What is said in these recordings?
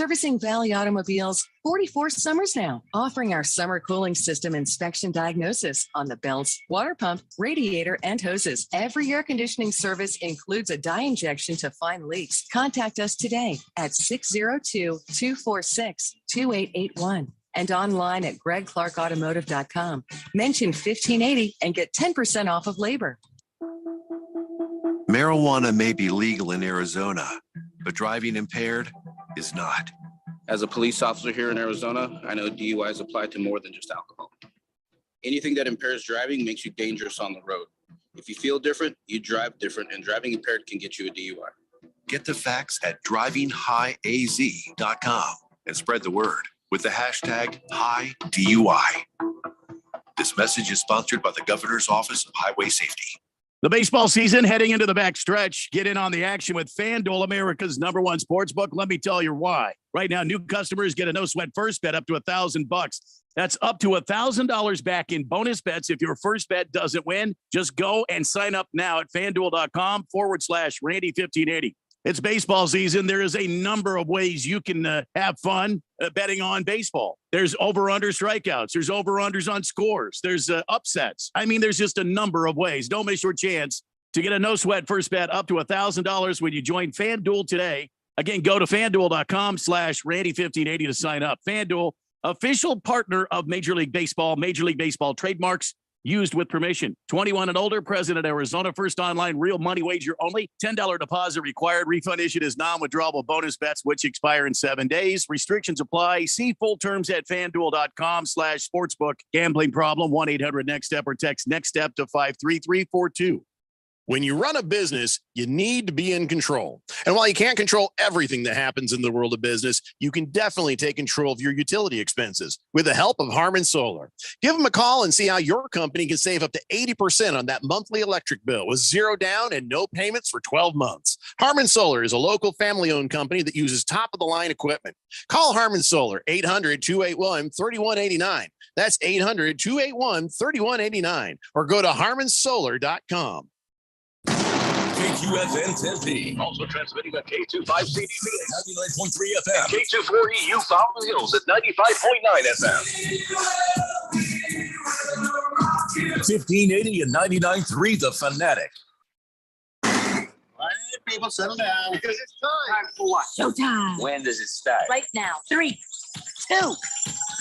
Servicing Valley Automobiles 44 summers now, offering our summer cooling system inspection diagnosis on the belts, water pump, radiator, and hoses. Every air conditioning service includes a dye injection to find leaks. Contact us today at 602-246-2881 and online at gregclarkautomotive.com. Mention 1580 and get 10% off of labor. Marijuana may be legal in Arizona, but driving impaired is not. As a police officer here in Arizona, I know DUIs apply to more than just alcohol. Anything that impairs driving makes you dangerous on the road. If you feel different, you drive different, and driving impaired can get you a DUI. Get the facts at drivinghighaz.com and spread the word with the hashtag HighDUI. This message is sponsored by the Governor's Office of Highway Safety. The baseball season heading into the back stretch. Get in on the action with FanDuel, America's #1 sportsbook. Let me tell you why. Right now, new customers get a no-sweat first bet up to $1,000. That's up to $1,000 back in bonus bets if your first bet doesn't win. Just go and sign up now at FanDuel.com/Randy1580. It's baseball season. There is a number of ways you can have fun betting on baseball. There's over-under strikeouts. There's over-unders on scores. There's upsets. I mean, there's just a number of ways. Don't miss your chance to get a no-sweat first bet up to $1,000 when you join FanDuel today. Again, go to FanDuel.com/Randy1580 to sign up. FanDuel, official partner of Major League Baseball. Major League Baseball trademarks used with permission. 21 and older, present in Arizona. First online real money wager only. $10 deposit required. Refund issued as non-withdrawable bonus bets, which expire in 7 days. Restrictions apply. See full terms at FanDuel.com/sportsbook. Gambling problem, 1-800-NEXT-STEP or text NEXT STEP to 53342. When you run a business, you need to be in control. And while you can't control everything that happens in the world of business, you can definitely take control of your utility expenses with the help of Harmon Solar. Give them a call and see how your company can save up to 80% on that monthly electric bill with zero down and no payments for 12 months. Harmon Solar is a local family-owned company that uses top-of-the-line equipment. Call Harmon Solar, 800-281-3189. That's 800-281-3189. Or go to harmonsolar.com. KQFN Tempe. Also transmitting at K25CDP at 99.3 FM. K240U Fountain Hills at 95.9 FM. 1580 and 99.3 The Fanatic. All right, people, settle down. Because it's time for what? Showtime. When does it start? Right now. 3, 2,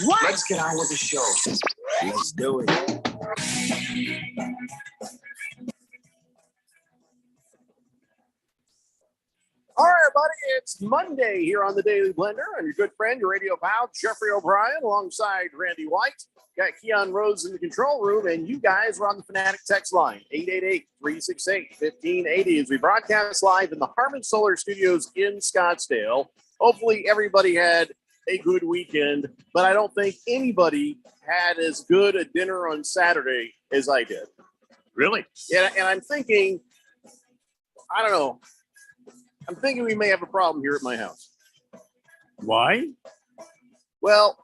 1. Let's get on with the show. Let's do it. All right, everybody, it's Monday here on the Daily Blender. I'm your good friend, your radio pal, Jeffrey O'Brien, alongside Randy White. Got Keon Rose in the control room, and you guys are on the Fanatic text line, 888-368-1580, as we broadcast live in the Harmon Solar Studios in Scottsdale. Hopefully, everybody had a good weekend, but I don't think anybody had as good a dinner on Saturday as I did. Really? Yeah, and I'm thinking, I don't know. I'm thinking we may have a problem here at my house. Why? Well,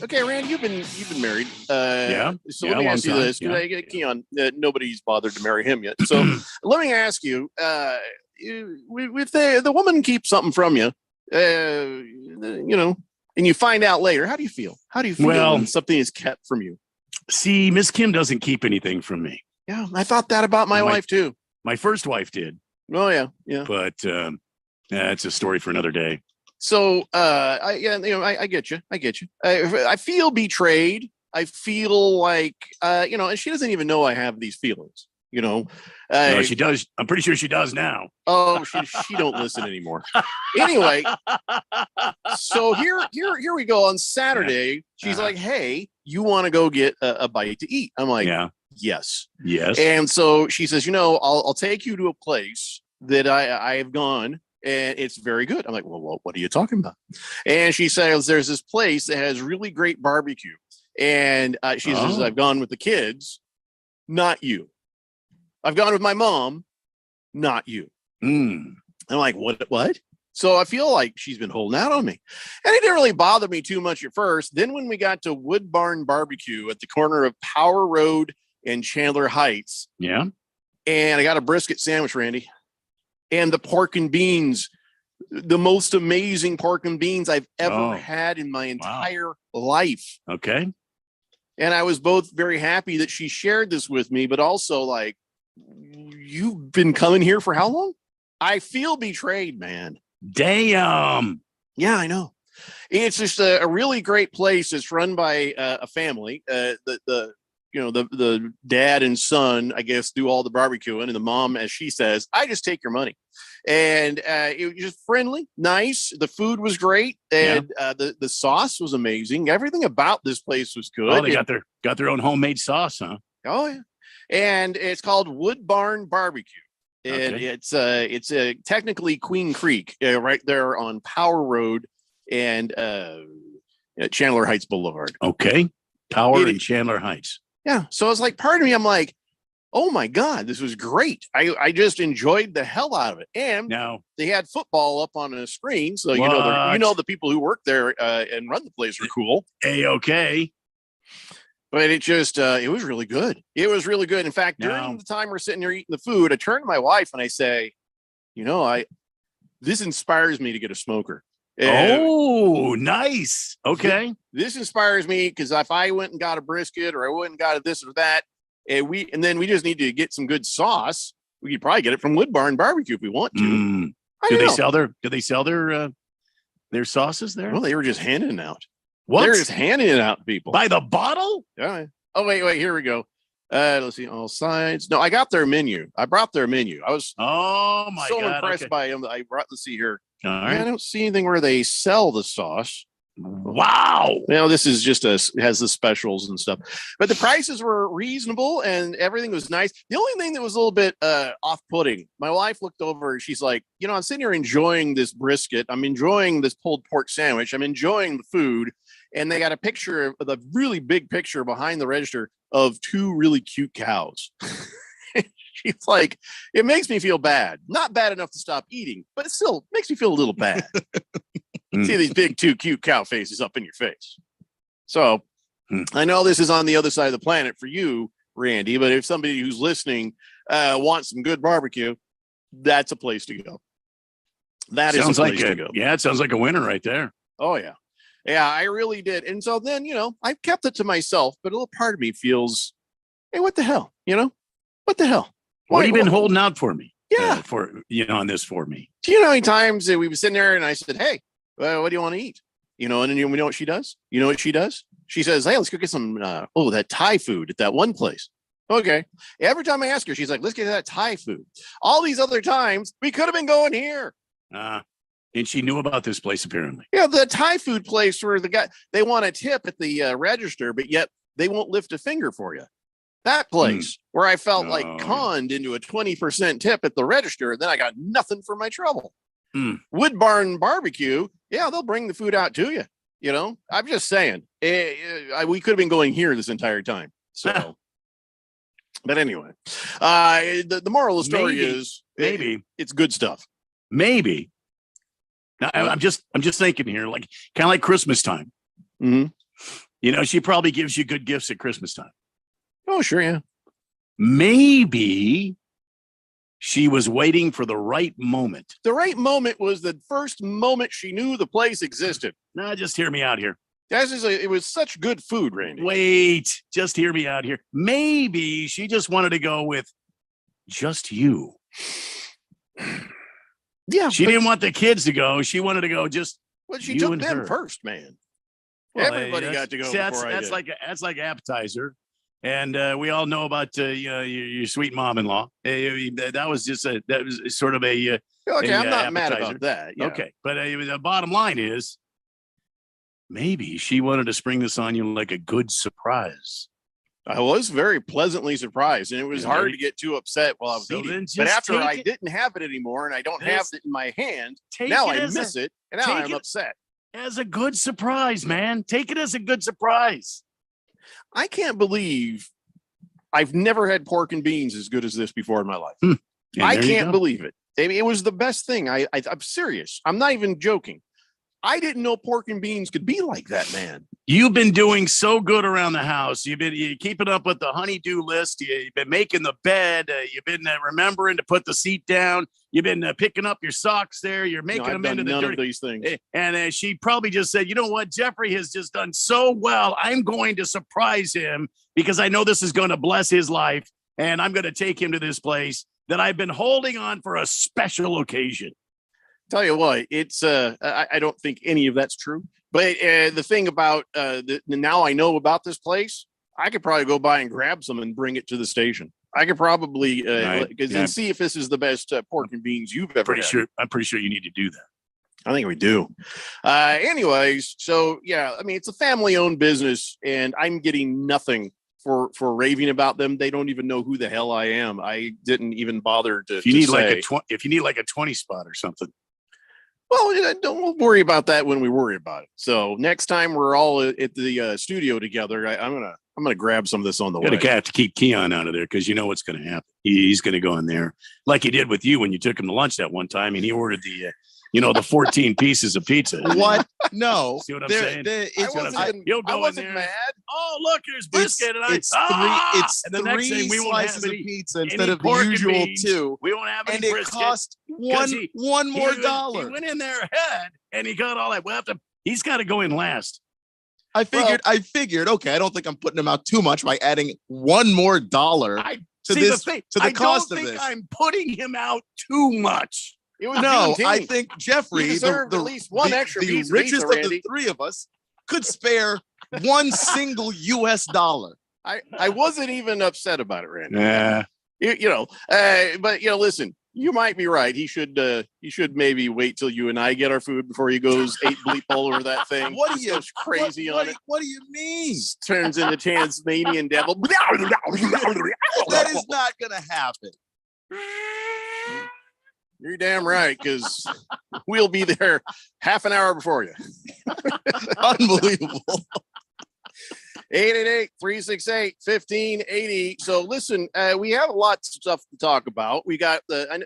okay, Randy, you've been married. Yeah. So let me ask you this, because I get Keon. Nobody's bothered to marry him yet. So let me ask you: if the woman keeps something from you, and you find out later, how do you feel? How do you feel when something is kept from you? See, Miss Kim doesn't keep anything from me. Yeah, I thought that about my wife too. My first wife did. Oh yeah. But it's a story for another day. So I get you. I feel betrayed. I feel like and she doesn't even know I have these feelings. No, she does. I'm pretty sure she does now. Oh, she don't listen anymore. Anyway, so here we go. On Saturday, she's like, "Hey, you want to go get a bite to eat?" I'm like, "Yeah." Yes. And so she says, I'll take you to a place that I have gone and it's very good. I'm like, well, what are you talking about? And she says, there's this place that has really great barbecue. And she says, I've gone with the kids, not you. I've gone with my mom, not you. I'm like, what? So I feel like she's been holding out on me. And it didn't really bother me too much at first. Then when we got to Wood Barn Barbecue at the corner of Power Road and Chandler Heights. Yeah. And I got a brisket sandwich, Randy. And the pork and beans the most amazing pork and beans I've ever Oh. had in my entire life. Okay. And I was both very happy that she shared this with me, but also like, you've been coming here for how long? I feel betrayed, man. Damn. Yeah, I know. It's just a really great place. It's run by a family. The dad and son, I guess, do all the barbecuing, and the mom, as she says, I just take your money. And it was just friendly, nice. The food was great, and the sauce was amazing. Everything about this place was good. Oh, they got their own homemade sauce, huh? Oh yeah, and it's called Wood Barn Barbecue, and Okay. it's technically Queen Creek, right there on Power Road and at Chandler Heights Boulevard. Okay. Power It- and Chandler Heights. Yeah, so it's like part of me, I'm like, oh my god, this was great. I just enjoyed the hell out of it, and Now, they had football up on a screen, so you What? know the people who work there and run the place are cool. A-okay. But it just it was really good. It was really good. In fact, during Now- the time we're sitting there eating the food, I turn to my wife and I say, this inspires me to get a smoker. Oh, nice. Okay. This inspires me because if I went and got a brisket or I went and got this or that, and then we just need to get some good sauce, we could probably get it from Wood Barn Barbecue if we want to. Mm. I Do don't they sell their sauces there? Well, they were just handing it out. What? They were just handing it out to people. By the bottle? Yeah. Oh, wait, here we go. Let's see, all sides. No, I got their menu. I brought their menu. I was Oh my so God. impressed Okay. by them that I brought. Let's see here. All I right. don't see anything where they sell the sauce. Wow. This is just has the specials and stuff, but the prices were reasonable and everything was nice. The only thing that was a little bit off-putting, my wife looked over and she's like, I'm sitting here enjoying this brisket. I'm enjoying this pulled pork sandwich. I'm enjoying the food. And they got a picture of the really big picture behind the register of two really cute cows. She's like, it makes me feel bad. Not bad enough to stop eating, but it still makes me feel a little bad. See these big, two cute cow faces up in your face. So I know this is on the other side of the planet for you, Randy, but if somebody who's listening wants some good barbecue, that's a place to go. That is Sounds a like place to go. Yeah, it sounds like a winner right there. Oh, yeah. Yeah, I really did. And so then, I've kept it to myself, but a little part of me feels, hey, what the hell? What the hell? What have you been Why- holding out for me? Yeah. On this for me. Do you know how many times that we were sitting there and I said, hey, what do you want to eat? And then you know what she does? You know what she does? She says, hey, let's go get some, that Thai food at that one place. Okay. Every time I ask her, she's like, let's get that Thai food. All these other times, we could have been going here. And she knew about this place apparently. Yeah, the Thai food place where the guy, they want a tip at the register, but yet they won't lift a finger for you. That place where I felt like conned into a 20% tip at the register, and then I got nothing for my trouble. Wood Barn Barbecue, yeah, they'll bring the food out to you. I'm just saying, we could have been going here this entire time. So, but anyway, the moral of the story is maybe it's good stuff. Maybe. Now, I'm just thinking here, like kind of like Christmas time. Mm-hmm. She probably gives you good gifts at Christmas time. Oh, sure, yeah. Maybe she was waiting for the right moment. The right moment was the first moment she knew the place existed. Now, just hear me out here. It was such good food, Randy. Wait, just hear me out here. Maybe she just wanted to go with just you. Yeah, she didn't want the kids to go. She wanted to go just. Well, she you took and them her. first, man. Well, Everybody got to go. See, that's before I did. that's like appetizer, and we all know about your sweet mom-in-law. That was sort of a. Okay, I'm not appetizer. mad about that. Yeah. Okay, but the bottom line is, maybe she wanted to spring this on you like a good surprise. I was very pleasantly surprised, and it was hard to get too upset while I was So eating. then But just after take I it- didn't have it anymore, and I don't have This- it in my hand, Take now it I as miss it, and now take I'm it- upset. As a good surprise, man. Take it as a good surprise. I can't believe I've never had pork and beans as good as this before in my life. And I there you can't go. believe it. It was the best thing. I'm serious. I'm not even joking. I didn't know pork and beans could be like that, man. You've been doing so good around the house. You're keeping up with the honey-do list. You've been making the bed. You've been remembering to put the seat down. You've been picking up your socks there. You're making them into the none dirty. of these things. And she probably just said, you know what? Jeffrey has just done so well. I'm going to surprise him because I know this is going to bless his life. And I'm going to take him to this place that I've been holding on for a special occasion. Tell you what, it's I don't think any of that's true. But the thing about now I know about this place, I could probably go by and grab some and bring it to the station. I could probably and see if this is the best pork and beans you've ever had. I'm pretty sure you need to do that. I think we do. Anyways, so yeah, I mean, it's a family-owned business, and I'm getting nothing for raving about them. They don't even know who the hell I am. I didn't even bother to. If you need like a 20 spot or something. Well, don't worry about that when we worry about it. So next time we're all at the studio together, I'm gonna grab some of this on the way. You have to keep Keon out of there because you know what's going to happen. He's going to go in there like he did with you when you took him to lunch that one time, and he ordered the 14 pieces of pizza. What? No. See what I'm saying? He'll go in there. Mad. Oh, look, here's brisket. It's three slices of pizza instead of the usual two. We won't have any brisket. And it cost one more $1. He went in there ahead, and he got all that. He's got to go in last. I figured, okay, I don't think I'm putting him out too much by adding $1 more to the cost of this. I'm putting him out too much. I think Jeffrey, at least one extra the richest of the three of us, could spare one single US dollar. I wasn't even upset about it, Randy. Yeah. But listen, you might be right. He should maybe wait till you and I get our food before he goes 8 bleep all over that thing. What do you goes crazy on it? What do you mean? Turns into Tasmanian devil. That is not gonna happen. You're damn right, because we'll be there half an hour before you. Unbelievable. 888-368-1580. So listen, we have lots of stuff to talk about. We got and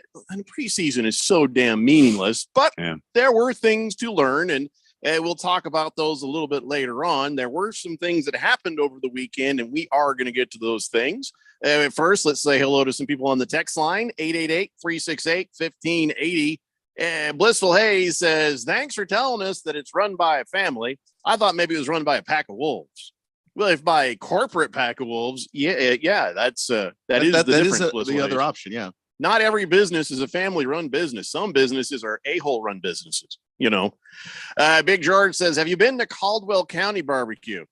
preseason is so damn meaningless, but there were things to learn, and we'll talk about those a little bit later on. There were some things that happened over the weekend, and we are going to get to those things. First, let's say hello to some people on the text line, 888-368-1580. Blissful Hayes says, thanks for telling us that it's run by a family. I thought maybe it was run by a pack of wolves. Well, if by a corporate pack of wolves, that is the difference. The other option, yeah. Not every business is a family-run business. Some businesses are a-hole-run businesses, Big George says, have you been to Caldwell County barbecue?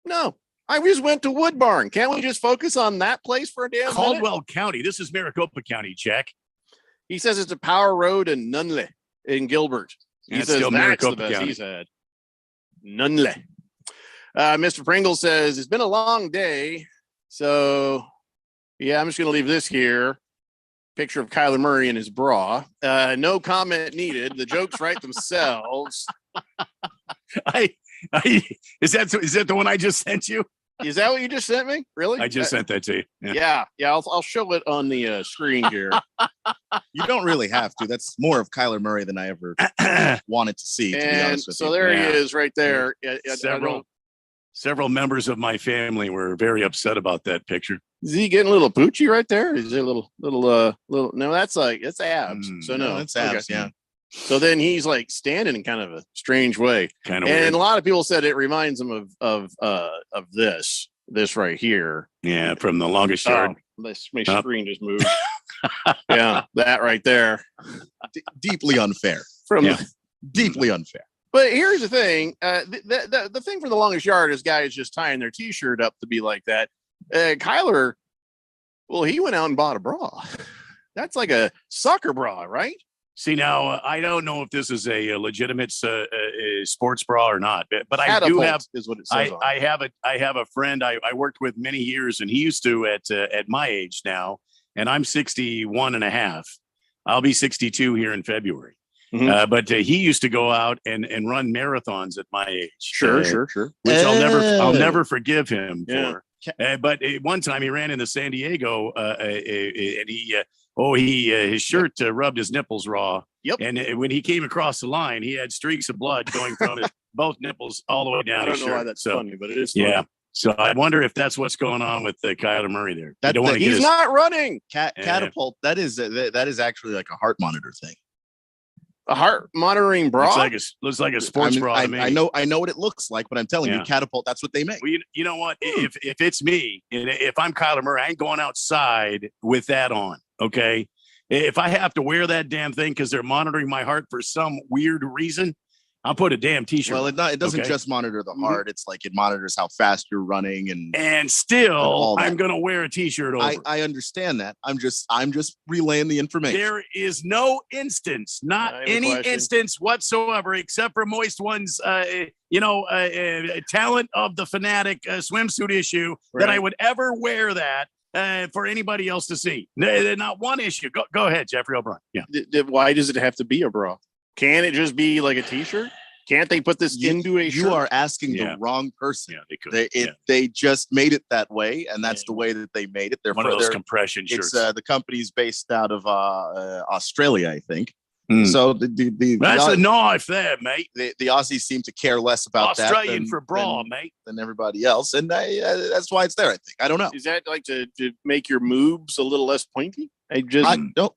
No. I just went to Wood Barn. Can't we just focus on that place for a damn Caldwell minute? County. This is Maricopa County, Jack. He says it's a Power Road in Nunley in Gilbert. He says still that's Maricopa the best County. he's had. Nunley. Mr. Pringle says, it's been a long day. So, I'm just going to leave this here. Picture of Kyler Murray in his bra. No comment needed. The jokes write themselves. Is that the one I just sent you? Is that what you just sent me? Really? I just sent that to you. Yeah. I'll show it on the screen here. You don't really have to. That's more of Kyler Murray than I ever wanted to see. To be honest with so you. there he is, right there. Several members of my family were very upset about that picture. Is he getting a little poochy right there? Is it a little? No, that's abs. So no, it's abs. Okay. Yeah. So then he's like standing in kind of a strange way. Kind of and weird. A lot of people said it reminds them of this right here. Yeah, from The Longest Yard. My screen just moved. Yeah, that right there. Deeply unfair. Deeply unfair. But here's the thing. The thing for The Longest Yard is guys just tying their t-shirt up to be like that. Kyler, well, he went out and bought a bra. That's like a soccer bra, right? See, now I don't know if this is a legitimate sports bra or not, but I do have is what it says. I have a friend I worked with many years, and he used to at my age now, and I'm 61 and a half. I'll be 62 here in February. Mm-hmm. But he used to go out and run marathons at my age. Sure. Which I'll never forgive him for. But one time he ran into San Diego, and his shirt rubbed his nipples raw. Yep. And when he came across the line, he had streaks of blood going from his both nipples all the way down I his don't know why shirt. that's So, funny, but it is funny. yeah. So I wonder if that's what's going on with Kyler Murray there. That- don't want to get He's his, not running. Catapult. That is actually like a heart monitor thing. A heart monitoring bra. looks like a sports bra to me. I know what it looks like, but I'm telling you, Catapult. That's what they make. Well, you know what? If it's me, and if I'm Kyler Murray, I ain't going outside with that on. Okay. If I have to wear that damn thing because they're monitoring my heart for some weird reason, I'll put a damn t-shirt. Well, it doesn't just monitor the heart. It's like it monitors how fast you're running and still I'm going to wear a t-shirt over. I understand that. I'm just relaying the information. There is no instance, not any instance whatsoever, except for Moist One's, talent of the Fanatic swimsuit issue that I would ever wear that for anybody else to see. Not one issue. Go ahead, Jeffrey O'Brien. Yeah. Why does it have to be a bra? Can't it just be like a t-shirt? Can't they put this into a shirt? You are asking the wrong person. Yeah, they could. They just made it that way, and that's the way that they made it. They're one of those compression shirts. It's the company's based out of Australia, I think. Hmm. So that's a knife there, mate. The Aussies seem to care less about Australian for bra, mate, than everybody else, and that's why it's there. I think. I don't know. Is that like to make your moves a little less pointy? I don't.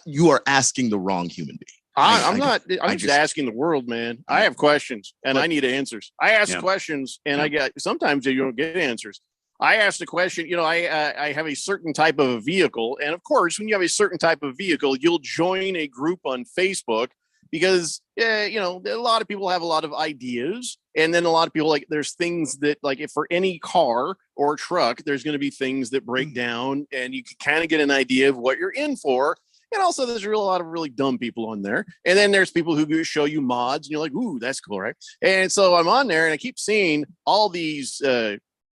You are asking the wrong human being. I'm just asking the world, man. I have questions and I need answers. I ask questions and I get, sometimes you don't get answers. I asked a question, I have a certain type of a vehicle. And of course, when you have a certain type of vehicle, you'll join a group on Facebook because, a lot of people have a lot of ideas. And then a lot of people there's things that if for any car or truck, there's going to be things that break down and you can kind of get an idea of what you're in for. And also, there's a lot of really dumb people on there. And then there's people who show you mods, and you're like, ooh, that's cool, right? And so I'm on there, and I keep seeing all these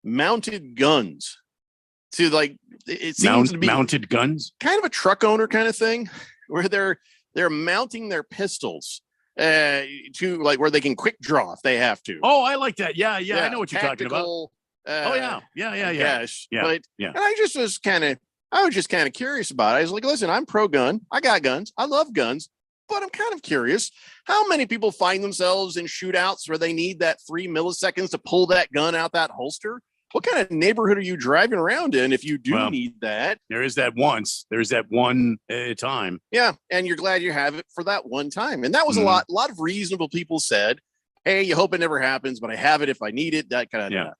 mounted guns. It seems to be mounted guns, kind of a truck owner kind of thing, where they're mounting their pistols to where they can quick draw if they have to. Oh, I like that. Yeah, I know what you're talking about. Yeah. But and I just was kind of curious about it. I was like, listen, I'm pro gun. I got guns. I love guns, but I'm kind of curious how many people find themselves in shootouts where they need that 3 milliseconds to pull that gun out that holster. What kind of neighborhood are you driving around in if you do need that? There's that one time. Yeah. And you're glad you have it for that one time. And that was a lot of reasonable people said, hey, you hope it never happens, but I have it if I need it, that kind of stuff.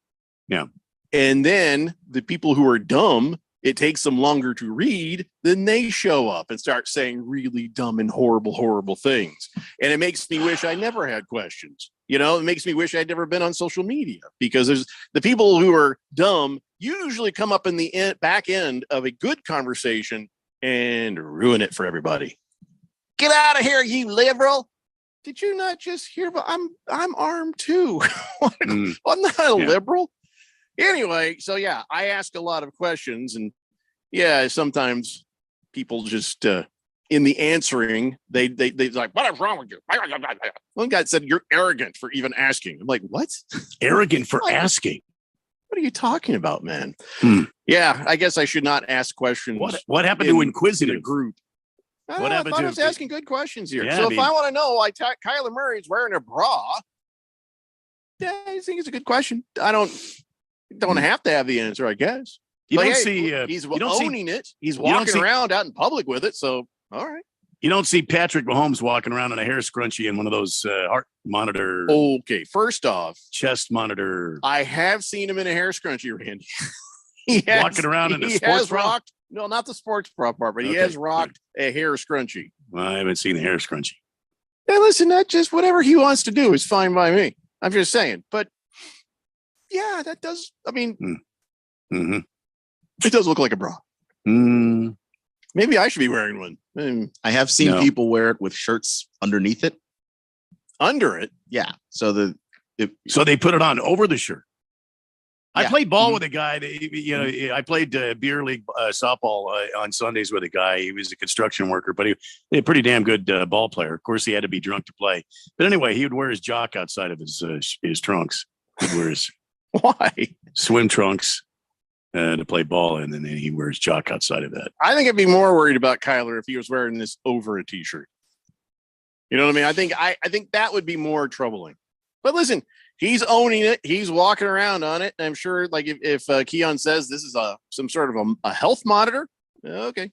Yeah. And then the people who are dumb, it takes them longer to read, then they show up and start saying really dumb and horrible things. And it makes me wish I never had questions. It makes me wish I'd never been on social media because there's the people who are dumb usually come up in the back end of a good conversation and ruin it for everybody. Get out of here, you liberal. Did you not just hear about I'm armed too? I'm not a liberal. Anyway, so I ask a lot of questions and sometimes people just in the answering, they like, what is wrong with you? One guy said, you're arrogant for even asking. I'm like, what? Arrogant for asking? What are you talking about, man? Yeah, I guess I should not ask questions. What happened to inquisitive group? What happened I to? was asking good questions here. Yeah, so if I want to know why Kyler Murray's wearing a bra, I think it's a good question. I don't have to have the answer, I guess. You but don't see he's owning it. He's walking around out in public with it. So all right. You don't see Patrick Mahomes walking around in a hair scrunchie in one of those heart monitor. Okay, first off, chest monitor. I have seen him in a hair scrunchie, Randy. Walking around in a sports bra. No, not the sports bra part, but he has rocked a hair scrunchie. Well, I haven't seen the hair scrunchie. Yeah, listen, that just whatever he wants to do is fine by me. I'm just saying, but yeah, that does. I mean, it does look like a bra. Maybe I should be wearing one. I have seen people wear it with shirts underneath it. Under it, yeah. So they put it on over the shirt. I played ball with a guy. I played beer league softball on Sundays with a guy. He was a construction worker, but he a pretty damn good ball player. Of course, he had to be drunk to play. But anyway, he would wear his jock outside of his trunks. He'd wear his swim trunks to play ball, and then he wears jock outside of that. I think I'd be more worried about Kyler if he was wearing this over a t-shirt. You know what I mean? I think that would be more troubling. But listen, he's owning it. He's walking around on it. And I'm sure, like, if Keon says this is some sort of a health monitor, okay.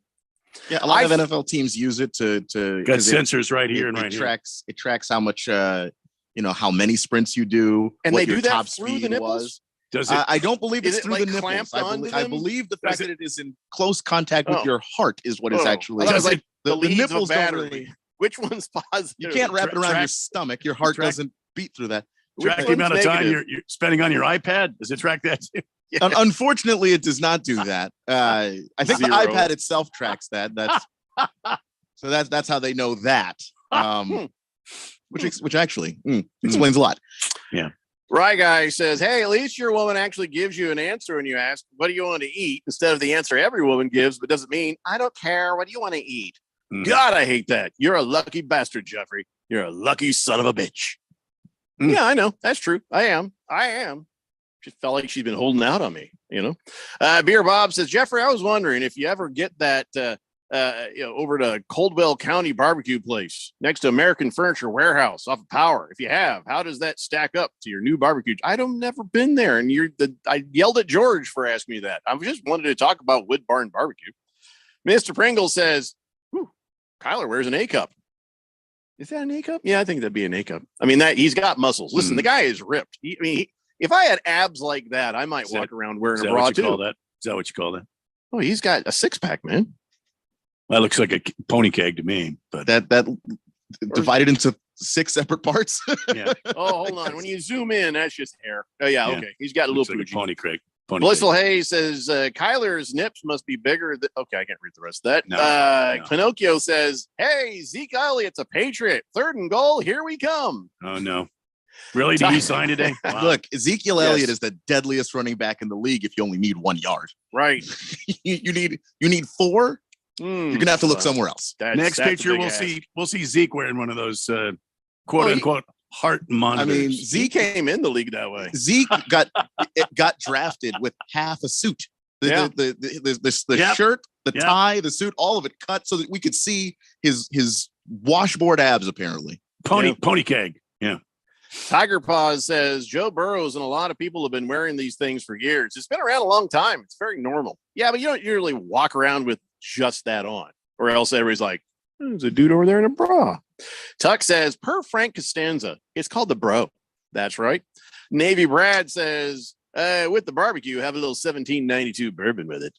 Yeah, a lot of NFL teams use it to got sensors right here and right here. It tracks how much how many sprints you do, and what they do your that top through speed the nipples. was. Does it? I don't believe it's it through like the nipples. I believe the fact that it is in close contact with your heart is what is actually. Does like the leads nipples of don't battery. really. Which one's positive? You can't wrap it around your stomach. Your heart doesn't beat through that. Track the amount of time you're spending on your iPad. Does it track that too? Yeah. Unfortunately, it does not do that. I think the iPad itself tracks that. That's how they know that. Which actually explains a lot. Yeah. Right guy says, hey, at least your woman actually gives you an answer when you ask, what do you want to eat? Instead of the answer every woman gives, but doesn't mean, I don't care. What do you want to eat? God, I hate that. You're a lucky bastard, Jeffrey. You're a lucky son of a bitch. Yeah, I know. That's true. I am. Just felt like she's been holding out on me, Beer Bob says, Jeffrey, I was wondering if you ever get that over to Coldwell County barbecue place next to American Furniture Warehouse off of Power. If you have, how does that stack up to your new barbecue? I don't never been there, and I yelled at George for asking me that. I just wanted to talk about Wood Barn Barbecue. Mr. Pringle says, Kyler wears an A cup. Is that an A cup? Yeah, I think that'd be an A cup. I mean, he's got muscles. Listen, the guy is ripped. If I had abs like that, I might walk around wearing a bra too. Is that what you call that? Oh, he's got a 6-pack, man. That looks like a pony keg to me, but that divided into 6 separate parts. Yeah. Oh, hold on. When you zoom in, that's just hair. Oh yeah. Okay. He's got a little like pony keg. Blissful Hayes says Kyler's nips must be bigger. Okay, I can't read the rest of that. No. Pinocchio says, "Hey, Zeke Elliott's a Patriot. 3rd and goal. Here we come." Oh no. Really? Did he sign today? Wow. Look, Ezekiel Elliott is the deadliest running back in the league if you only need 1 yard. Right. you need 4. You're gonna have to look somewhere else. Next picture, we'll see Zeke wearing one of those quote unquote heart monitors. I mean, Zeke came in the league that way. Zeke got drafted with half a suit. The shirt, the tie, the suit, all of it cut so that we could see his washboard abs. Apparently, pony keg. Yeah. Tiger Paws says Joe Burrows and a lot of people have been wearing these things for years. It's been around a long time. It's very normal. Yeah, but you don't usually walk around with just that on, or else everybody's like, there's a dude over there in a bra. Tuck says, per Frank Costanza, it's called the bro. That's right. Navy Brad says, with the barbecue, have a little 1792 bourbon with it.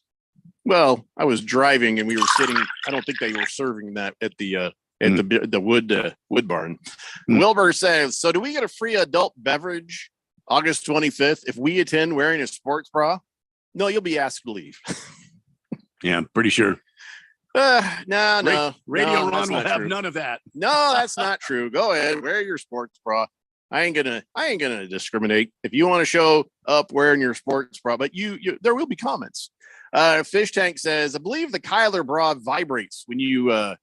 Well, I was driving and we were sitting. I don't think they were serving that at the wood barn. Wilbur says, so do we get a free adult beverage August 25th if we attend wearing a sports bra? No, you'll be asked to leave. Yeah, I'm pretty sure. No. Radio Ron will have none of that. No, that's not true. Go ahead, wear your sports bra. I ain't gonna discriminate. If you want to show up wearing your sports bra, but you there will be comments. Fish Tank says, I believe the Kyler bra vibrates when you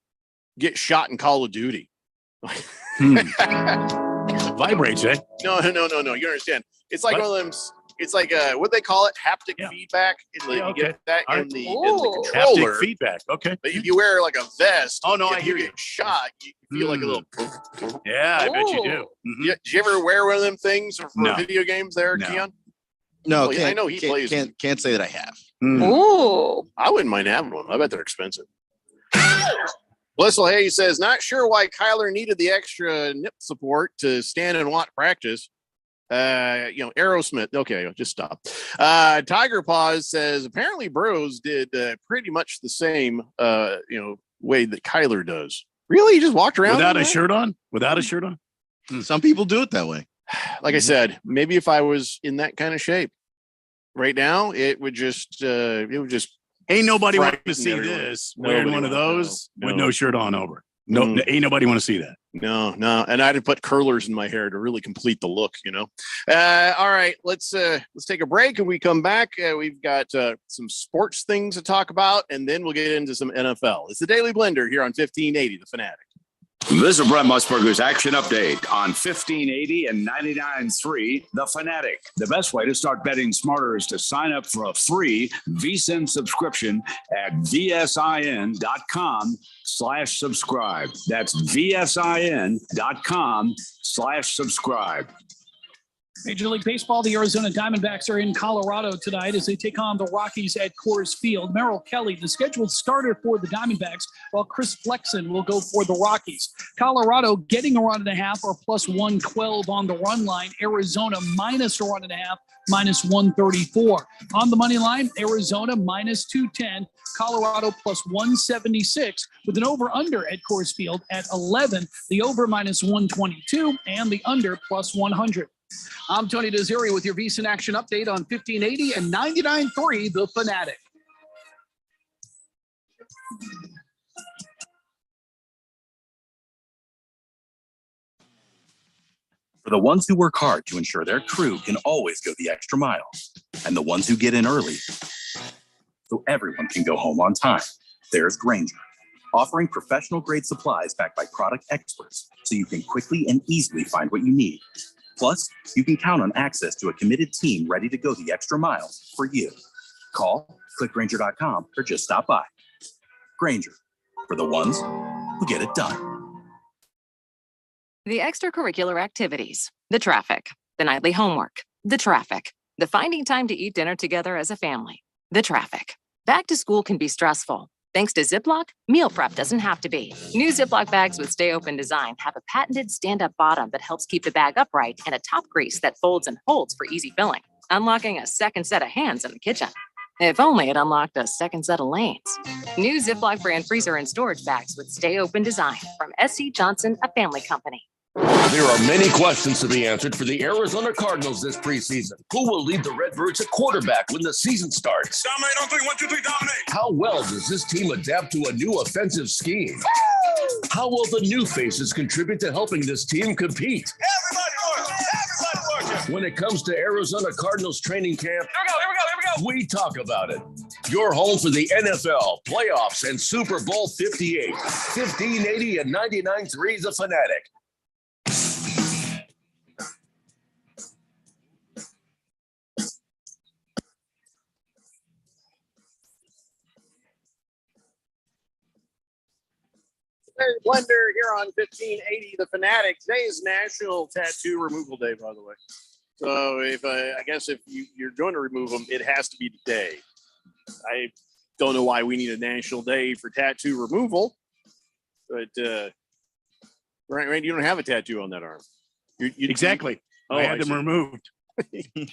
get shot in Call of Duty. Vibrates, eh? No. You understand? It's like one of them. It's like what they call it, haptic feedback. You get that in the controller. Haptic feedback. Okay. But if you wear like a vest, I hear you. Get shot, you feel like a little. Yeah, I bet you do. Mm-hmm. Did you ever wear one of them things for video games there, Keon? No, I know he plays. Can't say that I have. Ooh. I wouldn't mind having one. I bet they're expensive. Blissful Hayes says, not sure why Kyler needed the extra nip support to stand and watch practice. Aerosmith. Okay, just stop. Tiger Paws says, apparently Burrows did pretty much the same, way that Kyler does. Really? He just walked around without a shirt on? Without a shirt on? Some people do it that way. Like I said, maybe if I was in that kind of shape right now, it would just ain't nobody want to see this wearing one of those with no shirt on over. No, ain't nobody want to see that. No. And I'd have put curlers in my hair to really complete the look, All right, let's take a break. And we come back. We've got some sports things to talk about, and then we'll get into some NFL. It's the Daily Blender here on 1580, The Fanatic. This is Brent Musburger's Action Update on 1580 and 99.3 The Fanatic. The best way to start betting smarter is to sign up for a free VSiN subscription at vsin.com/subscribe. That's vsin.com/subscribe. Major League Baseball, the Arizona Diamondbacks are in Colorado tonight as they take on the Rockies at Coors Field. Merrill Kelly, the scheduled starter for the Diamondbacks, while Chris Flexen will go for the Rockies. Colorado getting a run and a half or plus 112 on the run line. Arizona minus a run and a half, minus 134. On the money line, Arizona minus 210, Colorado plus 176 with an over-under at Coors Field at 11, the over minus 122 and the under plus 100. I'm Tony Desiri with your VSiN Action Update on 1580 and 99.3 The Fanatic. For the ones who work hard to ensure their crew can always go the extra mile, and the ones who get in early so everyone can go home on time, there's Grainger, offering professional-grade supplies backed by product experts so you can quickly and easily find what you need. Plus, you can count on access to a committed team ready to go the extra mile for you. Call, click Grainger.com, or just stop by. Grainger, for the ones who get it done. The extracurricular activities, the traffic, the nightly homework, the traffic, the finding time to eat dinner together as a family, the traffic. Back to school can be stressful. Thanks to Ziploc, meal prep doesn't have to be. New Ziploc bags with Stay Open design have a patented stand-up bottom that helps keep the bag upright and a top grease that folds and holds for easy filling, unlocking a second set of hands in the kitchen. If only it unlocked a second set of lanes. New Ziploc brand freezer and storage bags with Stay Open design from SC Johnson, a family company. There are many questions to be answered for the Arizona Cardinals this preseason. Who will lead the Redbirds at quarterback when the season starts? Dominate on 3, 1, 2, 3, dominate. How well does this team adapt to a new offensive scheme? How will the new faces contribute to helping this team compete? Everybody working. When it comes to Arizona Cardinals training camp, Here we go. we talk about it. Your home for the NFL, playoffs, and Super Bowl 58. 1580 and 99.3 The Fanatic. Blender here on 1580 The Fanatic. Today is National Tattoo Removal Day, by the way. So I guess if you're going to remove them, it has to be today. I don't know why we need a national day for tattoo removal, but Randy, you don't have a tattoo on that arm. Exactly. I had them removed.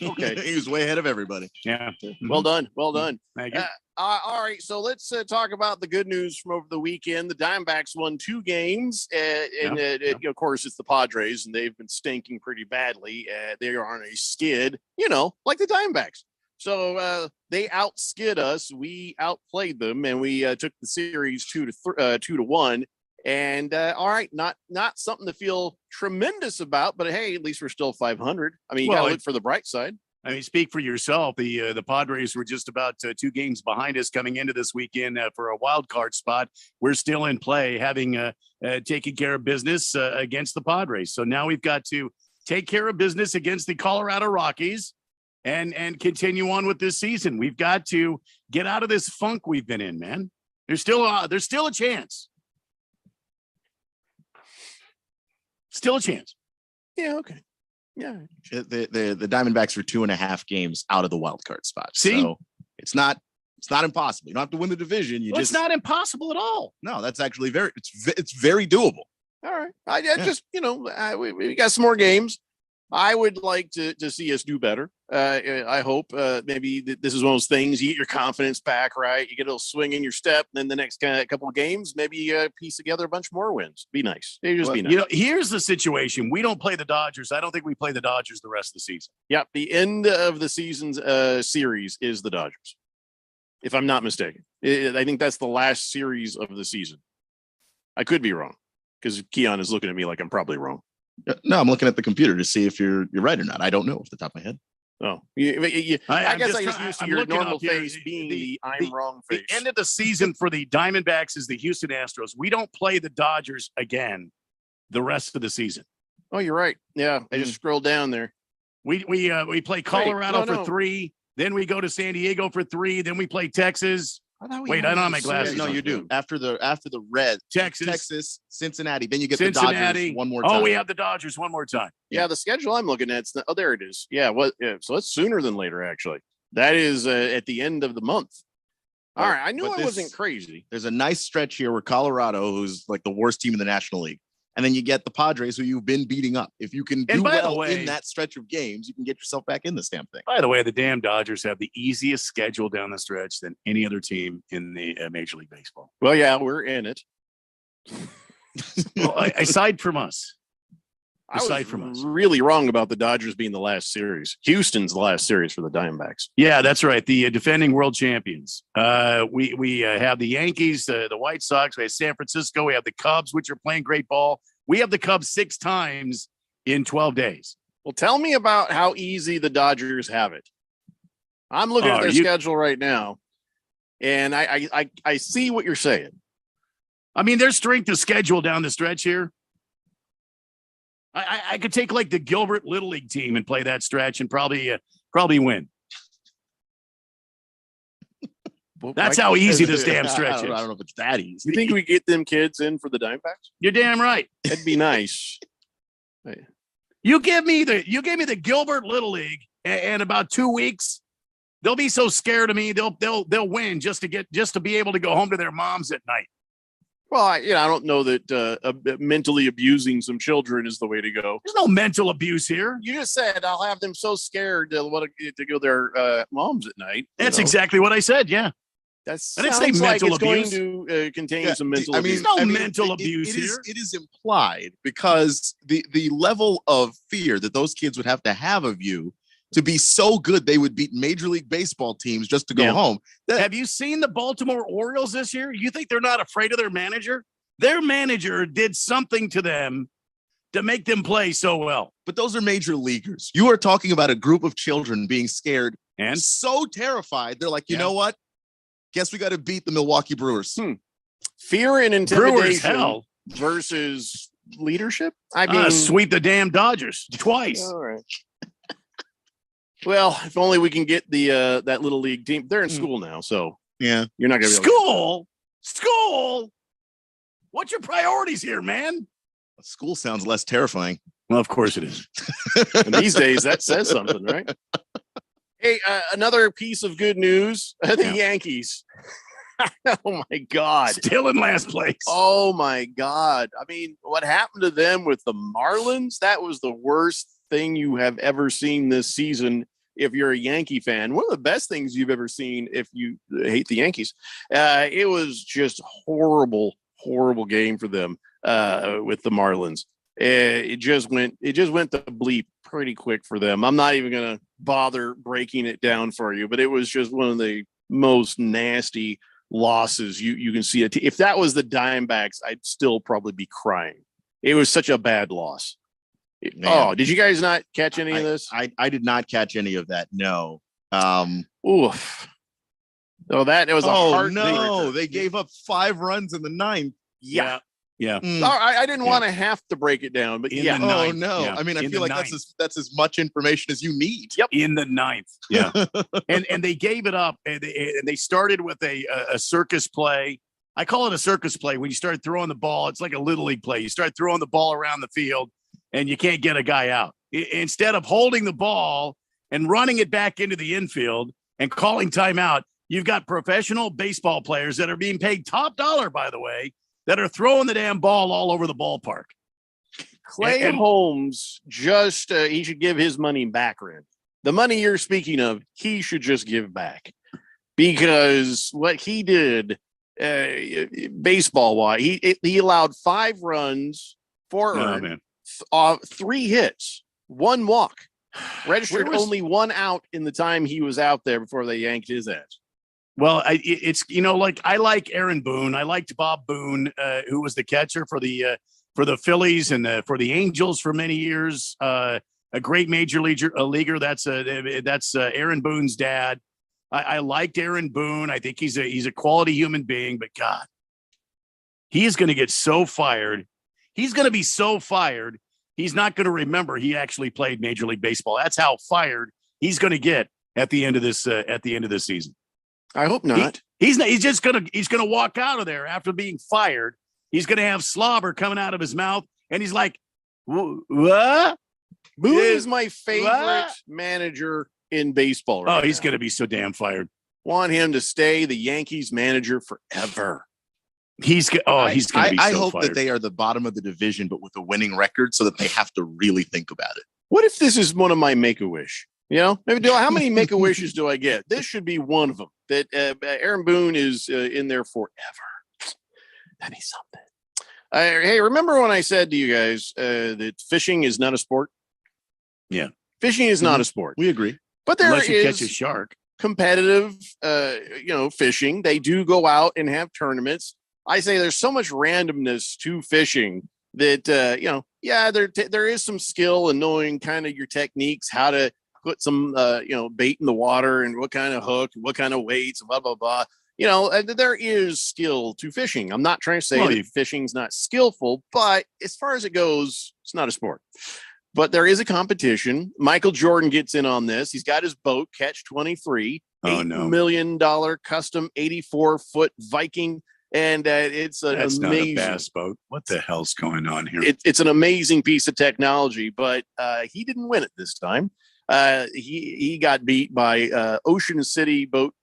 Okay. He was way ahead of everybody. Yeah. Well done. Well done. Thank you. All right. So let's talk about the good news from over the weekend. The Diamondbacks won 2 games. Of course, it's the Padres, and they've been stinking pretty badly. They are on a skid, like the Diamondbacks. So they outskid us. We outplayed them, and we took the series 2-1. And all right, not something to feel tremendous about, but hey, at least we're still 500. I mean, you got to look for the bright side. I mean, speak for yourself. The Padres were just about 2 games behind us coming into this weekend for a wild card spot. We're still in play, having taken care of business against the Padres. So now we've got to take care of business against the Colorado Rockies and continue on with this season. We've got to get out of this funk we've been in, man. There's still a chance. Still a chance. Yeah. Okay. Yeah. The Diamondbacks are 2.5 games out of the wild card spot. See? So it's not impossible. You don't have to win the division. It's not impossible at all. No, that's actually it's very doable. All right. I just, we got some more games. I would like to see us do better. I hope maybe this is one of those things. You get your confidence back, right? You get a little swing in your step, and then the next couple of games, maybe piece together a bunch more wins. Be nice. Be nice. Here's the situation. We don't play the Dodgers. I don't think we play the Dodgers the rest of the season. Yep. The end of the season's series is the Dodgers, if I'm not mistaken. I think that's the last series of the season. I could be wrong because Keon is looking at me like I'm probably wrong. No, I'm looking at the computer to see if you're right or not. I don't know off the top of my head. Oh, I guess I just used to your normal face being the I'm wrong face. The end of the season for the Diamondbacks is the Houston Astros. We don't play the Dodgers again the rest of the season. Oh, you're right. Yeah, I just scrolled down there. We play Colorado no. for 3. Then we go to San Diego for 3. Then we play Texas. Wait, I don't have my glasses. No, on. you do. After the Reds, Texas, Cincinnati. Then you get Cincinnati. the Dodgers one more time. Oh, we have the Dodgers one more time. Yeah, the schedule I'm looking at. There it is. Yeah, so it's sooner than later, actually. That is at the end of the month. All right, I knew I wasn't crazy. There's a nice stretch here where Colorado, who's like the worst team in the National League, and then you get the Padres, who you've been beating up. If you can do well in that stretch of games, you can get yourself back in this damn thing. By the way, the damn Dodgers have the easiest schedule down the stretch than any other team in the Major League Baseball. Well, yeah, we're in it. Well, aside from us. I was really wrong about the Dodgers being the last series. Houston's the last series for the Diamondbacks. Yeah, that's right. The defending world champions. We have the Yankees, the White Sox. We have San Francisco. We have the Cubs, which are playing great ball. We have the Cubs 6 times in 12 days. Well, tell me about how easy the Dodgers have it. I'm looking at their schedule right now, and I see what you're saying. I mean, their strength of schedule down the stretch here. I could take like the Gilbert Little League team and play that stretch and probably win. That's how easy this damn stretch is. I don't know if it's that easy. You think we get them kids in for the Diamondbacks? You're damn right. That'd be nice. You give me the Gilbert Little League, and about 2 weeks, they'll be so scared of me they'll win just to be able to go home to their moms at night. Well, I don't know that mentally abusing some children is the way to go. There's no mental abuse here. You just said I'll have them so scared they'll want to go to their moms at night. That's exactly what I said. Yeah. I didn't say mental abuse. Going to contain some mental abuse. There's no mental abuse here. It is implied because the level of fear that those kids would have of you to be so good they would beat Major League Baseball teams just to go home. Have you seen the Baltimore Orioles this year? You think they're not afraid of their manager? Their manager did something to them to make them play so well. But those are major leaguers. You are talking about a group of children being scared and so terrified. They're like, you know what? Guess we got to beat the Milwaukee Brewers. Fear and intimidation versus leadership. I mean, sweep the damn Dodgers twice. All right. Well, if only we can get the that little league team. They're in school now, so yeah, you're not going to be school. What's your priorities here, man? School sounds less terrifying. Well, of course it is. And these days, that says something, right? Hey, another piece of good news: the Yankees. Oh my God! Still in last place. Oh my God! I mean, what happened to them with the Marlins? That was the worst thing you have ever seen this season. If you're a Yankee fan, one of the best things you've ever seen if you hate the Yankees. It was just horrible game for them with the Marlins. It just went to bleep pretty quick for them. I'm not even going to bother breaking it down for you, but it was just one of the most nasty losses you can see. If that was the Diamondbacks, I'd still probably be crying. It was such a bad loss. Man. Oh, did you guys not catch any of this? I did not catch any of that. No. Oof. So it was a heart. No, they gave up 5 runs in the 9th. Yeah. I didn't want to have to break it down, but in the 9th. Oh no. Yeah. I mean, I feel like that's as much information as you need. Yep. In the 9th. Yeah. and they gave it up, and they started with a circus play. I call it a circus play. When you start throwing the ball, it's like a little league play. You start throwing the ball around the field, and you can't get a guy out. Instead of holding the ball and running it back into the infield and calling timeout, you've got professional baseball players that are being paid top dollar, by the way, that are throwing the damn ball all over the ballpark. Clay Holmes just, he should give his money back, Ren. The money you're speaking of, he should just give back. Because what he did, baseball-wise, he allowed 5 runs, 4 earned, 3 hits, 1 walk. Registered only 1 out in the time he was out there before they yanked his ass. Well, I like Aaron Boone. I liked Bob Boone, who was the catcher for the Phillies and for the Angels for many years. A great major leaguer. That's Aaron Boone's dad. I liked Aaron Boone. I think he's a quality human being. But God, he is going to get so fired. He's going to be so fired. He's not going to remember he actually played Major League Baseball. That's how fired he's going to get at the end of this season. I hope not. He's just going to walk out of there after being fired. He's going to have slobber coming out of his mouth, and he's like, "What?" Boone is my favorite manager in baseball. Right he's going to be so damn fired. Want him to stay the Yankees manager forever. He's going to be so I hope fired. that they are the bottom of the division, but with a winning record, so that they have to really think about it. What if this is one of my Make-A-Wish? You know, maybe how many Make-A-Wishes do I get? This should be one of them. That Aaron Boone is in there forever. That'd be something. Hey, remember when I said to you guys that fishing is not a sport? Yeah, fishing is not a sport. We agree, but there unless you is catch a shark. Competitive, fishing. They do go out and have tournaments. I say there's so much randomness to fishing that there is some skill in knowing kind of your techniques, how to put some bait in the water and what kind of hook, what kind of weights, blah blah blah. There is skill to fishing. I'm not trying to say that fishing's not skillful, but as far as it goes, it's not a sport. But there is a competition. Michael Jordan gets in on this. He's got his boat, Catch 23, $8 million custom 84-foot Viking. And that's amazing. Not a bass boat. What the hell's going on here? It's an amazing piece of technology, but he didn't win it this time. He got beat by Ocean City boat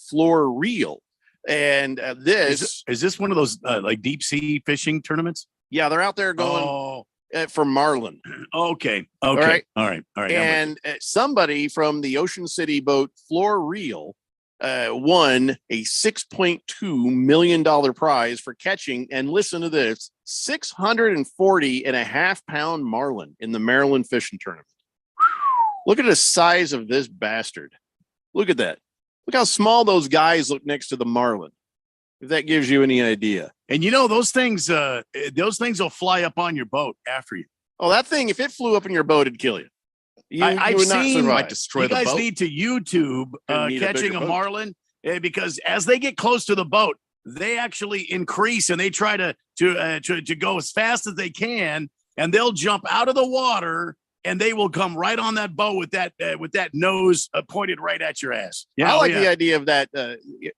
Floor Reel. And is this one of those like deep sea fishing tournaments? Yeah, they're out there going for marlin. Okay. All right. And somebody from the Ocean City boat Floor Reel won a $6.2 million prize for catching, and listen to this, 640.5-pound marlin in the Maryland fishing tournament. Look at the size of this bastard. Look at that. Look how small those guys look next to the marlin. If that gives you any idea. And those things will fly up on your boat after you. Oh, that thing, if it flew up in your boat, it'd kill you. I've seen, might destroy you the guys boat. need to YouTube catching a marlin because as they get close to the boat, they actually increase and they try to go as fast as they can, and they'll jump out of the water and they will come right on that boat with that nose pointed right at your ass. Yeah, I like the idea of that.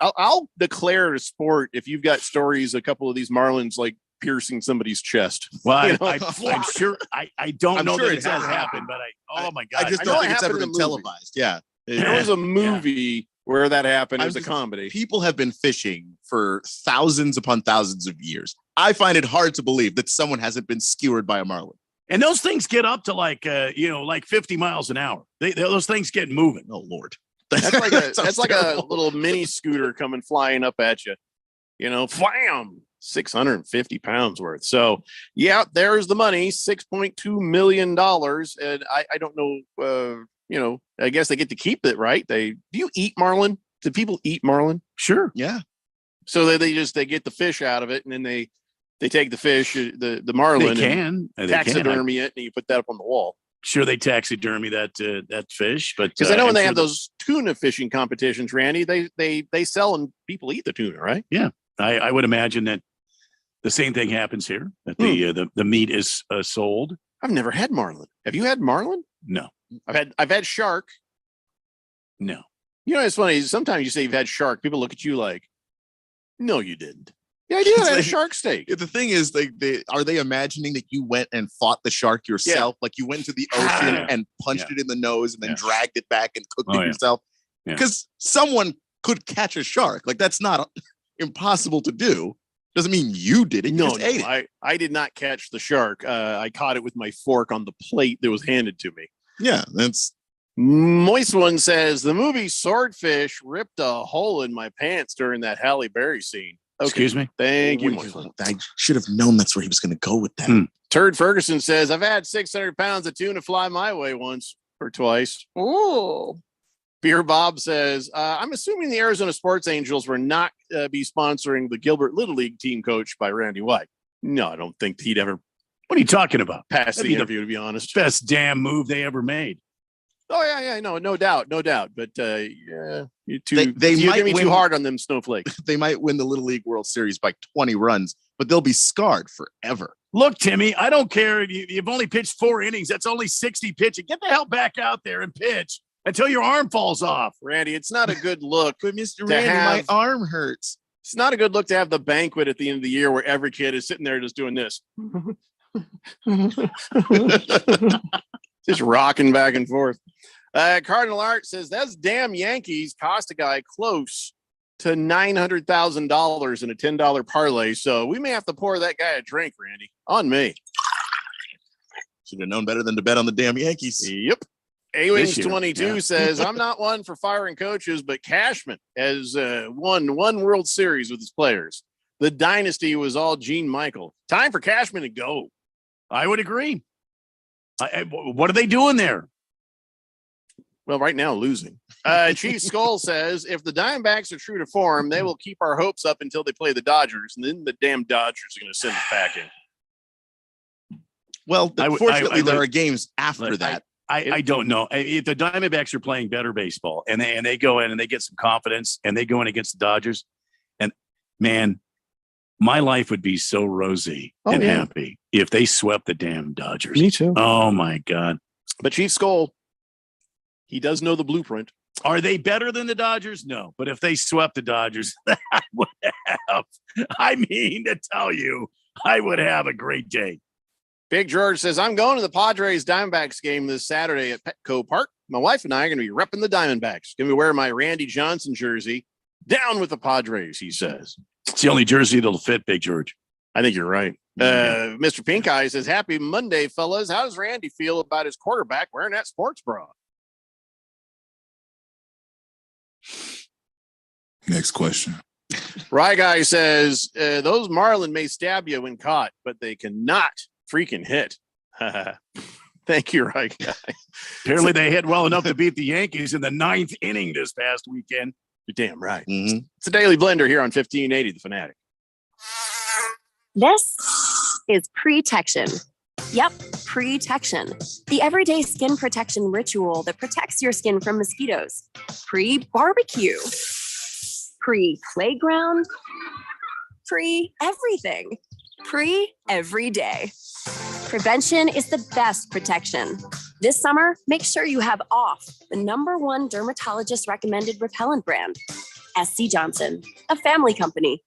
I'll declare it a sport if you've got stories. A couple of these marlins like piercing somebody's chest. Well, I'm sure. I don't know that it has happened, but oh my god, I just don't think it's ever been televised. Yeah, there was a movie where that happened. It was a comedy. People have been fishing for thousands upon thousands of years. I find it hard to believe that someone hasn't been skewered by a marlin. And those things get up to like 50 miles an hour. Those things get moving. Oh Lord, that's like a little mini scooter coming flying up at you. Flam, 650 pounds worth. So yeah, there's the money, $6.2 million. And I don't know. I guess they get to keep it, right? Do you eat marlin? Do people eat marlin? Sure. Yeah. So they get the fish out of it, and then they take the fish, the marlin, and taxidermy it, and you put that up on the wall. Sure, they taxidermy that fish, but because I know when they have those tuna fishing competitions, Randy, they sell and people eat the tuna, right? Yeah, I would imagine that the same thing happens here. That the meat is sold. I've never had marlin. Have you had marlin? No, I've had shark. No, it's funny. Sometimes you say you've had shark, people look at you like, no, you didn't. Yeah, I did. I had a shark steak. The thing is, are they imagining that you went and fought the shark yourself? Yeah. Like you went to the ocean and punched it in the nose and then dragged it back and cooked it yourself? Because someone could catch a shark. Like that's not impossible to do. Doesn't mean you did it. You just ate it. I did not catch the shark. I caught it with my fork on the plate that was handed to me. Yeah, that's. Moist One says the movie Swordfish ripped a hole in my pants during that Halle Berry scene. Okay. Excuse me. Thank you. I should have known that's where he was going to go with that. Turd Ferguson says, I've had 600 pounds of tuna fly my way once or twice. Ooh. Beer Bob says, I'm assuming the Arizona Sports Angels will not be sponsoring the Gilbert Little League team coached by Randy White. No, I don't think he'd ever. What are you talking about? Pass the interview, to be honest. Best damn move they ever made. Oh yeah, no doubt. But yeah, you they might get me win, too hard on them snowflakes. They might win the Little League World Series by 20 runs, but they'll be scarred forever. Look, Timmy, I don't care if you've only pitched 4 innings. That's only 60 pitching. Get the hell back out there and pitch until your arm falls off. Randy, it's not a good look. But Mr. Randy, my arm hurts. It's not a good look to have the banquet at the end of the year where every kid is sitting there just doing this. Just rocking back and forth. Cardinal Art says, that's damn Yankees cost a guy close to $900,000 in a $10 parlay. So we may have to pour that guy a drink, Randy. On me. Should have known better than to bet on the damn Yankees. Yep. A-Wings 22 says, I'm not one for firing coaches, but Cashman has won 1 World Series with his players. The dynasty was all Gene Michael. Time for Cashman to go. I would agree. What are they doing there? Well, right now, losing. Chief Skull says, if the Diamondbacks are true to form, they will keep our hopes up until they play the Dodgers, and then the damn Dodgers are going to send us packing. Well, fortunately, there are games after that. I don't know. If the Diamondbacks are playing better baseball and they go in and they get some confidence and they go in against the Dodgers, and man, my life would be so rosy and happy if they swept the damn Dodgers. Me too. Oh my God. But Chief Skull, he does know the blueprint. Are they better than the Dodgers? No. But if they swept the Dodgers, I mean to tell you, I would have a great day. Big George says, I'm going to the Padres Diamondbacks game this Saturday at Petco Park. My wife and I are going to be repping the Diamondbacks. Going to be wearing my Randy Johnson jersey. Down with the Padres, he says. It's the only jersey that'll fit, Big George. I think you're right. Mr. Pink Eye says, happy Monday, fellas. How does Randy feel about his quarterback wearing that sports bra? Next question. Rye Guy says, those Marlin may stab you when caught, but they cannot freaking hit. Thank you, Rye Guy. Apparently they hit well enough to beat the Yankees in the 9th inning this past weekend. You're damn right. Mm-hmm. It's a Daily Blender here on 1580 The Fanatic. This is Pre-Tection. Yep, Pre-Tection. The everyday skin protection ritual that protects your skin from mosquitoes. Pre-barbecue. Pre-playground. Pre-everything. Pre-every day. Prevention is the best protection. This summer, make sure you have OFF, the #1 dermatologist recommended repellent brand. SC Johnson, a family company.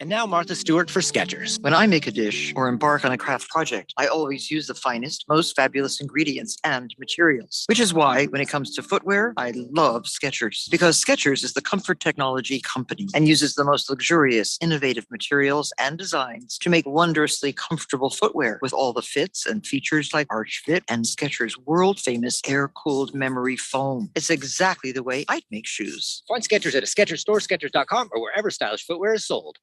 And now Martha Stewart for Skechers. When I make a dish or embark on a craft project, I always use the finest, most fabulous ingredients and materials. Which is why, when it comes to footwear, I love Skechers. Because Skechers is the comfort technology company and uses the most luxurious, innovative materials and designs to make wondrously comfortable footwear with all the fits and features like Arch Fit and Skechers' world-famous air-cooled memory foam. It's exactly the way I'd make shoes. Find Skechers at a Skechers store, Skechers.com, or wherever stylish footwear is sold.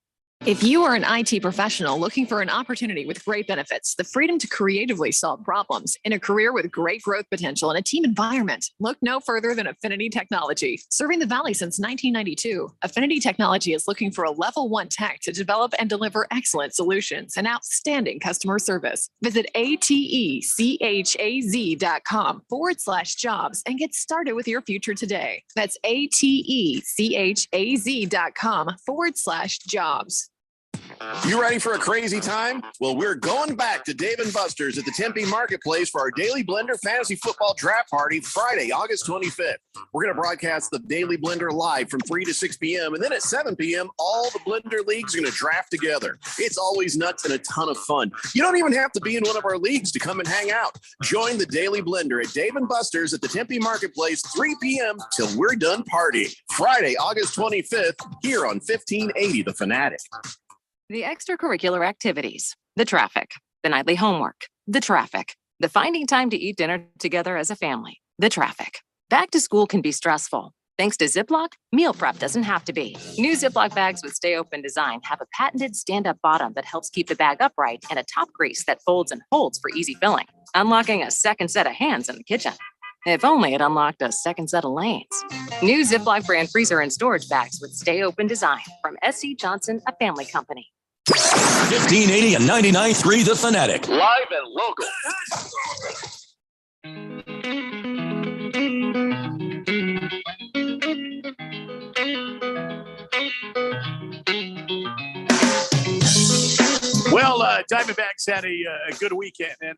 If you are an IT professional looking for an opportunity with great benefits, the freedom to creatively solve problems in a career with great growth potential and a team environment, look no further than Affinity Technology. Serving the Valley since 1992, Affinity Technology is looking for a level 1 tech to develop and deliver excellent solutions and outstanding customer service. Visit atechaz.com/jobs and get started with your future today. That's atechaz.com/jobs. You ready for a crazy time? Well, we're going back to Dave & Buster's at the Tempe Marketplace for our Daily Blender Fantasy Football Draft Party Friday, August 25th. We're going to broadcast the Daily Blender live from 3 to 6 p.m. And then at 7 p.m., all the Blender leagues are going to draft together. It's always nuts and a ton of fun. You don't even have to be in one of our leagues to come and hang out. Join the Daily Blender at Dave & Buster's at the Tempe Marketplace, 3 p.m. till we're done party. Friday, August 25th, here on 1580 The Fanatic. The extracurricular activities, the traffic, the nightly homework, the traffic, the finding time to eat dinner together as a family, the traffic. Back to school can be stressful. Thanks to Ziploc, meal prep doesn't have to be. New Ziploc bags with Stay Open design have a patented stand-up bottom that helps keep the bag upright and a top grease that folds and holds for easy filling, unlocking a second set of hands in the kitchen. If only it unlocked a second set of lanes. New Ziploc brand freezer and storage bags with Stay Open design from SC Johnson, a family company. 1580 and 99.3 The Fanatic. Live and local. Well, Diamondbacks had a good weekend, and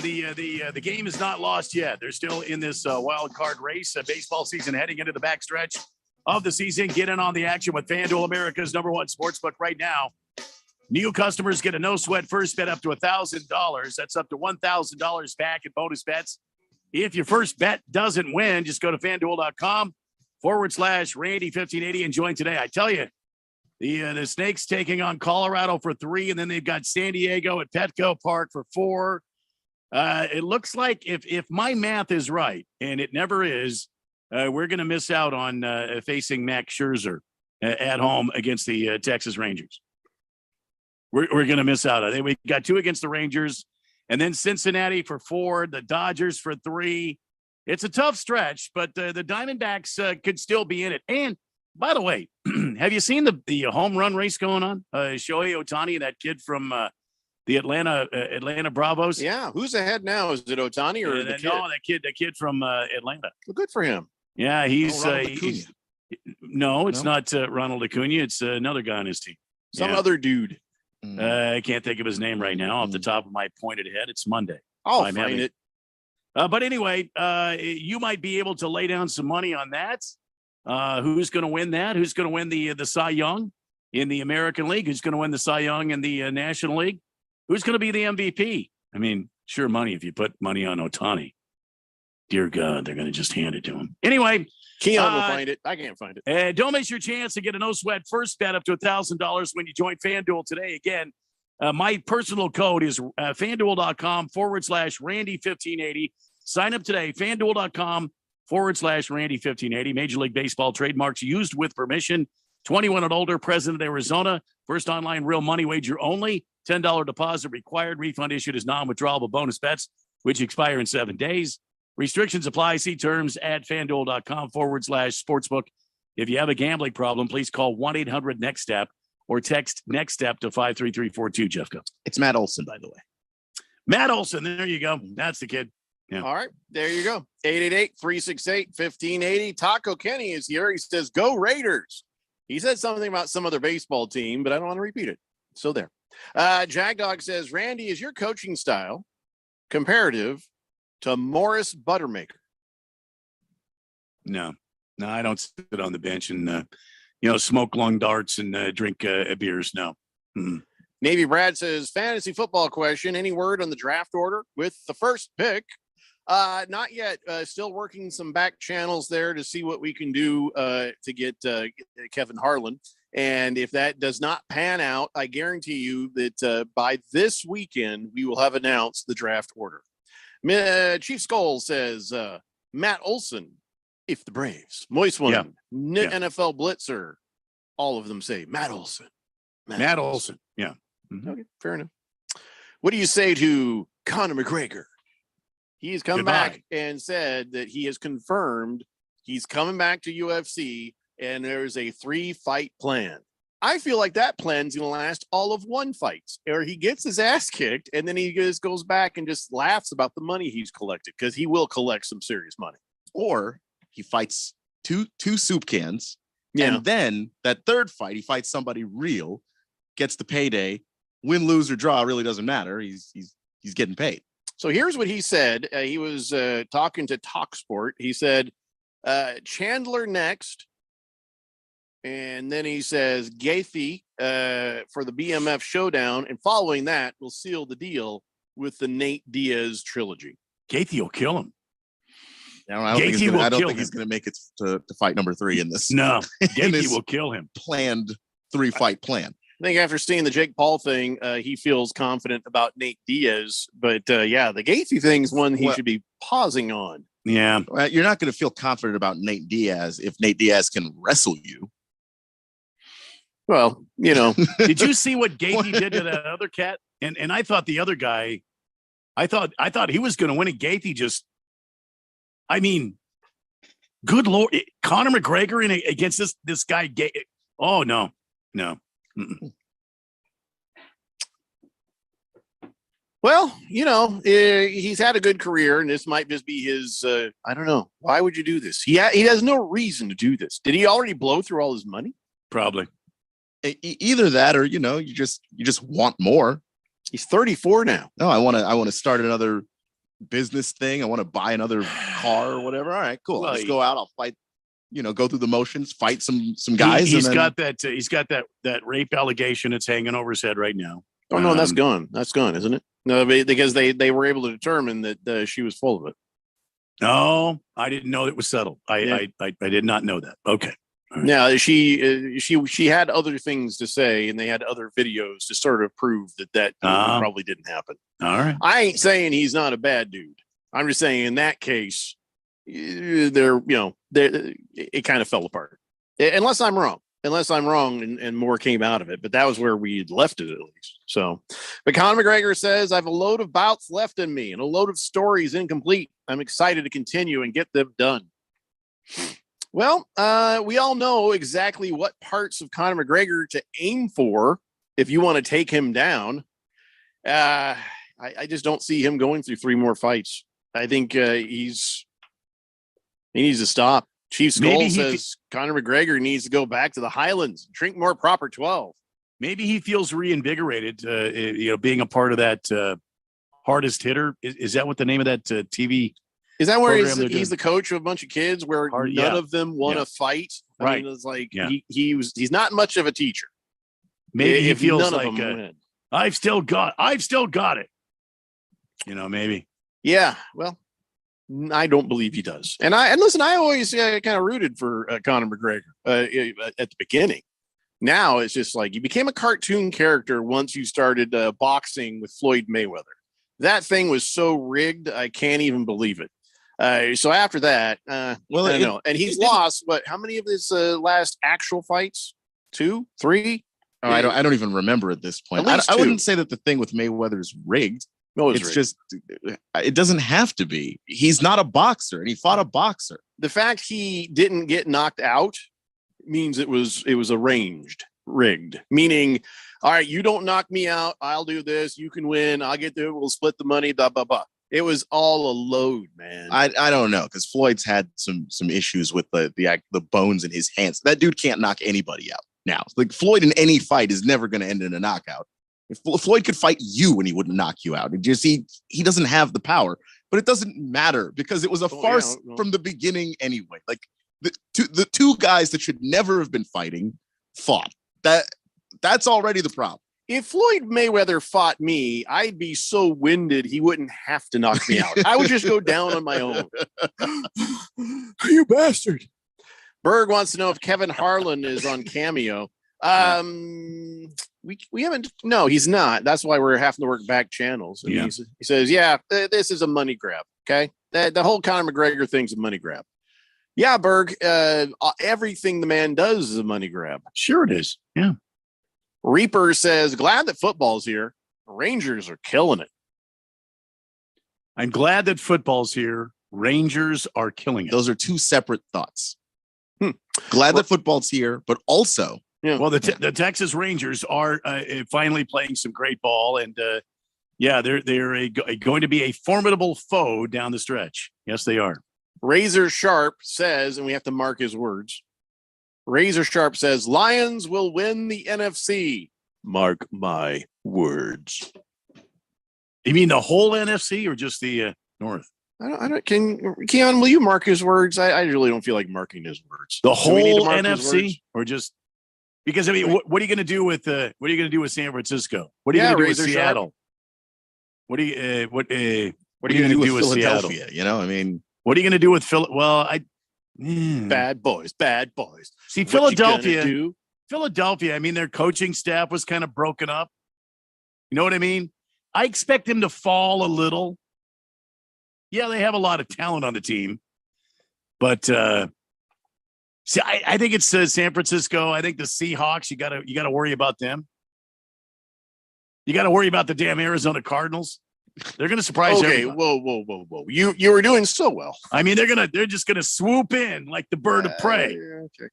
the game is not lost yet. They're still in this wild card race. Baseball season heading into the backstretch of the season. Get in on the action with FanDuel, America's #1 sportsbook right now. New customers get a no-sweat first bet up to $1,000. That's up to $1,000 back in bonus bets. If your first bet doesn't win, just go to FanDuel.com/Randy1580 and join today. I tell you, the Snakes taking on Colorado for 3, and then they've got San Diego at Petco Park for 4. It looks like if my math is right, and it never is, we're going to miss out on facing Max Scherzer at home against the Texas Rangers. We're going to miss out. I think we got 2 against the Rangers, and then Cincinnati for 4, the Dodgers for 3. It's a tough stretch, but the Diamondbacks could still be in it. And by the way, have you seen the home run race going on? Shohei Ohtani, that kid from the Atlanta Bravos. Yeah, who's ahead now? Is it Ohtani or the kid? No, the kid from Atlanta. Well, good for him. Yeah, he's no, it's not Ronald Acuna. It's another guy on his team. Some other dude. I can't think of his name right now off the top of my pointed head. It's Monday. I'll find it. But anyway, you might be able to lay down some money on that. Who's going to win that? Who's going to win the Cy Young in the American League? Who's going to win the Cy Young in the National League? Who's going to be the MVP? I mean, sure money if you put money on Ohtani. Dear God, they're going to just hand it to him. Anyway. Keon will find it. I can't find it. Don't miss your chance to get a no-sweat first bet up to $1,000 when you join FanDuel today. Again, my personal code is FanDuel.com/Randy1580. Sign up today, FanDuel.com/Randy1580. Major League Baseball trademarks used with permission. 21 and older, President, Arizona. First online real money wager only. $10 deposit required. Refund issued as non-withdrawable bonus bets, which expire in 7 days. Restrictions apply. See terms at FanDuel.com/sportsbook. If you have a gambling problem, please call 1-800-NEXT-STEP or text NEXT STEP to 53342. Jeffco. It's Matt Olson, by the way. Matt Olson. There you go. That's the kid. Yeah. All right. There you go. 888-368-1580. Taco Kenny is here. He says, go Raiders. He said something about some other baseball team, but I don't want to repeat it. So there. Jagdog says, Randy, is your coaching style comparative to Morris Buttermaker? No, I don't sit on the bench and, smoke long darts and drink beers. No. Mm-hmm. Navy Brad says, fantasy football question. Any word on the draft order with the first pick? Not yet. Still working some back channels there to see what we can do to get Kevin Harlan. And if that does not pan out, I guarantee you that by this weekend, we will have announced the draft order. Chief Skull says, Matt Olson, if the Braves. Moist One, NFL Blitzer. All of them say Matt Olson. Matt Olson. Yeah. Mm-hmm. Okay, fair enough. What do you say to Conor McGregor? He has come back and said that he has confirmed he's coming back to UFC and there's a 3-fight plan. I feel like that plan's going to last all of 1 fight, or he gets his ass kicked and then he just goes back and just laughs about the money he's collected, because he will collect some serious money. Or he fights two soup cans, and then that third fight, he fights somebody real, gets the payday, win, lose, or draw, really doesn't matter. He's getting paid. So here's what he said. He was talking to TalkSport. He said, Chandler next. And then he says, Gaethje for the BMF showdown. And following that, we'll seal the deal with the Nate Diaz trilogy. Gaethje will kill him. I don't think he's going to make it to fight number 3 in this. No, Gaethje will kill him. Planned 3-fight plan. I think after seeing the Jake Paul thing, he feels confident about Nate Diaz. But the Gaethje thing is one he should be pausing on. Yeah. Well, you're not going to feel confident about Nate Diaz if Nate Diaz can wrestle you. Well, did you see what Gaethje did to that other cat? And I thought the other guy, I thought he was going to win, and Gaethje good Lord, Conor McGregor against this guy. Oh no. Mm-mm. Well, he's had a good career, and this might just be his. I don't know. Why would you do this? He has no reason to do this. Did he already blow through all his money? Probably. Either that, or you just want more. He's 34 now. No, I want to start another business thing. I want to buy another car or whatever. All right, cool. Well, Let's go out. I'll fight. Go through the motions, fight some guys. He's got that rape allegation that's hanging over his head right now. Oh no, that's gone. That's gone, isn't it? No, because they were able to determine that she was full of it. No, I didn't know it was settled. I did not know that. Okay. Right. Now she had other things to say, and they had other videos to sort of prove that probably didn't happen. All right. I ain't saying he's not a bad dude. I'm just saying in that case, it kind of fell apart. Unless I'm wrong. And more came out of it, but that was where we had left it at least. So, but Conor McGregor says, I have a load of bouts left in me and a load of stories incomplete. I'm excited to continue and get them done. Well, we all know exactly what parts of Conor McGregor to aim for if you want to take him down. I just don't see him going through 3 more fights. I think he needs to stop. Chief Skull says Conor McGregor needs to go back to the Highlands, drink more Proper 12. Maybe he feels reinvigorated, being a part of that Hardest Hitter. Is that what the name of that TV? Is that where he's the coach of a bunch of kids where none of them want to fight? Right. I mean, it's like he's not much of a teacher. Maybe he feels like I've still got it. Maybe. Yeah. Well, I don't believe he does. And listen, I always kind of rooted for Conor McGregor at the beginning. Now it's just like you became a cartoon character once you started boxing with Floyd Mayweather. That thing was so rigged, I can't even believe it. So after that, I don't know. And he's lost how many of his last actual fights? 2, 3? Oh, I don't even remember at this point. I wouldn't say that the thing with Mayweather is rigged. No, it's just it doesn't have to be. He's not a boxer, and he fought a boxer. The fact he didn't get knocked out means it was arranged, rigged. Meaning, all right, you don't knock me out, I'll do this. You can win. I'll get there. We'll split the money. Blah blah blah. It was all a load, man. I don't know, because Floyd's had some issues with the bones in his hands. That dude can't knock anybody out now. Like Floyd in any fight is never going to end in a knockout. If Floyd could fight you and he wouldn't knock you out, he doesn't have the power. But it doesn't matter because it was a farce from the beginning anyway. Like the two guys that should never have been fighting fought. That's already the problem. If Floyd Mayweather fought me, I'd be so winded he wouldn't have to knock me out. I would just go down on my own. You bastard. Berg wants to know if Kevin Harlan is on Cameo. We haven't. No, he's not. That's why we're having to work back channels. And he says, this is a money grab. Okay. The whole Conor McGregor thing's a money grab. Yeah, Berg, everything the man does is a money grab. Sure it is. Yeah. Reaper says, glad that football's here. Rangers are killing it. I'm glad that football's here. Rangers are killing it. Those are 2 separate thoughts. Glad that football's here, but also. Yeah. Well, the Texas Rangers are finally playing some great ball. And they're going to be a formidable foe down the stretch. Yes, they are. Razor Sharp says, and we have to mark his words. Razor Sharp says, Lions will win the NFC. Mark my words. You mean the whole NFC or just the North? I don't. Keon, will you mark his words? I really don't feel like marking his words. The whole NFC, or just because what are you going to do with San Francisco? What are you going to do with Seattle? Sharp? What are you going to do with Philadelphia? Seattle? What are you going to do with Phil? Well, bad boys. See, Philadelphia. I mean, their coaching staff was kind of broken up. You know what I mean? I expect them to fall a little. Yeah, they have a lot of talent on the team, but see, I think it's San Francisco. I think the Seahawks. You got to worry about them. You got to worry about the damn Arizona Cardinals. They're going to surprise everybody. Whoa. You were doing so well. I mean, they're just going to swoop in like the bird of prey. Okay.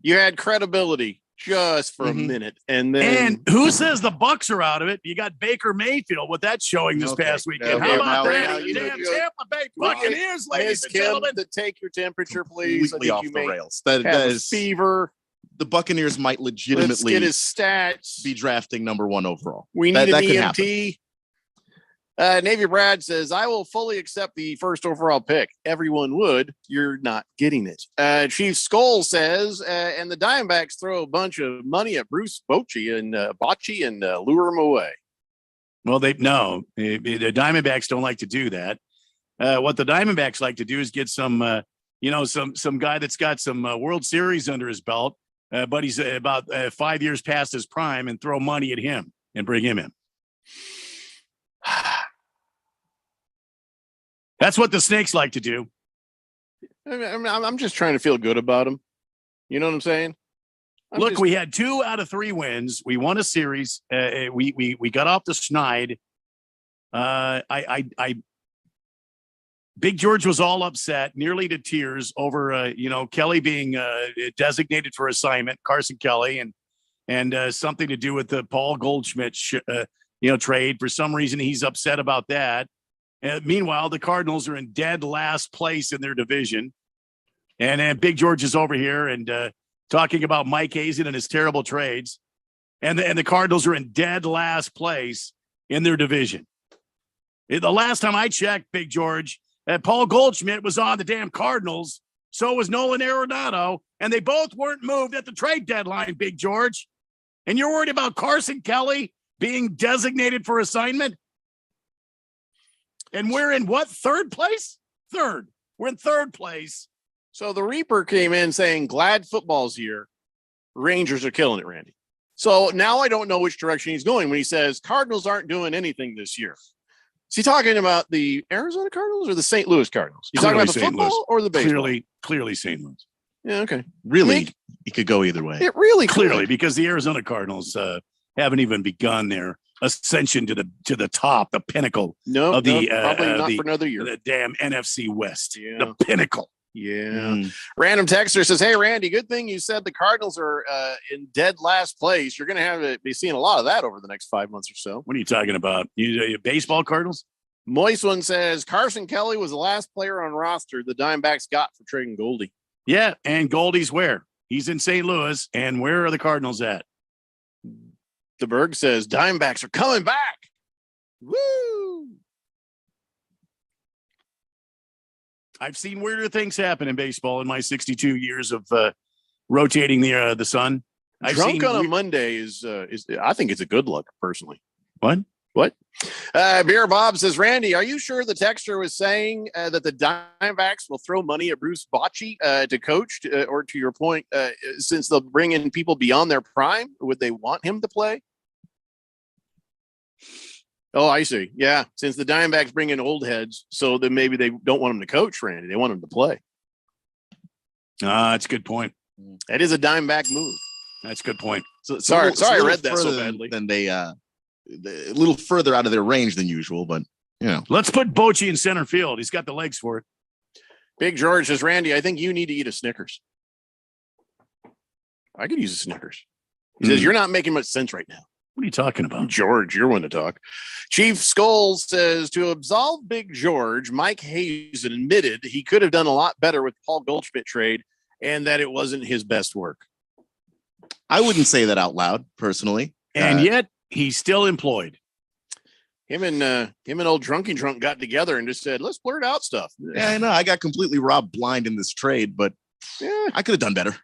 You had credibility just for a minute, and who says the Bucks are out of it? You got Baker Mayfield with that showing this past weekend. How about that? Damn Tampa Bay Buccaneers, ladies and gentlemen. To take your temperature, please. Completely off the rails. That is fever. the Buccaneers might Let's legitimately get his stats. be drafting number 1 overall. We need an could happen. EMT. Navy Brad says, I will fully accept the first overall pick. Everyone would. You're not getting it. Chief Skull says, and the Diamondbacks throw a bunch of money at Bruce Bochy and lure him away. Well, the Diamondbacks don't like to do that. What the Diamondbacks like to do is get some guy that's got some World Series under his belt, but he's about 5 years past his prime, and throw money at him and bring him in. That's what the Snakes like to do. I'm just trying to feel good about him. You know what I'm saying? We had 2 out of 3 wins. We won a series. We got off the schneid. Big George was all upset, nearly to tears over Kelly being designated for assignment, Carson Kelly, and something to do with the Paul Goldschmidt trade. For some reason, he's upset about that. Meanwhile, the Cardinals are in dead last place in their division. And Big George is over here and talking about Mike Hazen and his terrible trades. And the Cardinals are in dead last place in their division. The last time I checked, Big George, Paul Goldschmidt was on the damn Cardinals. So was Nolan Arenado. And they both weren't moved at the trade deadline, Big George. And you're worried about Carson Kelly being designated for assignment? And we're in what? 3rd place? 3rd. We're in 3rd place. So the Reaper came in saying, glad football's here. Rangers are killing it, Randy. So now I don't know which direction he's going when he says Cardinals aren't doing anything this year. Is he talking about the Arizona Cardinals or the St. Louis Cardinals? He's talking about the football or the baseball? Clearly St. Louis. Yeah, okay. Really, it could go either way. It really clearly, because the Arizona Cardinals haven't even begun their ascension to the top, the pinnacle of the probably not for another year. The damn NFC West, the pinnacle. Yeah. Random texter says, "Hey Randy, good thing you said the Cardinals are in dead last place. You're going to have to be seeing a lot of that over the next 5 months or so." What are you talking about? You baseball Cardinals? Moist one says Carson Kelly was the last player on roster the Diamondbacks got for trading Goldie. Yeah, and Goldie's where? He's in St. Louis, and where are the Cardinals at? The Berg says Diamondbacks are coming back. Woo! I've seen weirder things happen in baseball in my 62 years of rotating the sun. Drunk on a Monday is I think it's a good look personally. What? Beer Bob says, Randy, are you sure the texter was saying that the Diamondbacks will throw money at Bruce Bochy to coach, or to your point, since they'll bring in people beyond their prime? Would they want him to play? Oh, I see. Yeah, since the Diamondbacks bring in old heads, so then maybe they don't want him to coach, Randy. They want him to play. That's a good point. That is a Diamondback move. That's a good point. So, sorry, I read that so badly. Then they a little further out of their range than usual, but let's put Bochy in center field. He's got the legs for it. Big George says, Randy, I think you need to eat a Snickers. I could use a Snickers. He says, you're not making much sense right now. What are you talking about? George, you're one to talk. Chief Skull says, to absolve Big George, Mike Hazen admitted he could have done a lot better with Paul Goldschmidt trade and that it wasn't his best work. I wouldn't say that out loud, personally. And yet he's still employed. Him and old Drunky Drunk got together and just said, let's blurt out stuff. Yeah, I know. I got completely robbed blind in this trade, but I could have done better.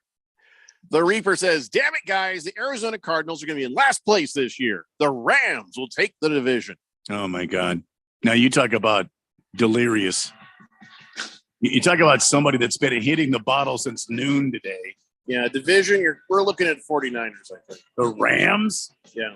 The Reaper says, damn it, guys. The Arizona Cardinals are going to be in last place this year. The Rams will take the division. Oh, my God. Now, you talk about delirious. You talk about somebody that's been hitting the bottle since noon today. Yeah, division, we're looking at 49ers, I think. The Rams? Yeah.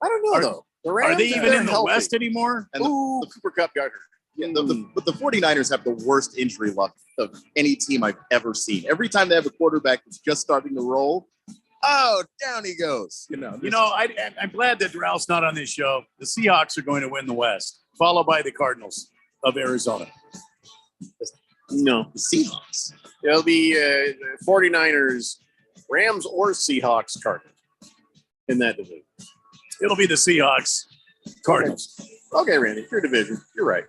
I don't know, though. The Rams, are they even in the West anymore? And the Cooper Cup got hurt. Yeah, but the 49ers have the worst injury luck of any team I've ever seen. Every time they have a quarterback that's just starting to roll, down he goes. I'm glad that Ralph's not on this show. The Seahawks are going to win the West, followed by the Cardinals of Arizona. No, the Seahawks. It'll be 49ers, Rams, or Seahawks, Cardinals in that division. It'll be the Seahawks, Cardinals. Okay, Randy, your division. You're right.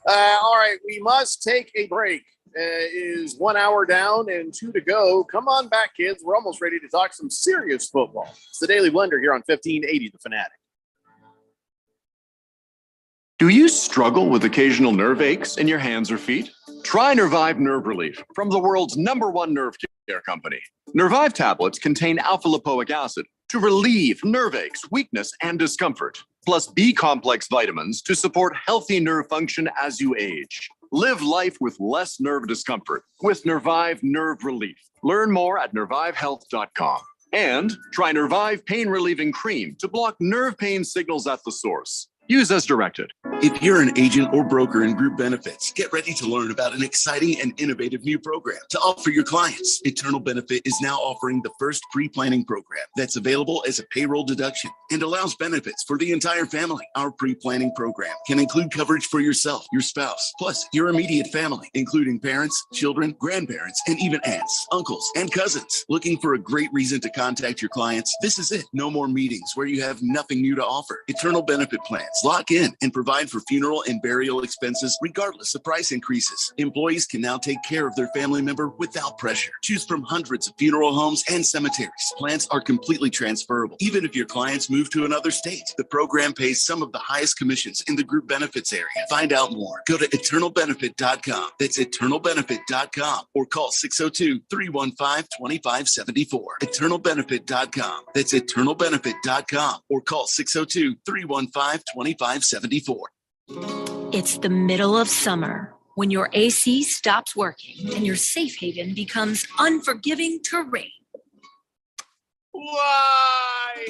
All right, we must take a break. is 1 hour down and 2 to go. Come on back, kids. We're almost ready to talk some serious football. It's the Daily Blender here on 1580 The Fanatic. Do you struggle with occasional nerve aches in your hands or feet? Try Nervive Nerve Relief from the world's #1 nerve care company. Nervive tablets contain alpha-lipoic acid to relieve nerve aches, weakness, and discomfort, plus B-complex vitamins to support healthy nerve function as you age. Live life with less nerve discomfort with Nervive Nerve Relief. Learn more at nervivehealth.com. And try Nervive Pain Relieving Cream to block nerve pain signals at the source. Use as directed. If you're an agent or broker in group benefits, get ready to learn about an exciting and innovative new program to offer your clients. Eternal Benefit is now offering the first pre-planning program that's available as a payroll deduction and allows benefits for the entire family. Our pre-planning program can include coverage for yourself, your spouse, plus your immediate family, including parents, children, grandparents, and even aunts, uncles, and cousins. Looking for a great reason to contact your clients? This is it. No more meetings where you have nothing new to offer. Eternal Benefit plans lock in and provide for funeral and burial expenses regardless of price increases. Employees can now take care of their family member without pressure. Choose from hundreds of funeral homes and cemeteries. Plans are completely transferable, even if your clients move to another state. The program pays some of the highest commissions in the group benefits area. Find out more. Go to eternalbenefit.com. That's eternalbenefit.com or call 602-315-2574. Eternalbenefit.com. That's eternalbenefit.com or call 602-315-2574. It's the middle of summer when your AC stops working and your safe haven becomes unforgiving terrain. Why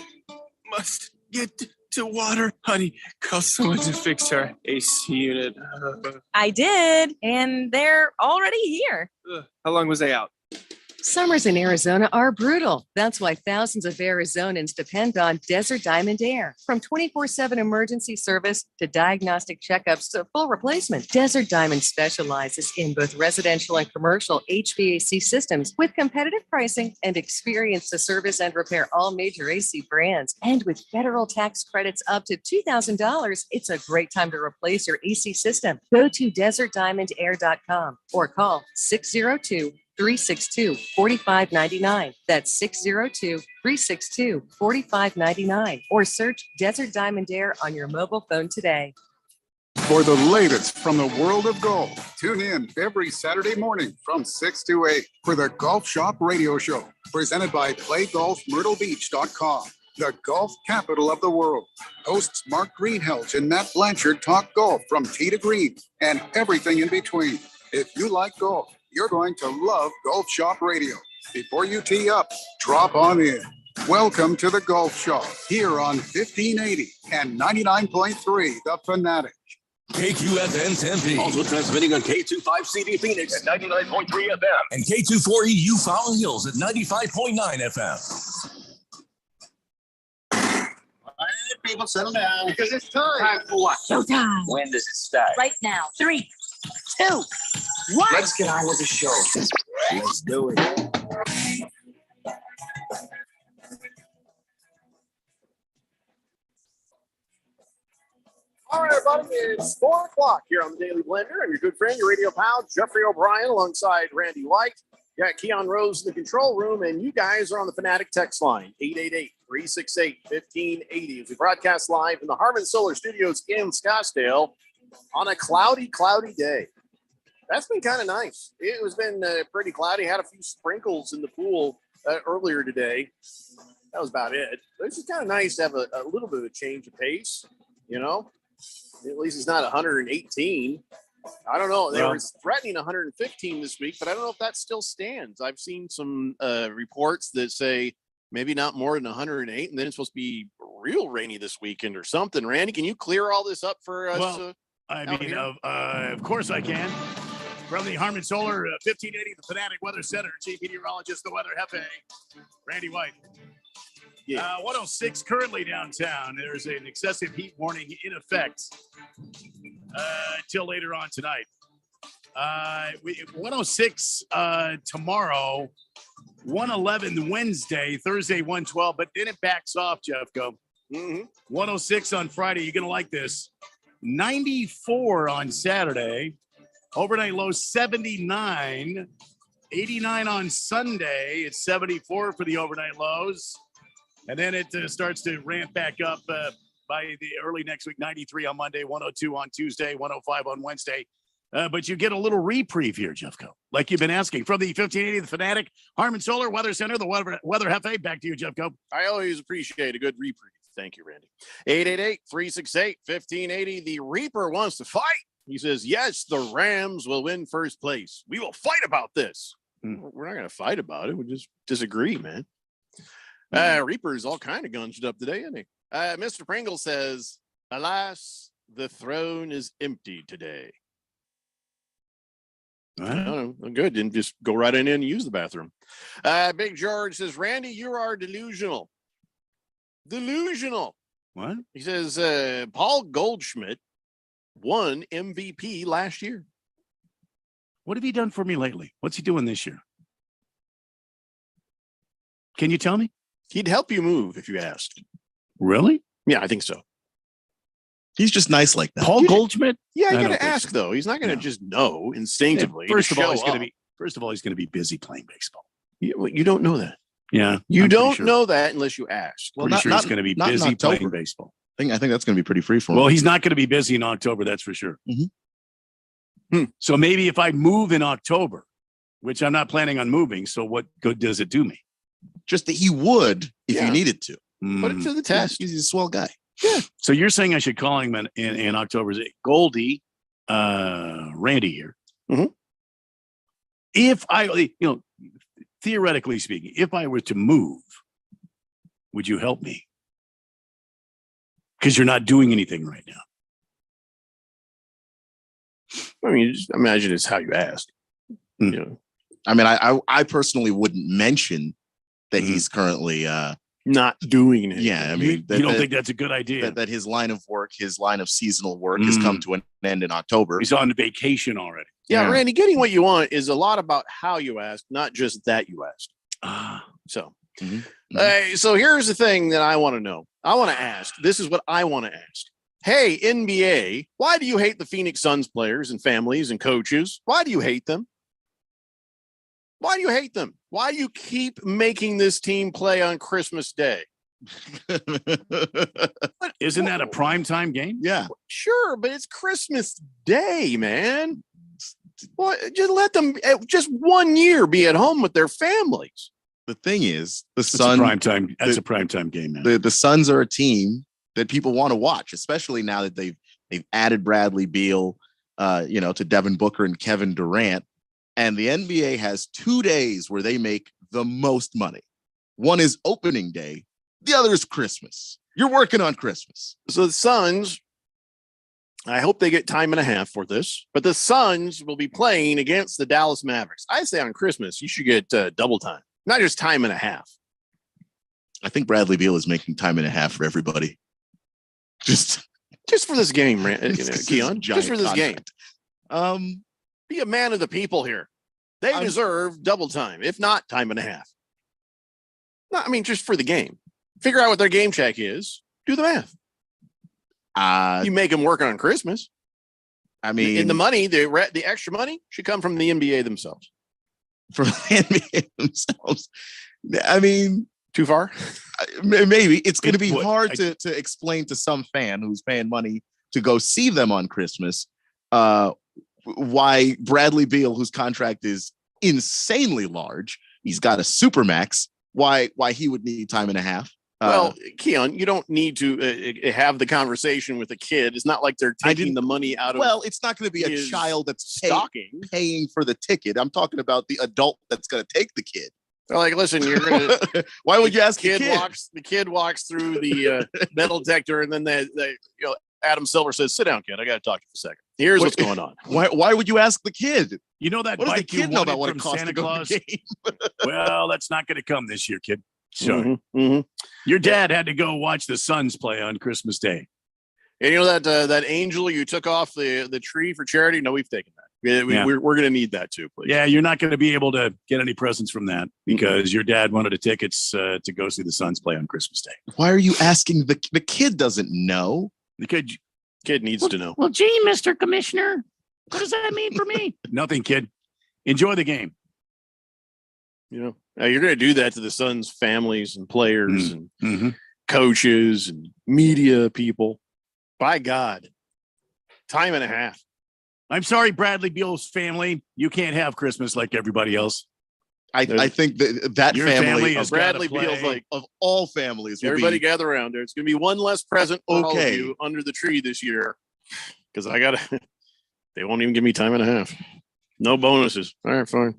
must get to water? Honey, call someone to fix our AC unit. I did, and they're already here. How long was they out? Summers in Arizona are brutal. That's why thousands of Arizonans depend on Desert Diamond Air. From 24/7 emergency service to diagnostic checkups to full replacement, Desert Diamond specializes in both residential and commercial HVAC systems with competitive pricing and experience to service and repair all major AC brands. And with federal tax credits up to $2,000, it's a great time to replace your AC system. Go to desertdiamondair.com or call 602-362-4599. That's 602-362-4599. Or search Desert Diamond Air on your mobile phone today. For the latest from the world of golf, tune in every Saturday morning from 6 to 8 for the Golf Shop Radio Show, presented by PlayGolfMyrtleBeach.com, the golf capital of the world. Hosts Mark Greenhelch and Matt Blanchard talk golf from tee to green and everything in between. If you like golf, you're going to love Golf Shop Radio. Before you tee up, drop on in. Welcome to the Golf Shop here on 1580 and 99.3 The Fanatic. KQFN Tempe. Also transmitting on K25CD Phoenix at 99.3 FM. And K24EU Fountain Hills at 95.9 FM. All right, people, settle down. Because it's time. Time for what? Showtime. When does it start? Right now. 3, 2, 1. Let's get on with the show. Let's do it. All right, everybody, it's 4 o'clock here on the Daily Blender. I'm your good friend, your radio pal, Jeffrey O'Brien, alongside Randy White. Got Keon Rose in the control room, and you guys are on the Fanatic text line, 888-368-1580. As we broadcast live in the Harmon Solar Studios in Scottsdale on a cloudy day. That's been kind of nice. It has been pretty cloudy. Had a few sprinkles in the pool earlier today. That was about it. But it's just kind of nice to have a little bit of a change of pace, you know? At least it's not 118. I don't know. They were threatening 115 this week, but I don't know if that still stands. I've seen some reports that say maybe not more than 108, and then it's supposed to be real rainy this weekend or something. Randy, can you clear all this up for us? Well, of course I can. From the Harmon Solar 1580, the Fanatic Weather Center, Chief Meteorologist, the Weather Hefe, Randy White. 106 currently downtown. There's an excessive heat warning in effect until later on tonight. 106 tomorrow, 111 Wednesday, Thursday 112, but then it backs off, Jeffco. 106 on Friday. You're going to like this. 94 on Saturday. Overnight low 79. 89 on Sunday. It's 74 for the overnight lows. And then it starts to ramp back up by the early next week. 93 on Monday, 102 on Tuesday, 105 on Wednesday. But you get a little reprieve here, Jeffco, like you've been asking. From the 1580, the Fanatic, Harman Solar, Weather Center, the Weather Hefe. Back to you, Jeffco. I always appreciate a good reprieve. Thank you, Randy. 888-368-1580. The Reaper wants to fight. He says, yes, the Rams will win first place. We will fight about this. We're not going to fight about it. We just disagree, man. Reaper's all kind of gunsed up today, isn't he? Mr. Pringle says, alas, the throne is empty today. Oh, good. Didn't just go right in and use the bathroom. Big George says, Randy, you are delusional. Delusional. What? He says, Paul Goldschmidt won MVP last year. What have he done for me lately? What's he doing this year? Can you tell me? He'd help you move if you asked. Really? Yeah, I think so. He's just nice like that. Paul Goldschmidt? Yeah, you got to ask though. He's not going to just know instinctively. Yeah, first of all, he's going to be busy playing baseball. You don't know that. Yeah, you don't know that unless you ask. Well, pretty sure he's going to be busy playing baseball. I think that's going to be pretty free for him. Well, he's not going to be busy in October, that's for sure. So maybe if I move in October, which I'm not planning on moving, so what good does it do me? Just that he would if you needed to. Put it to the test. He's a swell guy. Yeah. So you're saying I should call him in October? Goldie, Randy here. If I, theoretically speaking, if I were to move, would you help me? Because you're not doing anything right now. I mean, just imagine it's how you asked. I mean, I personally wouldn't mention that he's currently not doing anything. Yeah, I mean, you don't think that's a good idea? That his line of work, his line of seasonal work, has come to an end in October. He's on vacation already. Yeah, Randy, getting what you want is a lot about how you ask, not just that you asked. So here's the thing that I want to know. I want to ask. This is what I want to ask. Hey, NBA, why do you hate the Phoenix Suns players and families and coaches? Why do you hate them? Why do you hate them? Why do you keep making this team play on Christmas Day? Isn't that a primetime game? Yeah. Sure, but it's Christmas Day, man. Well, just let them just 1 year be at home with their families. The thing is, that's a primetime game, man. The Suns are a team that people want to watch, especially now that they've added Bradley Beal, to Devin Booker and Kevin Durant. And the NBA has 2 days where they make the most money. One is opening day. The other is Christmas. You're working on Christmas. So the Suns, I hope they get time and a half for this, but the Suns will be playing against the Dallas Mavericks. I say on Christmas, you should get double time, not just time and a half. I think Bradley Beal is making time and a half for everybody. Just for this game, Keon. Just for this game. Be a man of the people here. They deserve double time, if not time and a half. No, I mean, just for the game. Figure out what their game check is. Do the math. You make them work on Christmas. I mean, and the money, the extra money should come from the NBA themselves. From the NBA themselves. I mean, too far? Maybe. It's going to be hard to explain to some fan who's paying money to go see them on Christmas why Bradley Beal, whose contract is insanely large, he's got a supermax, why he would need time and a half. Well, Keon, you don't need to have the conversation with a kid. It's not like they're taking the money out of. Well, it's not going to be a child that's paying for the ticket. I'm talking about the adult that's going to take the kid. They're like, listen, you're gonna. Why would you ask the kid walks through the metal detector, and then Adam Silver says, "Sit down, kid. I got to talk to you for a second. Here's what's going on." Why would you ask the kid? You know that what bike does the kid know about what it from costs Santa to go Claus? to the game? Well, that's not going to come this year, kid. Sorry. Your dad had to go watch the Suns play on Christmas Day. And you know that angel you took off the tree for charity? No, we've taken that. We're going to need that too, please. Yeah, you're not going to be able to get any presents from that because your dad wanted the tickets to go see the Suns play on Christmas Day. Why are you asking the kid? Doesn't know. The kid needs to know. Well, gee, Mr. Commissioner, What does that mean for me? Nothing, kid. Enjoy the game. You're going to do that to the Suns' families and players and coaches and media people. By God, time and a half. I'm sorry, Bradley Beal's family. You can't have Christmas like everybody else. I think that family of Bradley Beal's like of all families. Everybody gather around there. It's going to be one less present for all of you under the tree this year because they won't even give me time and a half. No bonuses. All right, fine.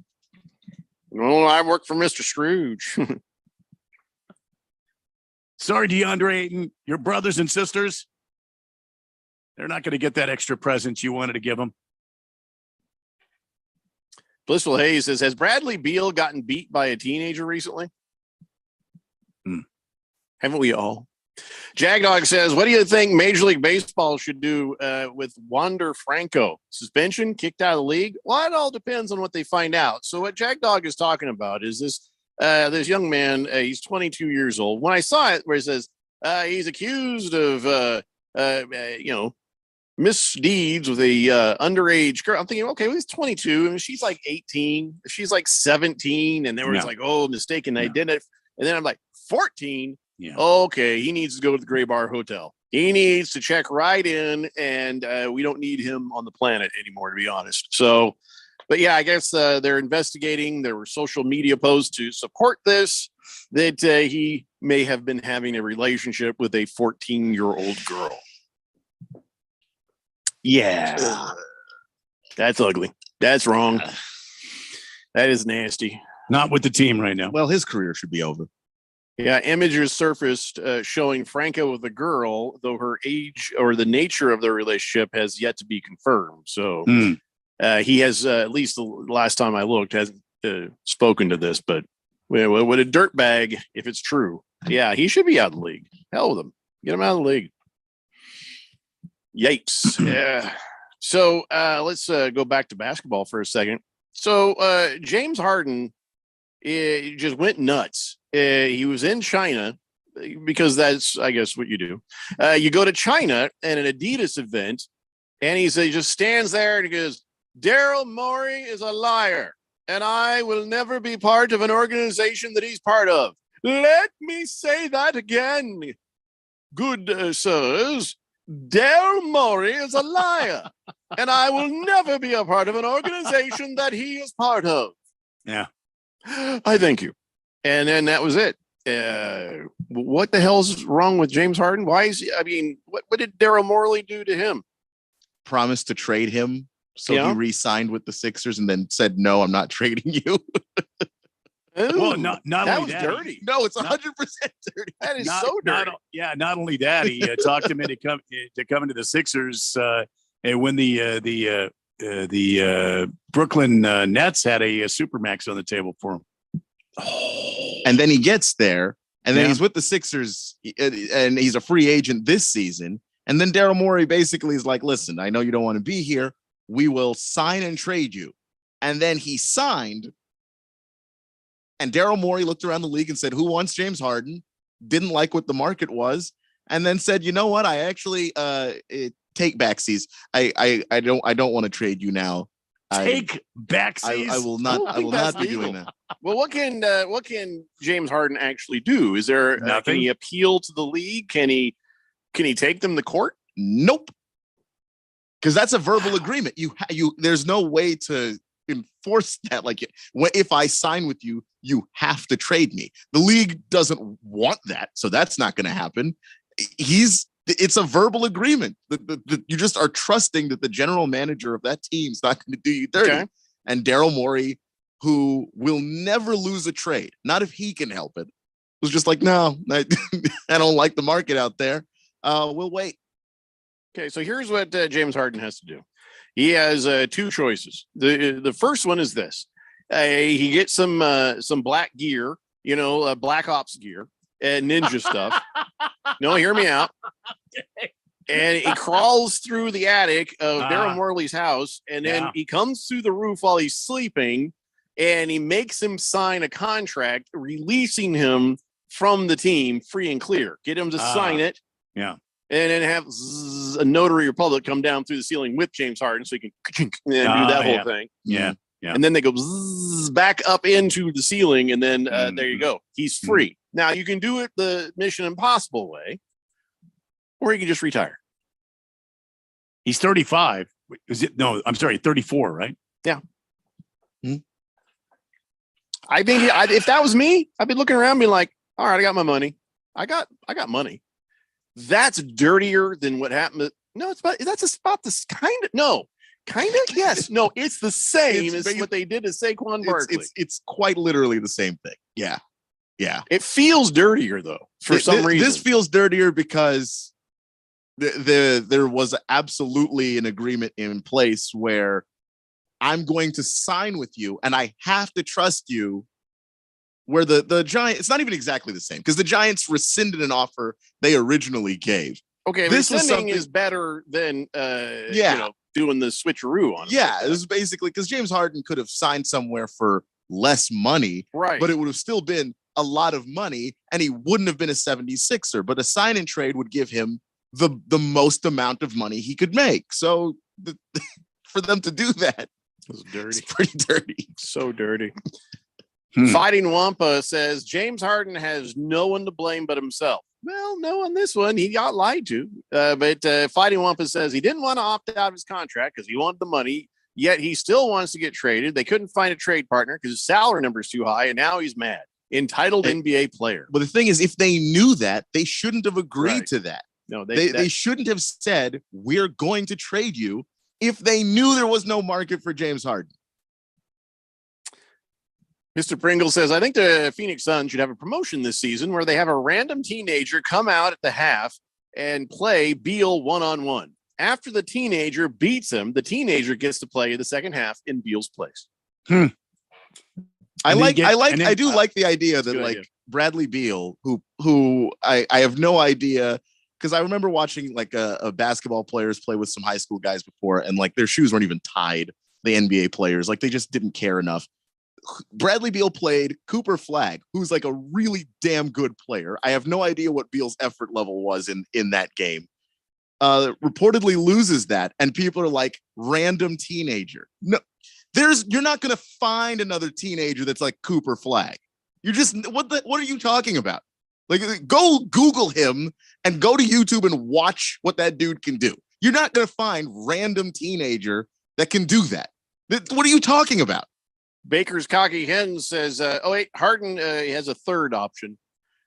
No, I work for Mr. Scrooge. Sorry, DeAndre Ayton, your brothers and sisters. They're not going to get that extra present you wanted to give them. Blissful Hayes says, has Bradley Beal gotten beat by a teenager recently? Haven't we all? Jagdog says, what do you think Major League Baseball should do with Wander Franco? Suspension, kicked out of the league? Well, it all depends on what they find out. So what Jagdog is talking about is this young man, he's 22 years old. When I saw it where it says he's accused of, misdeeds with a underage girl, I'm thinking, okay, well, he's 22 and she's like 18, she's like 17, and there was like, mistaken identity, and then I'm like 14. Okay, he needs to go to the Gray Bar Hotel. He needs to check right in, and we don't need him on the planet anymore, to be honest. So, but yeah, I guess they're investigating. There were social media posts to support this, that he may have been having a relationship with a 14-year-old girl. Yeah, that's ugly. That's wrong. That is nasty. Not with the team right now. Well, his career should be over. Yeah, images surfaced showing Franco with a girl, though her age or the nature of their relationship has yet to be confirmed. So he has, at least the last time I looked, hasn't spoken to this. But with a dirtbag, if it's true, yeah, he should be out of the league. Hell with him. Get him out of the league. Yikes. Yeah. So let's go back to basketball for a second. So James Harden just went nuts. He was in China because that's, I guess, what you do. You go to China at an Adidas event, and he just stands there and he goes, Daryl Morey is a liar, and I will never be part of an organization that he's part of. Let me say that again, good sirs. Daryl Morey is a liar, and I will never be a part of an organization that he is part of. Yeah. I thank you. And then that was it. What the hell's wrong with James Harden? Why is he, I mean, what did Daryl Morey do to him? Promised to trade him. So he re-signed with the Sixers and then said, no, I'm not trading you. Well, not that only was that, dirty. No, it's 100% dirty. That is so dirty. Not only that, he talked him into coming to the Sixers and when the Brooklyn Nets had a Supermax on the table for him. And then he gets there, and then he's with the Sixers, and he's a free agent this season. And then Daryl Morey basically is like, listen, I know you don't want to be here. We will sign and trade you. And then he signed. And Daryl Morey looked around the league and said, who wants James Harden? Didn't like what the market was. And then said, you know what? I actually take backsies. I don't want to trade you now. Take backsies. I will not. I will not be doing that. Well, what can James Harden actually do? Is there can he appeal to the league? Can he take them to court? Nope. Because that's a verbal agreement. There's no way to enforce that. Like, if I sign with you, you have to trade me. The league doesn't want that, so that's not going to happen. It's a verbal agreement. You just are trusting that the general manager of that team is not going to do you dirty. Okay. And Daryl Morey, who will never lose a trade, not if he can help it, was just like, no, I don't like the market out there. We'll wait. Okay, so here's what James Harden has to do. He has two choices. The first one is this. He gets some black gear, Black Ops gear and ninja stuff. No, hear me out. And he crawls through the attic of Daryl Morey's house, and then he comes through the roof while he's sleeping, and he makes him sign a contract releasing him from the team free and clear. Get him to sign it. Yeah. and then have a notary public come down through the ceiling with James Harden so he can do that whole thing. Yeah. Yeah. And then they go back up into the ceiling, and then there you go. He's free. Now you can do it the Mission Impossible way, or you can just retire. He's 35. Is it? No, I'm sorry, 34, right? Yeah. I think if that was me, I'd be looking around, being like, "All right, I got my money. I got money." That's dirtier than what happened. No, that's about this kind of no. Kind of, yes. No, it's the same as what they did to Saquon Barkley. It's quite literally the same thing. Yeah. Yeah. It feels dirtier, though, for some reason. This feels dirtier because there was absolutely an agreement in place where I'm going to sign with you and I have to trust you, where the Giants, it's not even exactly the same because the Giants rescinded an offer they originally gave. Okay, this rescinding is better than doing the switcheroo on him. Yeah, it was basically because James Harden could have signed somewhere for less money, right? But it would have still been a lot of money, and he wouldn't have been a 76er. But a sign and trade would give him the most amount of money he could make. So for them to do that, was dirty. It's pretty dirty. So dirty. Fighting Wampa says James Harden has no one to blame but himself. Well, no, on this one, he got lied to. But Fighting Wampa says he didn't want to opt out of his contract because he wanted the money, yet he still wants to get traded. They couldn't find a trade partner because his salary number is too high, and now he's mad. Entitled NBA player. But the thing is, if they knew that, they shouldn't have agreed to that. No, they shouldn't have said, we're going to trade you if they knew there was no market for James Harden. Mr. Pringle says, I think the Phoenix Suns should have a promotion this season where they have a random teenager come out at the half and play Beal one-on-one. After the teenager beats him, the teenager gets to play the second half in Beal's place. I do like the idea that like idea. Bradley Beal, who I have no idea, because I remember watching like a basketball players play with some high school guys before, and like their shoes weren't even tied. The NBA players, like they just didn't care enough. Bradley Beal played Cooper Flagg, who's like a really damn good player. I have no idea what Beal's effort level was in that game. Reportedly loses that, and people are like, random teenager. No, you're not going to find another teenager that's like Cooper Flagg. You're just what are you talking about? Like, go Google him and go to YouTube and watch what that dude can do. You're not going to find random teenager that can do that. What are you talking about? Baker's Cocky Hen says, Harden has a third option.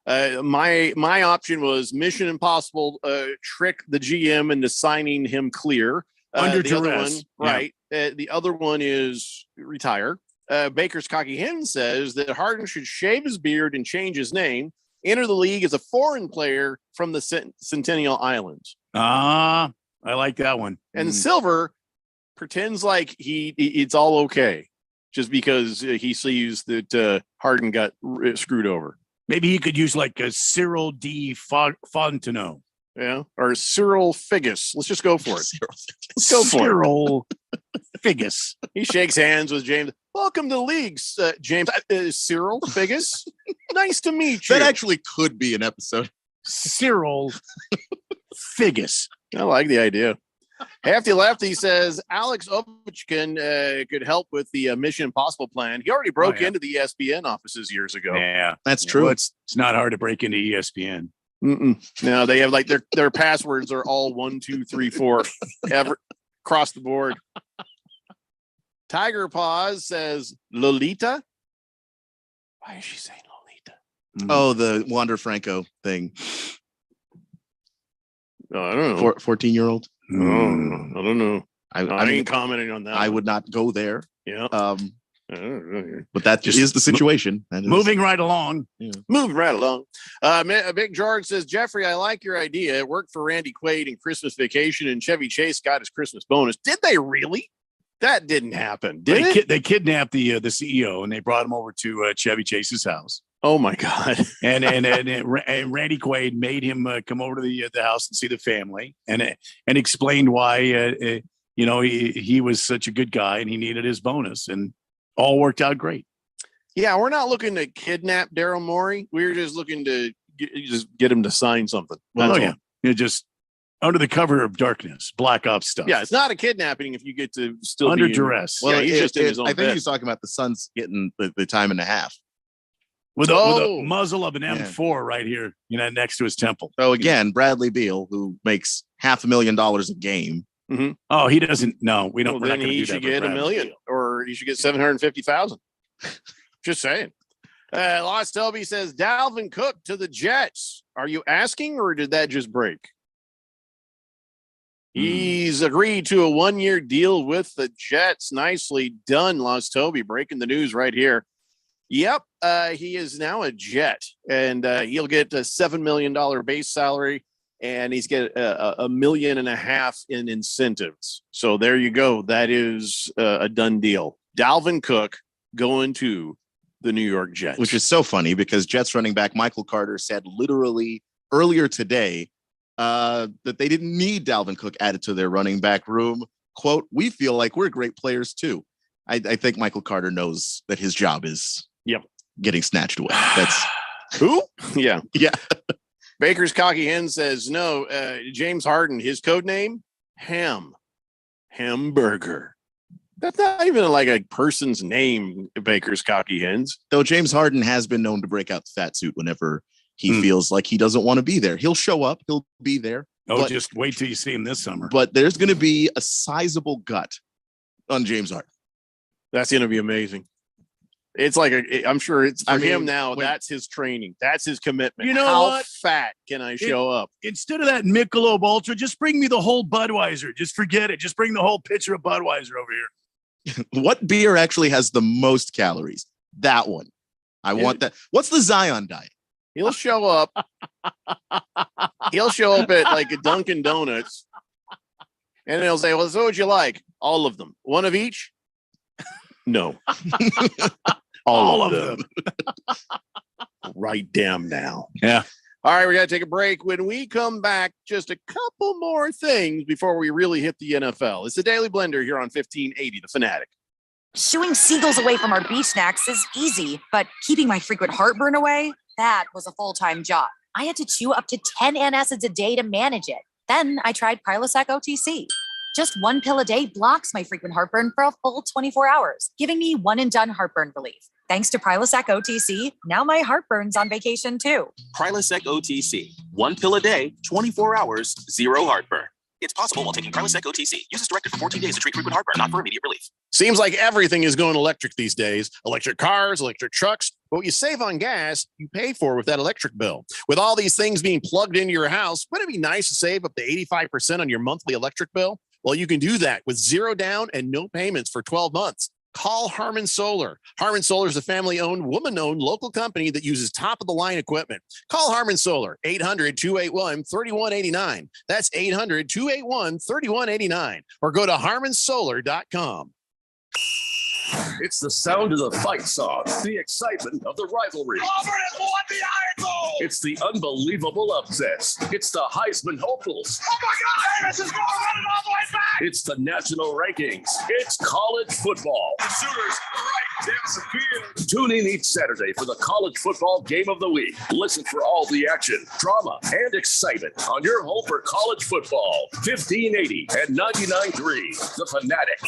My option was Mission Impossible, trick the GM into signing him clear. Under the duress. Other one, right. The other one is retire. Baker's Cocky Hen says that Harden should shave his beard and change his name, enter the league as a foreign player from the Centennial Islands. I like that one. And Silver pretends like it's all okay. Just because he sees that Harden got screwed over. Maybe he could use like a Cyril D. Fontenot. Yeah. Or Cyril Figgis. Let's just go for it. Let's go for Cyril Figgis. He shakes hands with James. Welcome to the league, James. Cyril Figgis. Nice to meet you. That actually could be an episode. Cyril Figgis. I like the idea. Hefty Lefty says Alex Ovechkin could help with the Mission Impossible plan. He already broke into the ESPN offices years ago. Yeah, that's true. Well, it's not hard to break into ESPN. No, they have like their passwords are all 1, 2, 3, 4 ever across the board. Tiger Paws says Lolita. Why is she saying Lolita? Oh, the Wander Franco thing. I don't know. 14-year-old. I don't know. I ain't commenting on that. I would not go there. Yeah. But that just is the situation. Moving right along. Yeah. Moving right along. Big George says, Jeffrey, I like your idea. It worked for Randy Quaid in Christmas Vacation, and Chevy Chase got his Christmas bonus. Did they really? That didn't happen. Did it? They kidnapped the CEO, and they brought him over to Chevy Chase's house. Oh my God! and Randy Quaid made him come over to the house and see the family, and explained why he was such a good guy and he needed his bonus, and all worked out great. Yeah, we're not looking to kidnap Daryl Morey. We're just looking to get him to sign something. Well, yeah, just Under the cover of darkness, black ops stuff. Yeah, it's not a kidnapping if you get to still Under be duress. Well, he's just in his own I think bed. he's talking about the Suns getting the time and a half. With a muzzle of an M4 right here, next to his temple. So again, Bradley Beal, who makes $500,000 a game. Mm-hmm. Oh, he doesn't. No, we don't. Well, then he should get $1 million, or he should get 750,000. Just saying. Lost Toby says Dalvin Cook to the Jets. Are you asking, or did that just break? He's agreed to a 1-year deal with the Jets. Nicely done, Lost Toby. Breaking the news right here. Yep, he is now a Jet, and he'll get a $7 million base salary, and he's get $1.5 million in incentives. So there you go. That is a done deal. Dalvin Cook going to the New York Jets. Which is so funny because Jets running back Michael Carter said literally earlier today that they didn't need Dalvin Cook added to their running back room. Quote, "We feel like we're great players too." I think Michael Carter knows that his job is getting snatched away. That's who? Yeah. Baker's Cocky Hen says, no, James Harden, his code name, Hamburger. That's not even like a person's name, Baker's Cocky Hens. Though James Harden has been known to break out the fat suit whenever he feels like he doesn't want to be there. He'll show up. He'll be there. Oh, just wait till you see him this summer. But there's going to be a sizable gut on James Harden. That's going to be amazing. It's like I'm sure it's for him now. That's his training. That's his commitment. You know how what? fat can I show up? Instead of that Michelob Ultra, just bring me the whole Budweiser. Just forget it. Just bring the whole pitcher of Budweiser over here. What beer actually has the most calories? That one. I want that. What's the Zion diet? He'll show up. He'll show up at like a Dunkin' Donuts, and he'll say, "Well, so would you like all of them? One of each?" No. All of them. Right damn now. Yeah. All right, we got to take a break. When we come back, just a couple more things before we really hit the NFL. It's the Daily Blender here on 1580, The Fanatic. Shooing seagulls away from our beach snacks is easy, but keeping my frequent heartburn away, that was a full-time job. I had to chew up to 10 antacids a day to manage it. Then I tried Prilosec OTC. Just one pill a day blocks my frequent heartburn for a full 24 hours, giving me one-and-done heartburn relief. Thanks to Prilosec OTC, now my heartburn's on vacation too. Prilosec OTC. One pill a day, 24 hours, zero heartburn. It's possible while taking Prilosec OTC. Use as directed for 14 days to treat frequent heartburn, not for immediate relief. Seems like everything is going electric these days. Electric cars, electric trucks. But what you save on gas, you pay for with that electric bill. With all these things being plugged into your house, wouldn't it be nice to save up to 85% on your monthly electric bill? Well, you can do that with zero down and no payments for 12 months. Call Harmon Solar. Harmon Solar is a family-owned, woman-owned local company that uses top-of-the-line equipment. Call Harmon Solar, 800-281-3189. That's 800-281-3189. Or go to harmonsolar.com. It's the sound of the fight song, the excitement of the rivalry. Auburn has won the Iron Bowl! It's the unbelievable upsets. It's the Heisman hopefuls. Oh my God, Harris is going to run it all the way back! It's the national rankings. It's college football. The Sooners right down the field. Tune in each Saturday for the college football game of the week. Listen for all the action, drama, and excitement on your home for college football. 1580 and 99.3, The Fanatic.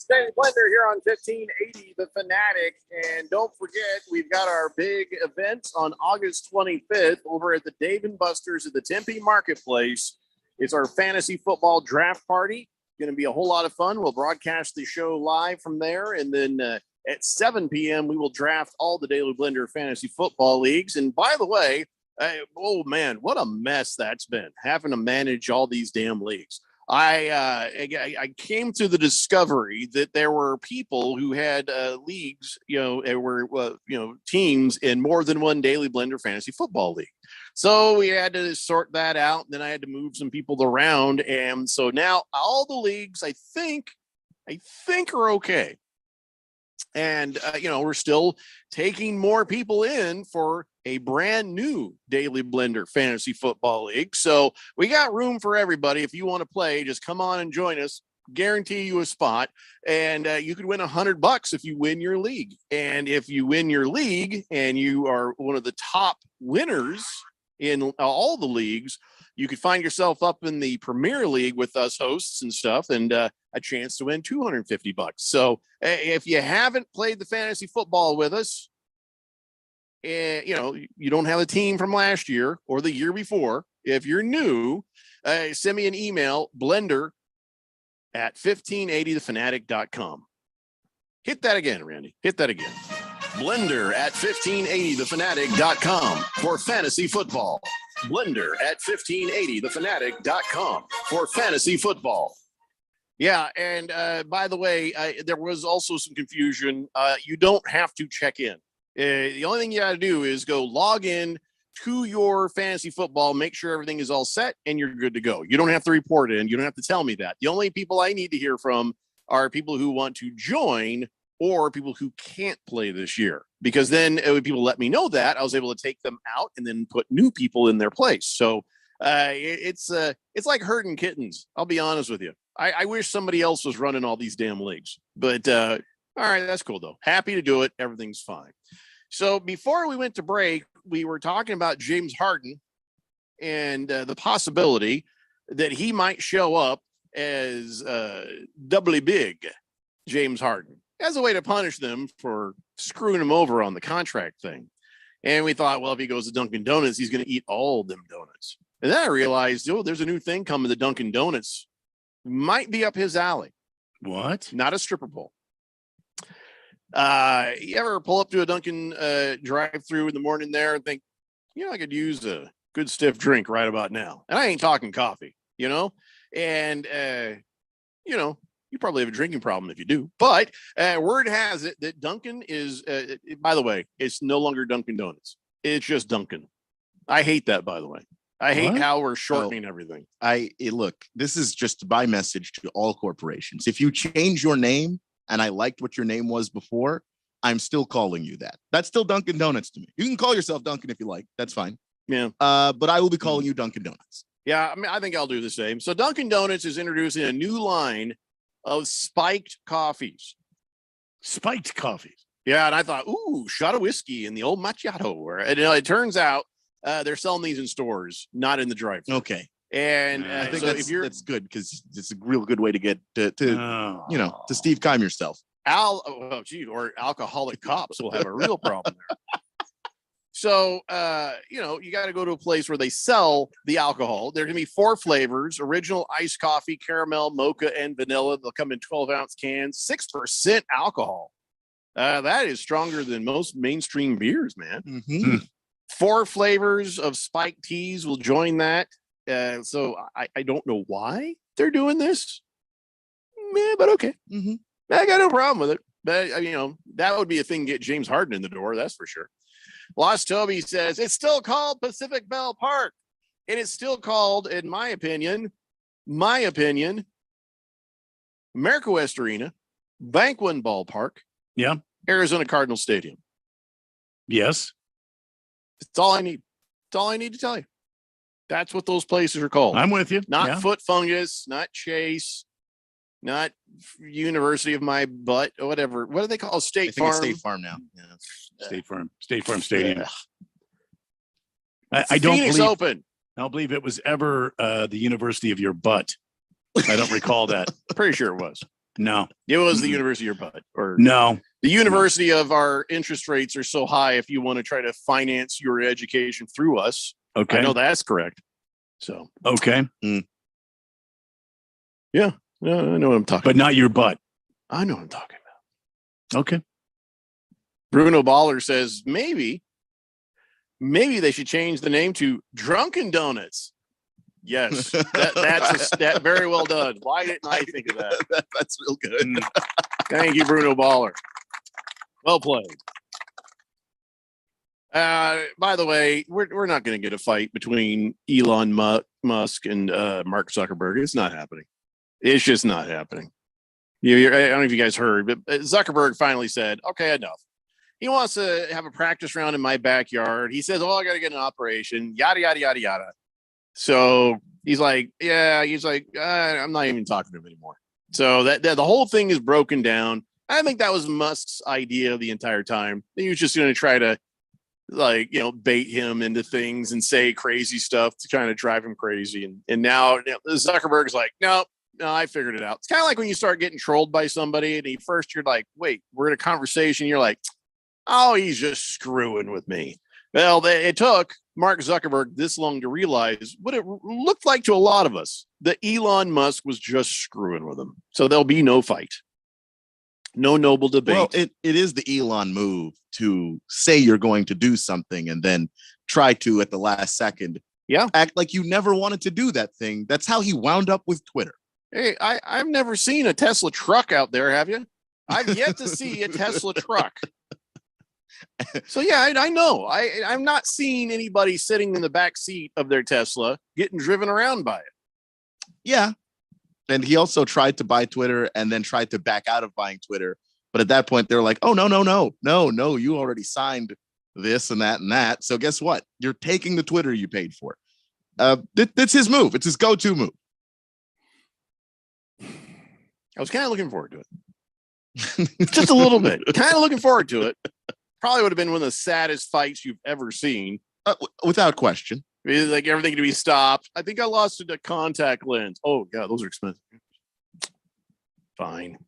Daily Blender here on 1580, The Fanatic. And don't forget, we've got our big event on August 25th over at the Dave & Buster's at the Tempe Marketplace. It's our fantasy football draft party. Going to be a whole lot of fun. We'll broadcast the show live from there. And then at 7 p.m., we will draft all the Daily Blender fantasy football leagues. And by the way, oh man, what a mess that's been, having to manage all these damn leagues. I came to the discovery that there were people who had leagues, teams in more than one Daily Blender fantasy football league. So we had to sort that out. And then I had to move some people around. And so now all the leagues, I think are okay. And, we're still taking more people in for a brand new Daily Blender Fantasy Football League. So we got room for everybody. If you want to play, just come on and join us. guarantee you a spot, and you could win $100 if you win your league. And if you win your league and you are one of the top winners in all the leagues, you could find yourself up in the Premier League with us hosts and stuff, and a chance to win $250. So if you haven't played the fantasy football with us, you don't have a team from last year or the year before. If you're new, send me an email, blender@1580thefanatic.com. Hit that again, Randy. Hit that again. Blender@1580thefanatic.com for fantasy football. Blender@1580thefanatic.com for fantasy football. Yeah, and by the way, there was also some confusion. You don't have to check in. The only thing you got to do is go log in to your fantasy football, make sure everything is all set, and you're good to go. You don't have to report in. You don't have to tell me that. The only people I need to hear from are people who want to join or people who can't play this year, because then when people let me know that, I was able to take them out and then put new people in their place. So it's like herding kittens. I'll be honest with you. I wish somebody else was running all these damn leagues, but all right, that's cool though. Happy to do it. Everything's fine. So before we went to break, we were talking about James Harden and the possibility that he might show up as doubly big James Harden as a way to punish them for screwing him over on the contract thing. And we thought, well, if he goes to Dunkin' Donuts, he's going to eat all them donuts. And then I realized, there's a new thing coming to Dunkin' Donuts. Might be up his alley. What? Not a stripper pole. You ever pull up to a Dunkin' drive-through in the morning there and think, I could use a good stiff drink right about now. And I ain't talking coffee, and, you probably have a drinking problem if you do. But word has it that Dunkin' is, by the way, it's no longer Dunkin' Donuts. It's just Dunkin'. I hate that, by the way. I hate how we're shortening everything. Look, this is just my message to all corporations. If you change your name, and I liked what your name was before, I'm still calling you that. That's still Dunkin' Donuts to me. You can call yourself Dunkin' if you like. That's fine. Yeah. But I will be calling you Dunkin' Donuts. Yeah, I think I'll do the same. So Dunkin' Donuts is introducing a new line of spiked coffees. Spiked coffees. Yeah, and I thought, shot of whiskey and the old macchiato. And it turns out they're selling these in stores, not in the drive-thru. Okay. And I think so that's good because it's a real good way to get to Steve Keim yourself. Or alcoholic cops will have a real problem there. So, you got to go to a place where they sell the alcohol. There can be 4 flavors: original iced coffee, caramel, mocha, and vanilla. They'll come in 12-ounce cans, 6% alcohol. That is stronger than most mainstream beers, man. Mm-hmm. 4 flavors of spiked teas will join that. So I don't know why they're doing this. But okay. Mm-hmm. I got no problem with it. But, that would be a thing to get James Harden in the door. That's for sure. Lost Toby says it's still called Pacific Bell Park. And it's still called, in my opinion, America West Arena, Banquet Ballpark. Yeah. Arizona Cardinal Stadium. Yes. That's all I need. That's all I need to tell you. That's what those places are called. I'm with you. Not Foot Fungus, not Chase, not University of My Butt, or whatever. What do they call State Farm? It's State Farm now. Yeah. State Farm Stadium. Yeah. I don't Phoenix believe. Open. I don't believe it was ever the University of Your Butt. I don't recall that. Pretty sure it was. No, it was the University of Your Butt, or no, the University of our interest rates are so high. If you want to try to finance your education through us, okay, I know that's correct. So okay, yeah, I know what I'm talking. But about. not your butt. I know what I'm talking about. Okay. Bruno Baller says maybe they should change the name to Drunken Donuts. Yes, that's very well done. Why didn't I think of that? That's real good. Thank you, Bruno Baller. Well played. By the way, we're not going to get a fight between Elon Musk and Mark Zuckerberg. It's not happening. It's just not happening. I don't know if you guys heard, but Zuckerberg finally said, "Okay, enough." He wants to have a practice round in my backyard. He says, "Oh, I got to get an operation." Yada yada yada yada. So he's like, I'm not even talking to him anymore. So that the whole thing is broken down. I think that was Musk's idea the entire time. He was just going to try to, like, bait him into things and say crazy stuff to kind of drive him crazy. And now Zuckerberg's like, no, I figured it out. It's kind of like when you start getting trolled by somebody and first you're like, wait, we're in a conversation. You're like, oh, he's just screwing with me. Well, it took Mark Zuckerberg this long to realize what it looked like to a lot of us, that Elon Musk was just screwing with him. So there'll be no fight. No noble debate. Well, it is the Elon move to say you're going to do something and then try to, at the last second, act like you never wanted to do that thing. That's how he wound up with Twitter. Hey, I've never seen a Tesla truck out there, have you? I've yet to see a Tesla truck. So, yeah, I know. I'm not seeing anybody sitting in the back seat of their Tesla getting driven around by it. Yeah. And he also tried to buy Twitter and then tried to back out of buying Twitter. But at that point, they're like, oh, no, you already signed this and that and that. So guess what? You're taking the Twitter you paid for. That's his move. It's his go-to move. I was kind of looking forward to it. Just a little bit. Kind of looking forward to it. Probably would have been one of the saddest fights you've ever seen. Without question. Like everything to be stopped. I think I lost a contact lens. Oh, God, those are expensive. Fine.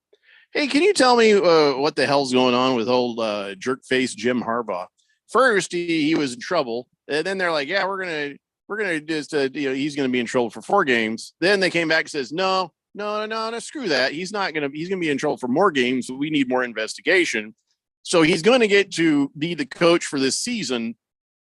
Hey, can you tell me what the hell's going on with old jerk face Jim Harbaugh? First, he was in trouble. And then they're like, yeah, we're gonna just he's gonna be in trouble for 4 games. Then they came back and says, no, screw that. He's gonna be in trouble for more games. So we need more investigation. So he's going to get to be the coach for this season,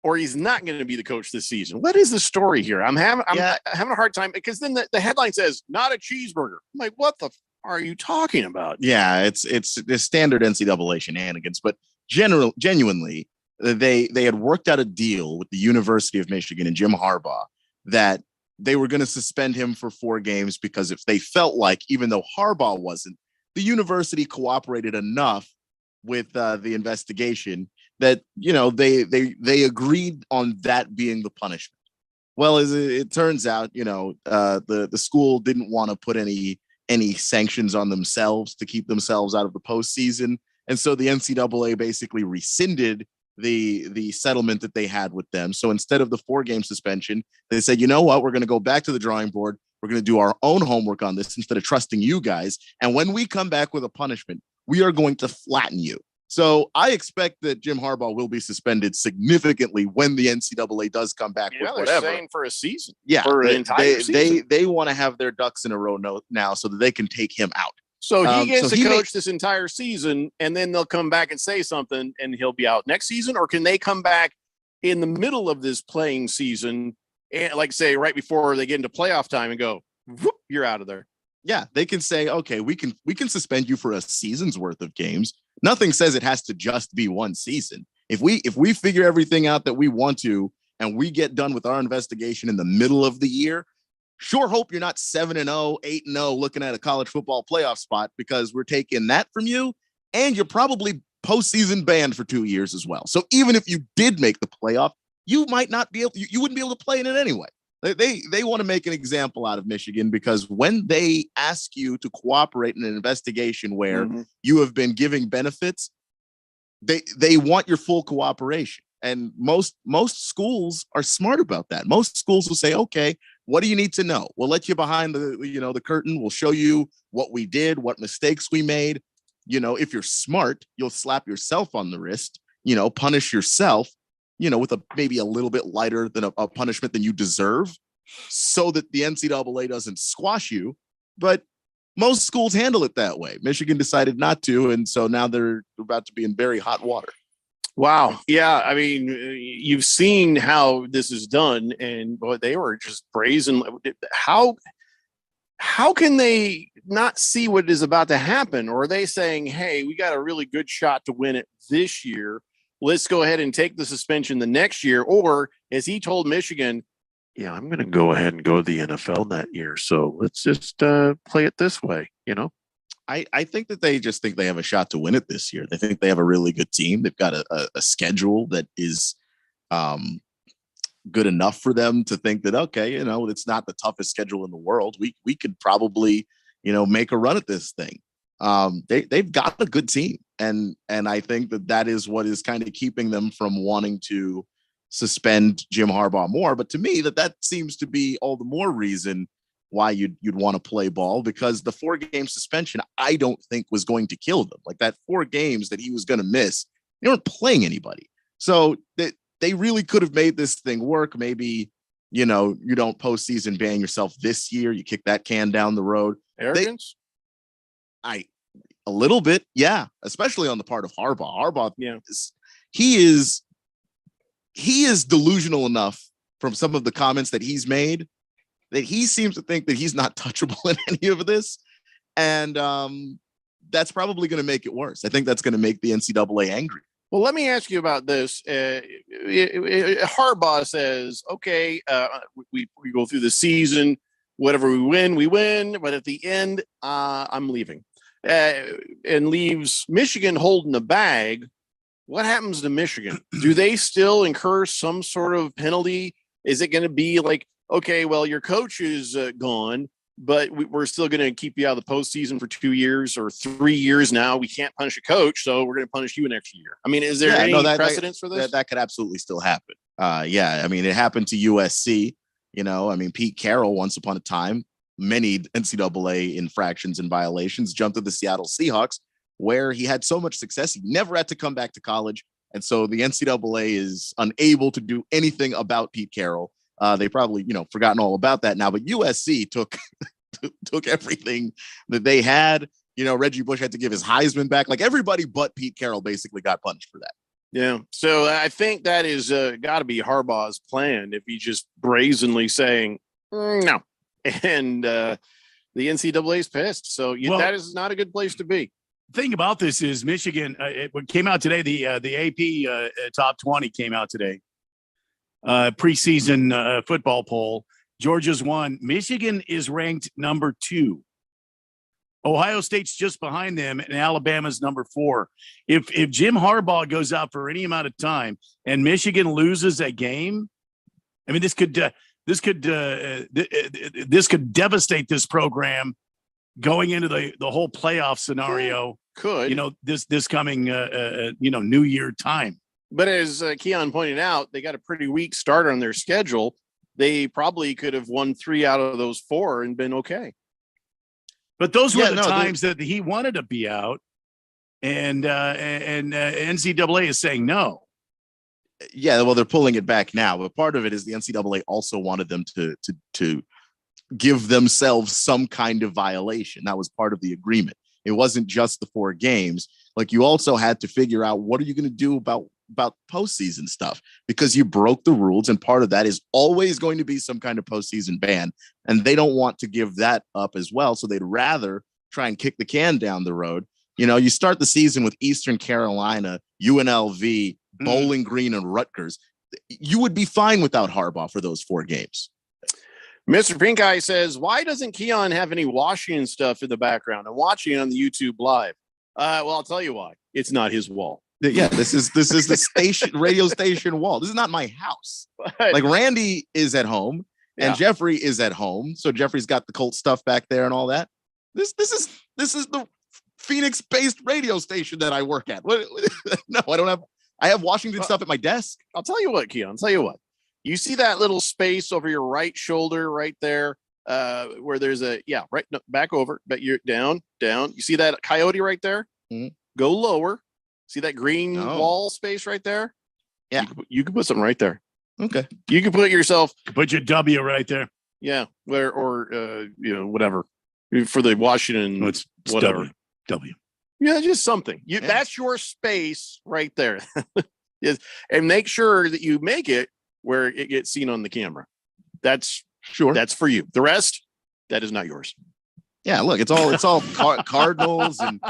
or he's not going to be the coach this season. What is the story here? I'm having a hard time, because then the headline says not a cheeseburger. I'm like, what the are you talking about? Yeah, it's the standard NCAA shenanigans, but genuinely, they had worked out a deal with the University of Michigan and Jim Harbaugh that they were going to suspend him for 4 games because if they felt like, even though Harbaugh wasn't, the university cooperated enough with the investigation that they agreed on that being the punishment. Well, as it turns out, the school didn't want to put any sanctions on themselves to keep themselves out of the postseason, and so the NCAA basically rescinded the settlement that they had with them. So instead of the 4-game suspension, they said, you know what, we're going to go back to the drawing board. We're going to do our own homework on this instead of trusting you guys. And when we come back with a punishment, we are going to flatten you. So I expect that Jim Harbaugh will be suspended significantly when the NCAA does come back with whatever. They're saying for a season. Yeah, for an entire season. They want to have their ducks in a row now so that they can take him out. So he gets to coach this entire season, and then they'll come back and say something, and he'll be out next season? Or can they come back in the middle of this playing season, and like say right before they get into playoff time and go, whoop, you're out of there? Yeah, they can say, okay, we can suspend you for a season's worth of games. Nothing says it has to just be one season. If we figure everything out that we want to, and we get done with our investigation in the middle of the year, sure hope you're not 7-0, 8-0 looking at a college football playoff spot, because we're taking that from you, and you're probably postseason banned for 2 years as well. So even if you did make the playoff, you might not be able, you wouldn't be able to play in it anyway. They want to make an example out of Michigan, because when they ask you to cooperate in an investigation where you have been giving benefits, they want your full cooperation. And most schools are smart about that. Most schools will say, okay, what do you need to know? We'll let you behind the curtain. We'll show you what we did, what mistakes we made. If you're smart, you'll slap yourself on the wrist, punish yourself, with maybe a little bit lighter than a punishment than you deserve, so that the NCAA doesn't squash you. But most schools handle it that way. Michigan decided not to, and so now they're about to be in very hot water. Wow. Yeah. I mean, you've seen how this is done, and boy, they were just brazen. How can they not see what is about to happen? Or are they saying, hey, we got a really good shot to win it this year, let's go ahead and take the suspension the next year? Or as he told Michigan, yeah, I'm going to go ahead and go to the NFL that year, so let's just play it this way, I think that they just think they have a shot to win it this year. They think they have a really good team. They've got a schedule that is good enough for them to think that, okay, it's not the toughest schedule in the world. We could probably, make a run at this thing. They've got a good team, and I think that is what is kind of keeping them from wanting to suspend Jim Harbaugh more. But to me, that seems to be all the more reason why you'd want to play ball, because the 4-game suspension I don't think was going to kill them. Like that 4 games that he was going to miss, they weren't playing anybody, so they really could have made this thing work. Maybe you don't postseason ban yourself this year. You kick that can down the road. Arrogance? A little bit, yeah, especially on the part of Harbaugh. Harbaugh, he is delusional enough from some of the comments that he's made that he seems to think that he's not touchable in any of this, and that's probably going to make it worse. I think that's going to make the NCAA angry. Well, let me ask you about this. Harbaugh says, okay, we go through the season, whatever we win, but at the end, I'm leaving. And leaves Michigan holding the bag. What happens to Michigan? Do they still incur some sort of penalty? Is it going to be like, okay, well, your coach is gone, but we're still going to keep you out of the postseason for 2 years or 3 years now. We can't punish a coach, so we're going to punish you next year. I mean, is there any precedence for this? That could absolutely still happen. I mean, it happened to USC. Pete Carroll, once upon a time, many NCAA infractions and violations, jumped to the Seattle Seahawks, where he had so much success, he never had to come back to college. And so the NCAA is unable to do anything about Pete Carroll. They probably, forgotten all about that now, but USC took everything that they had. Reggie Bush had to give his Heisman back. Like everybody but Pete Carroll basically got punished for that. Yeah. So I think that is got to be Harbaugh's plan if he's just brazenly saying no. And the NCAA is pissed. So that is not a good place to be. The thing about this is Michigan, it came out today. The AP top 20 came out today. Preseason football poll. Georgia's 1. Michigan is ranked number 2. Ohio State's just behind them, and Alabama's number 4. If Jim Harbaugh goes out for any amount of time and Michigan loses a game, I mean, this could devastate this program going into the whole playoff scenario. Could this coming New Year time. But as Keon pointed out, they got a pretty weak start on their schedule. They probably could have won 3 out of those 4 and been okay. But those were the times that he wanted to be out, and NCAA is saying no. Yeah, well, they're pulling it back now, but part of it is the NCAA also wanted them to give themselves some kind of violation. That was part of the agreement. It wasn't just the 4 games. Like you also had to figure out what are you going to do about postseason stuff, because you broke the rules, and part of that is always going to be some kind of postseason ban, and they don't want to give that up as well. So they'd rather try and kick the can down the road. You start the season with Eastern Carolina, UNLV, Bowling Green, and Rutgers. You would be fine without Harbaugh for those 4 games. Mr. Pink Eye says, why doesn't Keon have any Washington stuff in the background? I'm watching it on the YouTube live. Well, I'll tell you why. It's not his wall. Yeah, this is the radio station wall. This is not my house. Like Randy is at home and Jeffrey is at home. So Jeffrey's got the Colt stuff back there and all that. This is the Phoenix-based radio station that I work at. No, I don't have. I have Washington stuff at my desk. I'll tell you what, Keon. I'll tell you what. You see that little space over your right shoulder right there, where there's back over, but you're down. You see that coyote right there? Mm-hmm. Go lower. See that green wall space right there? Yeah. You can put something right there. Okay. You can put yourself. Put your W right there. Yeah. Or whatever. For the Washington. No, it's whatever. W. Yeah, just something. That's your space right there. Yes. And make sure that you make it where it gets seen on the camera. That's for you. The rest, that is not yours. Yeah, look, it's all Cardinals and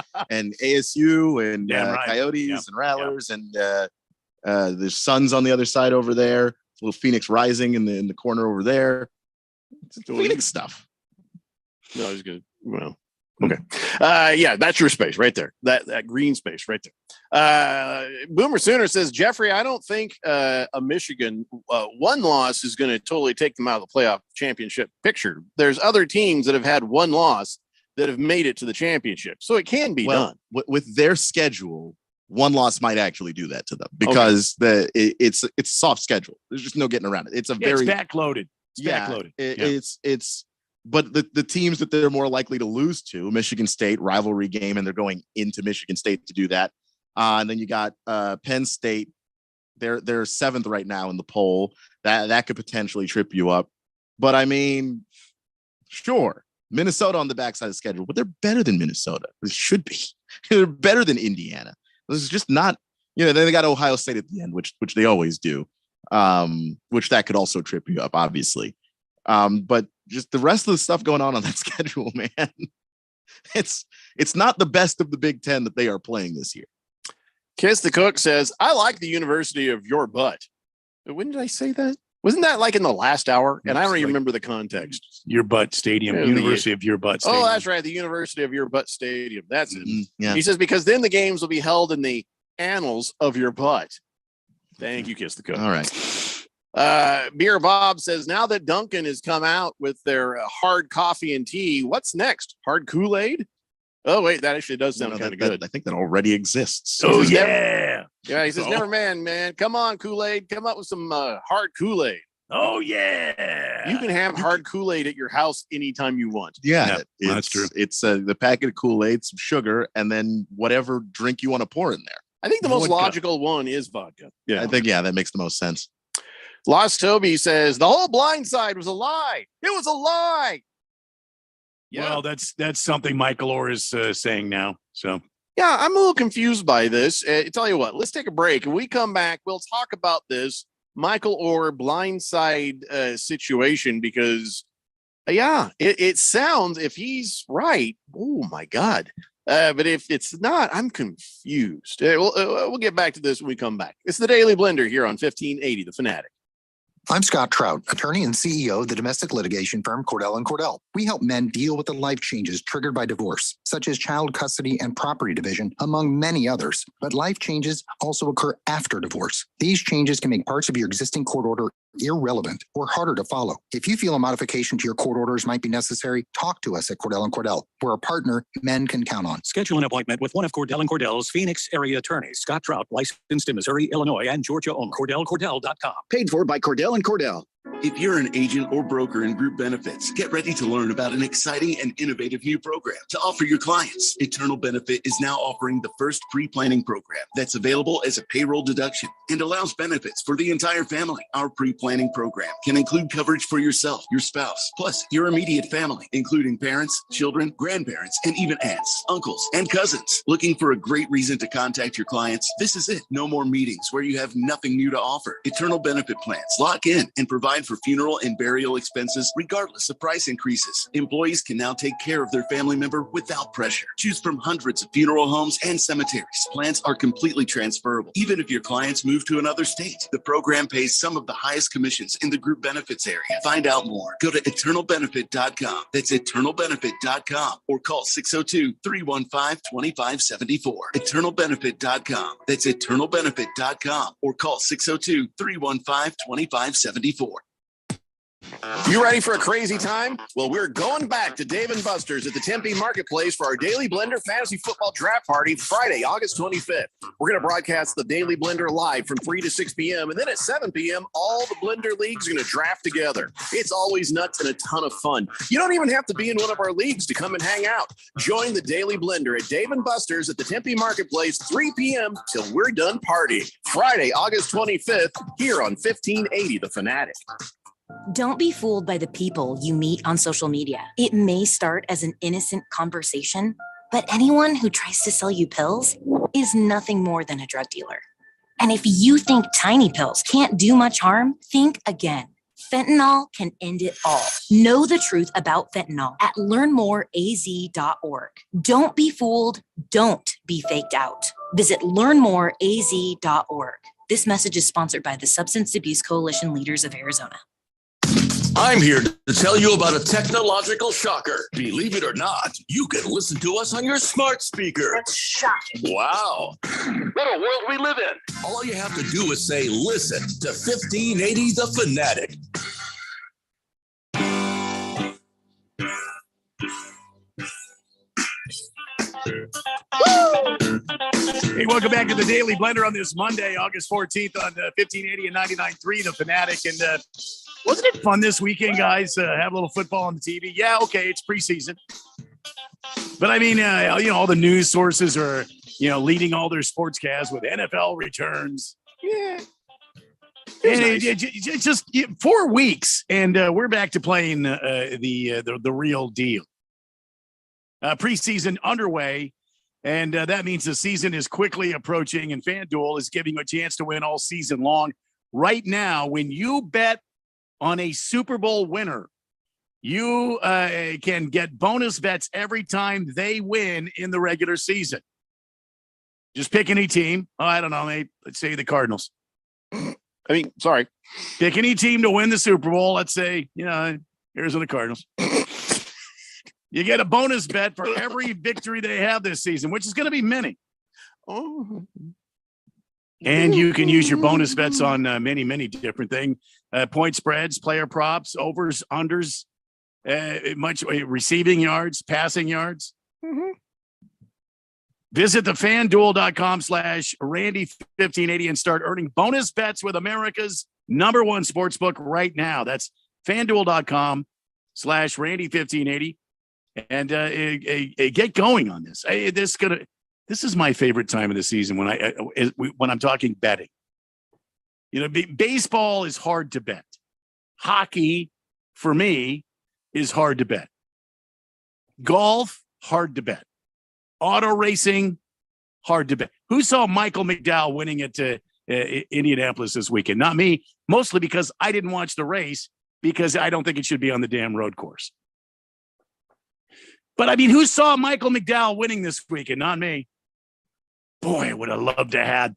ASU and Coyotes and Rattlers and the Suns on the other side over there. Little Phoenix Rising in the corner over there. It's Phoenix stuff. No, I was good. Well, okay. That's your space right there. That green space right there. Boomer Sooner says, Jeffrey, I don't think a Michigan one loss is going to totally take them out of the playoff championship picture. There's other teams that have had one loss that have made it to the championship. So it can be done. With their schedule, one loss might actually do that to them because it's a soft schedule. There's just no getting around it. It's it's backloaded. It's but the teams that they're more likely to lose to, Michigan State, rivalry game, and they're going into Michigan State to do that. And then you got Penn State. They're 7th right now in the poll. That could potentially trip you up. But I mean, sure, Minnesota on the backside of the schedule, but they're better than Minnesota. They should be. They're better than Indiana. This is just not, then they got Ohio State at the end, which they always do, which that could also trip you up, obviously. But just the rest of the stuff going on that schedule, man, it's not the best of the Big Ten that they are playing this year. Kiss the Cook says, I like the University of Your Butt. When did I say that? Wasn't that like in the last hour? And I don't even remember the context. Your Butt Stadium, University of Your Butt Stadium. Oh, that's right. The University of Your Butt Stadium. That's it. Yeah. He says, because then the games will be held in the annals of your butt. Thank you, Kiss the Cook. All right. Beer Bob says, now that Dunkin' has come out with their hard coffee and tea, what's next? Hard Kool-Aid? Oh, wait, that actually does sound kind of good. I think that already exists. Oh, yeah. He says, never man. Come on, Kool-Aid. Come up with some hard Kool-Aid. Oh, yeah. You can have hard Kool-Aid at your house anytime you want. Yeah, that's true. It's the packet of Kool-Aid, some sugar, and then whatever drink you want to pour in there. I think the most logical one is vodka. Yeah, I think, that makes the most sense. Lost Toby says, the whole blind side was a lie. It was a lie. Yeah. Well, that's something Michael Orr is saying now. So yeah, I'm a little confused by this. Tell you what, let's take a break. When we come back, we'll talk about this Michael Orr blindside situation because, it sounds, if he's right, oh my God. But if it's not, I'm confused. We'll get back to this when we come back. It's the Daily Blender here on 1580 The Fanatic. I'm Scott Trout, attorney and CEO of the domestic litigation firm Cordell & Cordell. We help men deal with the life changes triggered by divorce, such as child custody and property division, among many others. But life changes also occur after divorce. These changes can make parts of your existing court order irrelevant or harder to follow. If you feel a modification to your court orders might be necessary, talk to us at Cordell & Cordell. We're a partner men can count on. Schedule an appointment with one of Cordell & Cordell's Phoenix area attorneys. Scott Trout, licensed in Missouri, Illinois, and Georgia only. CordellCordell.com. Paid for by Cordell & Cordell. If you're an agent or broker in group benefits, get ready to learn about an exciting and innovative new program to offer your clients. Eternal Benefit is now offering the first pre-planning program that's available as a payroll deduction and allows benefits for the entire family. Our pre-planning program can include coverage for yourself, your spouse, plus your immediate family, including parents, children, grandparents, and even aunts, uncles, and cousins. Looking for a great reason to contact your clients? This is it. No more meetings where you have nothing new to offer. Eternal Benefit plans lock in and provide for funeral and burial expenses regardless of price increases. Employees can now take care of their family member without pressure. Choose from hundreds of funeral homes and cemeteries. Plans are completely transferable. Even if your clients move to another state, the program pays some of the highest commissions in the group benefits area. Find out more. Go to eternalbenefit.com. That's eternalbenefit.com or call 602-315-2574. Eternalbenefit.com. That's eternalbenefit.com or call 602-315-2574. You ready for a crazy time? Well, we're going back to Dave & Buster's at the Tempe Marketplace for our Daily Blender Fantasy Football Draft Party Friday, August 25th. We're going to broadcast the Daily Blender live from 3 to 6 p.m. And then at 7 p.m., all the Blender leagues are going to draft together. It's always nuts and a ton of fun. You don't even have to be in one of our leagues to come and hang out. Join the Daily Blender at Dave & Buster's at the Tempe Marketplace, 3 p.m. till we're done partying. Friday, August 25th, here on 1580 The Fanatic. Don't be fooled by the people you meet on social media. It may start as an innocent conversation, but anyone who tries to sell you pills is nothing more than a drug dealer. And if you think tiny pills can't do much harm, think again. Fentanyl can end it all. Know the truth about fentanyl at learnmoreaz.org. Don't be fooled. Don't be faked out. Visit learnmoreaz.org. This message is sponsored by the Substance Abuse Coalition Leaders of Arizona. I'm here to tell you about a technological shocker. Believe it or not, you can listen to us on your smart speaker. That's shocking. Wow. What a world we live in. All you have to do is say, listen to 1580 The Fanatic. Hey, welcome back to the Daily Blender on this Monday, August 14th on 1580 and 99.3, The Fanatic. And wasn't it fun this weekend, guys? Have a little football on the TV. Yeah, okay, it's preseason. But I mean, all the news sources are, leading all their sportscasts with NFL returns. Yeah. And nice. Just 4 weeks, and we're back to playing the real deal. Preseason underway. And that means the season is quickly approaching, and FanDuel is giving you a chance to win all season long. Right now, when you bet on a Super Bowl winner, you can get bonus bets every time they win in the regular season. Just pick any team. Oh, I don't know, mate. Let's say the Cardinals. Sorry. Pick any team to win the Super Bowl. Let's say, Arizona Cardinals. You get a bonus bet for every victory they have this season, which is going to be many. Oh. And you can use your bonus bets on many, many different things. Point spreads, player props, overs, unders, receiving yards, passing yards. Mm-hmm. Visit the FanDuel.com/Randy1580 and start earning bonus bets with America's #1 sportsbook right now. That's FanDuel.com/Randy1580. And get going on this. This is my favorite time of the season when I'm talking betting. Baseball is hard to bet. Hockey, for me, is hard to bet. Golf, hard to bet. Auto racing, hard to bet. Who saw Michael McDowell winning at Indianapolis this weekend? Not me, mostly because I didn't watch the race because I don't think it should be on the damn road course. But, I mean, who saw Michael McDowell winning this weekend? Not me. Boy, I would have loved to have,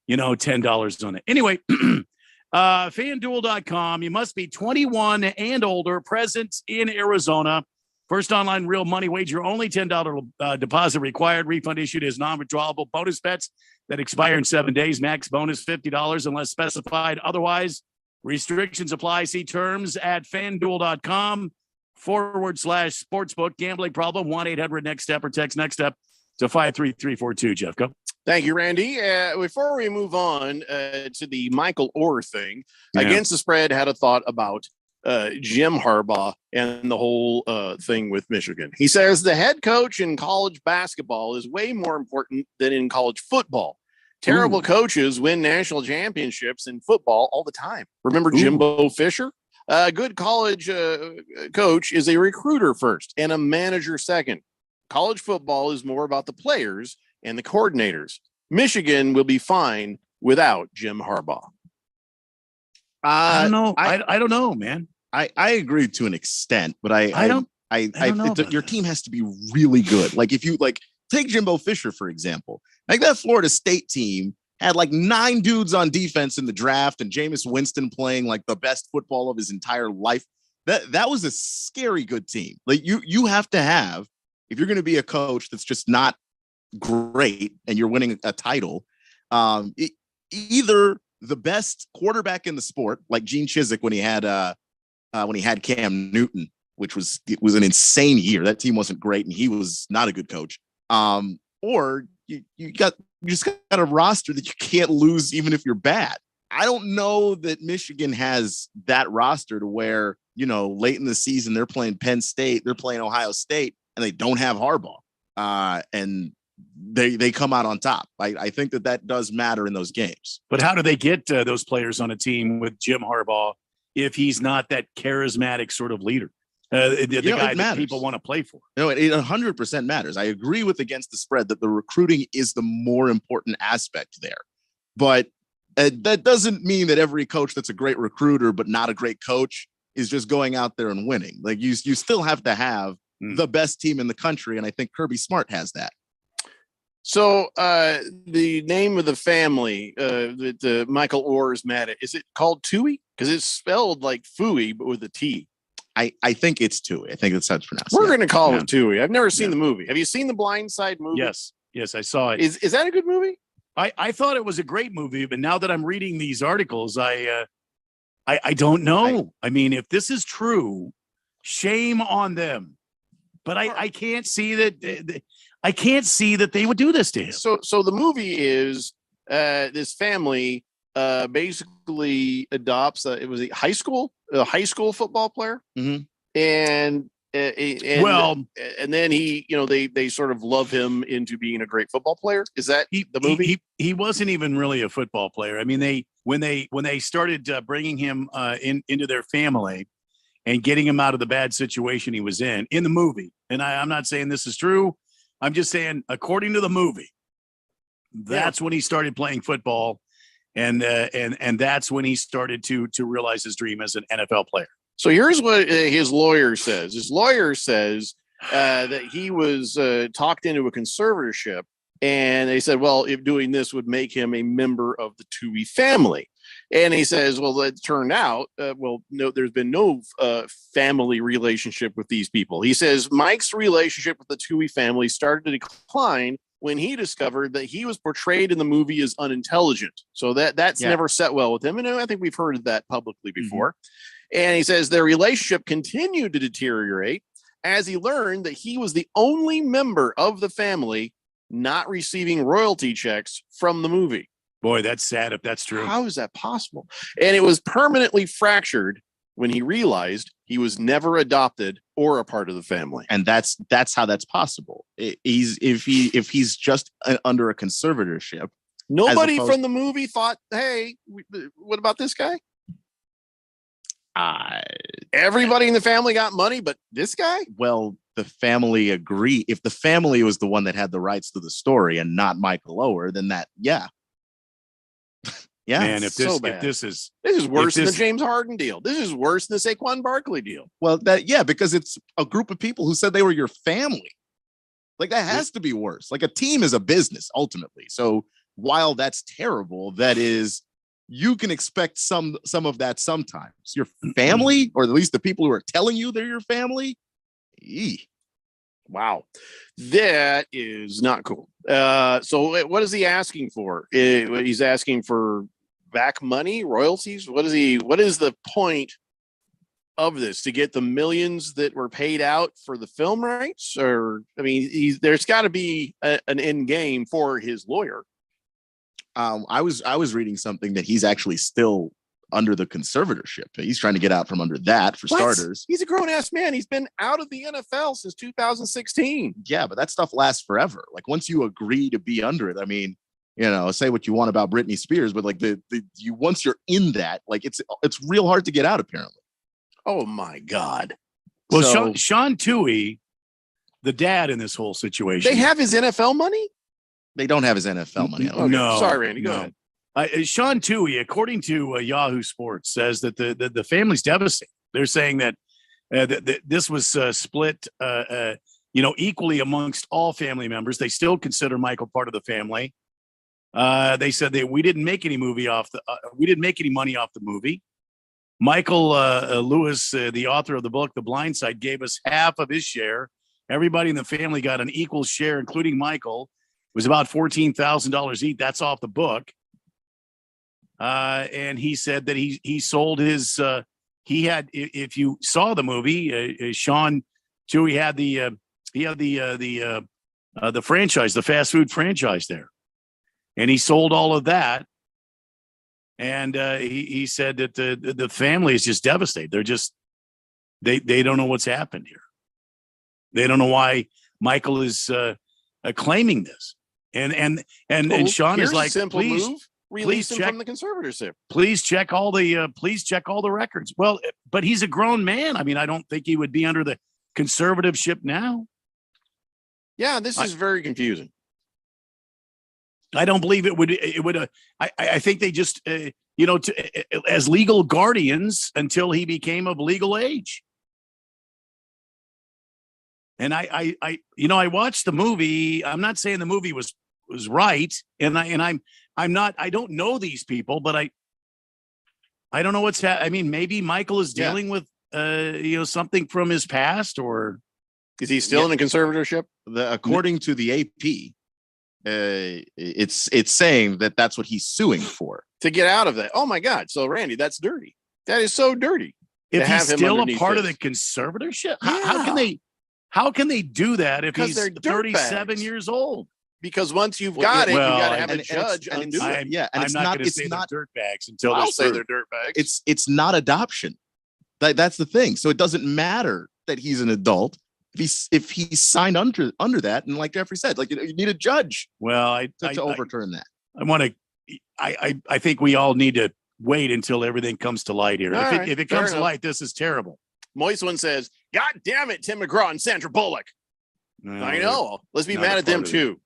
$10 on it. Anyway, FanDuel.com. You must be 21 and older, present in Arizona. First online real money wager, only $10 deposit required. Refund issued as non-withdrawable. Bonus bets that expire in 7 days. Max bonus $50 unless specified otherwise. Restrictions apply. See terms at FanDuel.com/sportsbook. Gambling problem, 1-800-NEXT-STEP or text NEXT STEP to 53342. Jeff, go. Thank you, Randy. Before we move on to the Michael Orr thing, Against the Spread had a thought about Jim Harbaugh and the whole thing with Michigan. He says the head coach in college basketball is way more important than in college football. Terrible coaches win national championships in football all the time. Remember Jimbo Fisher? A good college coach is a recruiter first and a manager second. College football is more about the players and the coordinators. Michigan will be fine without Jim Harbaugh. I don't know. I don't know, man. I agree to an extent, but I don't know. Your team has to be really good. Like if you take Jimbo Fisher, for example, like that Florida State team had 9 dudes on defense in the draft and Jameis Winston playing the best football of his entire life. That was a scary good team. You have to have, if you're going to be a coach that's just not great and you're winning a title, either the best quarterback in the sport, like Gene Chizik when he had Cam Newton, which was an insane year. That team wasn't great and he was not a good coach. Or you just got a roster that you can't lose even if you're bad. I don't know that Michigan has that roster to where, late in the season, they're playing Penn State, they're playing Ohio State, and they don't have Harbaugh. And they come out on top. I think that does matter in those games. But how do they get those players on a team with Jim Harbaugh if he's not that charismatic sort of leader? The guy that people want to play for. No, it 100% matters. I agree with Against the Spread that the recruiting is the more important aspect there. But that doesn't mean that every coach that's a great recruiter but not a great coach is just going out there and winning. You still have to have the best team in the country, and I think Kirby Smart has that. So the name of the family that Michael Orr is mad at, is it called Tui? Because it's spelled like Fooey, but with a T. I think it's Tui. I think that's how it's pronounced. We're going to call it Tui. I've never seen the movie. Have you seen the Blind Side movie? Yes, I saw it. Is that a good movie? I thought it was a great movie, but now that I'm reading these articles, I don't know. I mean, if this is true, shame on them. But I can't see that. I can't see that they would do this to him. So the movie is this family basically adopts it was a high school football player, and then he, they sort of love him into being a great football player. Is that the movie? He wasn't even really a football player. I mean, when they started bringing him into their family and getting him out of the bad situation he was in the movie, and I'm not saying this is true. I'm just saying, according to the movie, that's when he started playing football, and that's when he started to realize his dream as an NFL player. So here's what his lawyer says. His lawyer says that he was talked into a conservatorship, and they said, well, if doing this would make him a member of the Tuohy family. And he says, well, it turned out, no, there's been no family relationship with these people. He says Mike's relationship with the Tuohy family started to decline when he discovered that he was portrayed in the movie as unintelligent. So that's never set well with him. And I think we've heard of that publicly before. And he says their relationship continued to deteriorate as he learned that he was the only member of the family not receiving royalty checks from the movie. Boy, that's sad if that's true. How is that possible? And it was permanently fractured when he realized he was never adopted or a part of the family. And that's how that's possible. If he's just under a conservatorship. Nobody from the movie thought, hey, what about this guy? Everybody in the family got money, but this guy? Well, the family agree. If the family was the one that had the rights to the story and not Michael Oher, then yeah. Man, if this is worse than the James Harden deal. This is worse than the Saquon Barkley deal. Well, because it's a group of people who said they were your family. Like that has to be worse. Like a team is a business ultimately. So while that's terrible, that is, you can expect some of that sometimes. Your family, or at least the people who are telling you they're your family. Wow, that is not cool. So what is he asking for? He's asking for back money, royalties. What is the point of this? To get the millions that were paid out for the film rights? Or, I mean, there's got to be an end game for his lawyer. I was reading something that he's actually still under the conservatorship. He's trying to get out from under that, for starters. He's a grown-ass man. He's been out of the NFL since 2016. Yeah, but that stuff lasts forever. Like once you agree to be under it, I mean, say what you want about Britney Spears, but like once you're in that, like it's real hard to get out, apparently. Oh my God. Well, Sean Tuohy, the dad in this whole situation. They have his NFL money? They don't have his NFL money. No. Sorry, Randy. Go ahead. Sean Tuohy, according to Yahoo Sports, says that the family's devastated. They're saying that this was split, equally amongst all family members. They still consider Michael part of the family. They said that we didn't make any money off the movie. Michael Lewis, the author of the book The Blind Side, gave us half of his share. Everybody in the family got an equal share, including Michael. It was about $14,000 each. That's off the book. And he said that he sold his. He had. If you saw the movie, Sean Tuohy had the franchise, the fast food franchise there, and he sold all of that. And he said that the family is just devastated. They're just they don't know what's happened here. They don't know why Michael is claiming this. And Sean is like, please. Move. Release him from the conservatorship. Please check all the records. Well, but he's a grown man. I mean, I don't think he would be under the conservatorship now. Yeah, this is very confusing. I don't believe it would. I think they just, as legal guardians until he became of legal age. And I watched the movie. I'm not saying the movie was right, I don't know these people, but I don't know what's I mean, maybe Michael is dealing with something from his past, or is he still in a conservatorship? According to the AP, it's saying that that's what he's suing for, to get out of that. Oh my God! So Randy, that's dirty. That is so dirty. If he's still a part of the conservatorship, how can they? How can they do that if Because he's they're dirt 37 bags. years old? Because once you've got it, you got to have a and judge it's- undo it. Yeah, and I'm it's not not. going to It's say not. they're dirt bags until I'll they're say screwed. they're dirt bags. It's not adoption. That's the thing. So it doesn't matter that he's an adult if he's signed under that, and like Jeffrey said, like you need a judge. Well, to overturn that. I want to. I think we all need to wait until everything comes to light here. All right, If it fair comes to enough. light, this is terrible. Moist one says, "God damn it, Tim McGraw and Sandra Bullock." I know. Let's be not mad a at them part of it. too,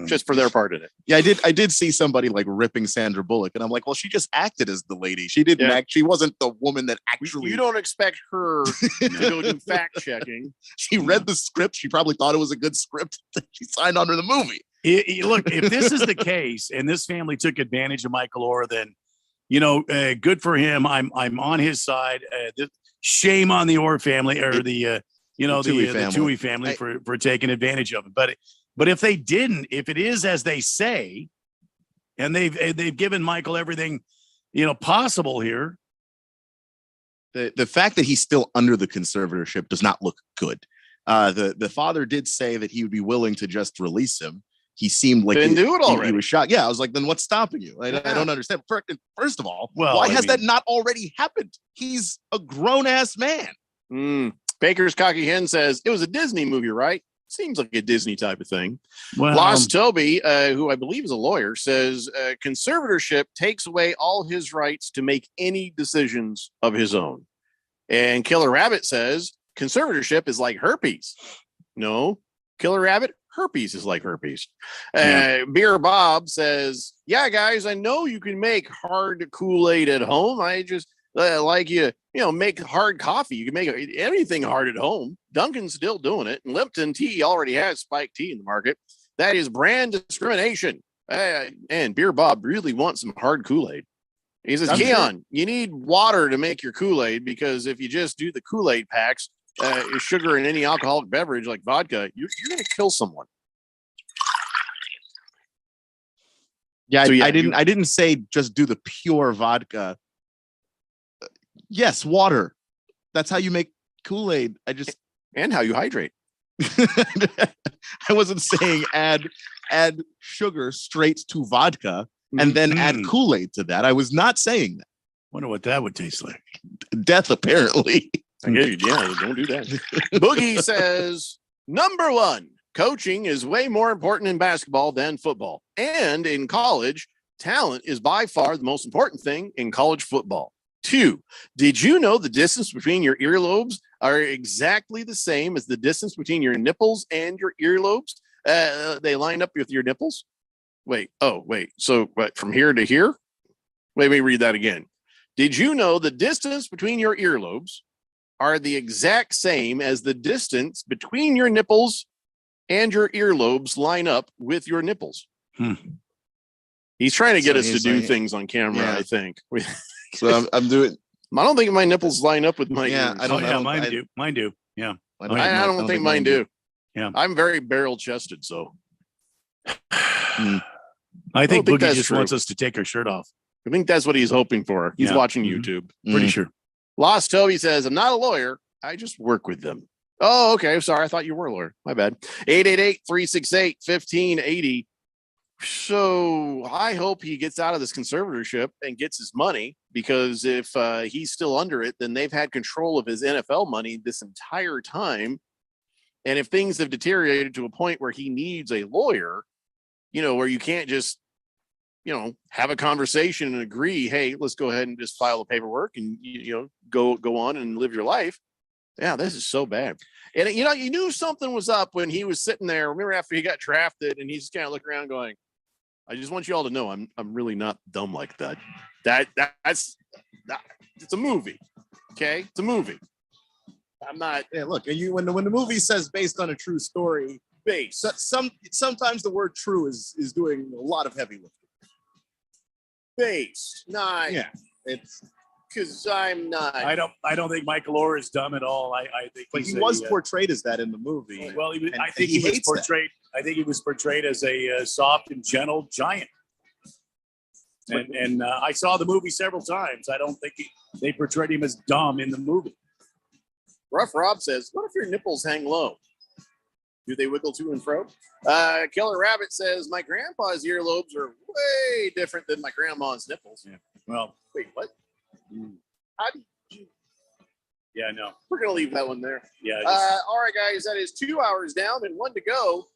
just for their part in it. Yeah, I did see somebody like ripping Sandra Bullock, and I'm like, well, she just acted as the lady. She didn't Yeah. act. She wasn't the woman that actually. You don't expect her to go do fact checking. She read the script. She probably thought it was a good script. She signed under the movie. Look, if this is the case, and this family took advantage of Michael Orr, then good for him. I'm on his side. Shame on the Orr family or the Tui family for taking advantage of it. But if they didn't, if it is as they say, and they've given Michael everything, possible here. The fact that he's still under the conservatorship does not look good. The father did say that he would be willing to just release him. He seemed like Didn't do it already. He was shocked. Yeah, I was like, then what's stopping you? I don't understand. First of all, Well, why I has mean- that not already happened? He's a grown ass man. Baker's Cocky Hen says it was a Disney movie, right? Seems like a Disney type of thing. Well, Lost Toby, who I believe is a lawyer, says conservatorship takes away all his rights to make any decisions of his own. And Killer Rabbit says conservatorship is like herpes. No, Killer Rabbit, herpes is like herpes. Beer Bob says, yeah, guys, I know you can make hard Kool-Aid at home. I just make hard coffee. You can make anything hard at home. Duncan's still doing it. And Lipton tea already has spiked tea in the market. That is brand discrimination. And Beer Bob really wants some hard Kool-Aid. He says, Keon, you need water to make your Kool-Aid because if you just do the Kool-Aid packs, sugar in any alcoholic beverage like vodka, you're going to kill someone. Yeah, So, I didn't say just do the pure vodka. Yes, water. That's how you make Kool-Aid. And how you hydrate. I wasn't saying add sugar straight to vodka and then add Kool-Aid to that. I was not saying that. Wonder what that would taste like. Death, apparently. Yeah, don't do that. Boogie says, number one, coaching is way more important in basketball than football. And in college, talent is by far the most important thing in college football. 2, did you know the distance between your earlobes are exactly the same as the distance between your nipples and your earlobes? They line up with your nipples? Wait. So what, from here to here? Let me read that again. Did you know the distance between your earlobes are the exact same as the distance between your nipples and your earlobes line up with your nipples? He's trying to get us to do things on camera, I think. So I'm doing. I don't think my nipples line up with my ears. Mine do. Mine do. Yeah. I don't think mine do. Yeah. I'm very barrel chested, so. I think Boogie that's just true. wants us to take our shirt off. I think that's what he's hoping for. He's Yeah. watching Mhm. YouTube. Pretty sure. Lost Toby says, I'm not a lawyer. I just work with them. Oh, okay. Sorry. I thought you were a lawyer. My bad. 888-368-1580. So I hope he gets out of this conservatorship and gets his money, because if he's still under it, then they've had control of his NFL money this entire time. And if things have deteriorated to a point where he needs a lawyer, where you can't just, have a conversation and agree, hey, let's go ahead and just file the paperwork and, go on and live your life. Yeah, this is so bad. And, you knew something was up when he was sitting there. Remember after he got drafted and he's just kind of looking around going, I just want you all to know I'm really not dumb like that. It's a movie. Okay. It's a movie. I'm not. Yeah, look, when the movie says based on a true story, sometimes the word true is doing a lot of heavy lifting. Based. Not. Yeah. It's because I'm not. I don't think Michael Orr is dumb at all. I think but he was portrayed as that in the movie. Well, I think he he was hates portrayed. I think he was portrayed as a soft and gentle giant. And I saw the movie several times. I don't think they portrayed him as dumb in the movie. Rough Rob says, what if your nipples hang low? Do they wiggle to and fro? Killer Rabbit says, my grandpa's earlobes are way different than my grandma's nipples. Yeah. Well, wait, what? How do you? Yeah, no. We're going to leave that one there. Yeah. All right, guys, that is 2 hours down and 1 to go.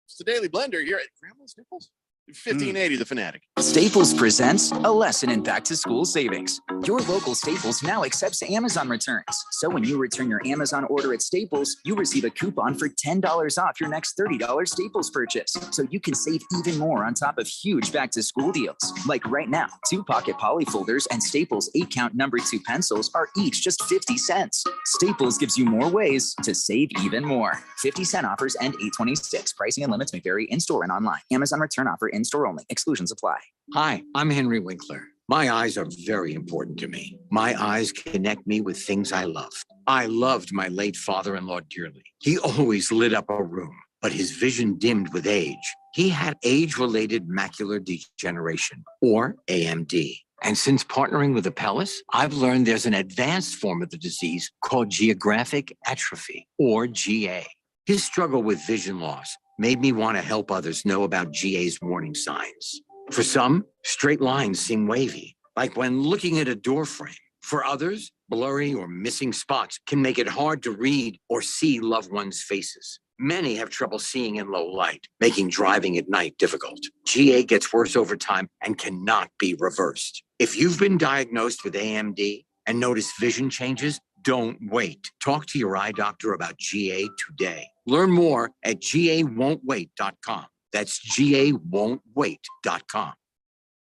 It's the Daily Blender here at Grandma's Nipples. 1580, the Fanatic. Staples presents a lesson in back-to-school savings. Your local Staples now accepts Amazon returns. So when you return your Amazon order at Staples, you receive a coupon for $10 off your next $30 Staples purchase. So you can save even more on top of huge back-to-school deals. Like right now, 2 pocket poly folders and Staples 8-count number 2 pencils are each just 50 cents. Staples gives you more ways to save even more. 50-cent offers end 8/26. Pricing and limits may vary in-store and online. Amazon return offer in-store only. Exclusions apply. Hi, I'm Henry Winkler. My eyes are very important to me. My eyes connect me with things I love. I loved my late father-in-law dearly. He always lit up a room, but his vision dimmed with age. He had age-related macular degeneration, or AMD. And since partnering with Apellis, I've learned there's an advanced form of the disease called geographic atrophy, or GA. His struggle with vision loss made me want to help others know about GA's warning signs. For some, straight lines seem wavy, like when looking at a door frame. For others, blurry or missing spots can make it hard to read or see loved ones' faces. Many have trouble seeing in low light, making driving at night difficult. GA gets worse over time and cannot be reversed. If you've been diagnosed with AMD and notice vision changes, don't wait. Talk to your eye doctor about GA today. Learn more at gawon'twait.com. That's gawon'twait.com.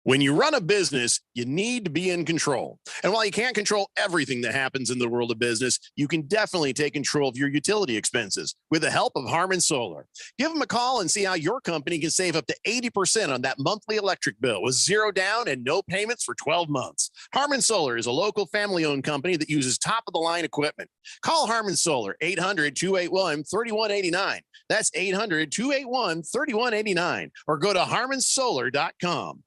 When you run a business, you need to be in control. And while you can't control everything that happens in the world of business, you can definitely take control of your utility expenses with the help of Harmon Solar. Give them a call and see how your company can save up to 80% on that monthly electric bill with zero down and no payments for 12 months. Harmon Solar is a local family-owned company that uses top-of-the-line equipment. Call Harmon Solar, 800-281-3189. That's 800-281-3189. Or go to harmonsolar.com.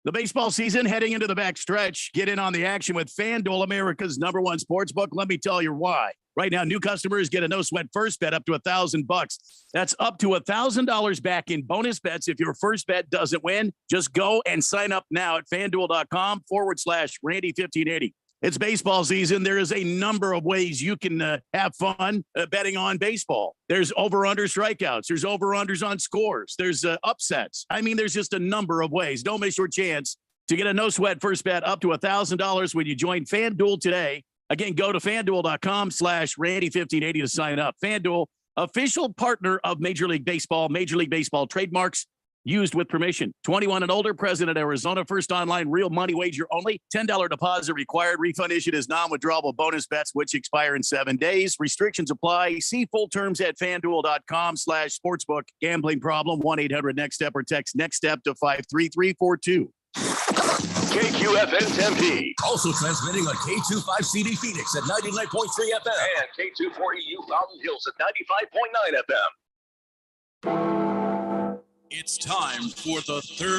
The baseball season heading into the backstretch. Get in on the action with FanDuel, America's #1 sportsbook. Let me tell you why. Right now, new customers get a no-sweat first bet up to $1,000. That's up to $1,000 back in bonus bets if your first bet doesn't win. Just go and sign up now at FanDuel.com/Randy1580. It's baseball season. There is a number of ways you can have fun betting on baseball. There's over-under strikeouts. There's over-unders on scores. There's upsets. I mean, there's just a number of ways. Don't miss your chance to get a no-sweat first bet up to $1,000 when you join FanDuel today. Again, go to FanDuel.com/Randy1580 to sign up. FanDuel, official partner of Major League Baseball. Major League Baseball trademarks used with permission. 21 and older, present in Arizona. First online real money wager only. $10 deposit required. Refund issued as non-withdrawable bonus bets, which expire in 7 days. Restrictions apply. See full terms at FanDuel.com/sportsbook. Gambling problem, 1-800-NEXT-STEP or text NEXT STEP to 53342. KQFN Tempe. Also transmitting on K25CD Phoenix at 99.3 FM. And K240U Fountain Hills at 95.9 FM. It's time for the third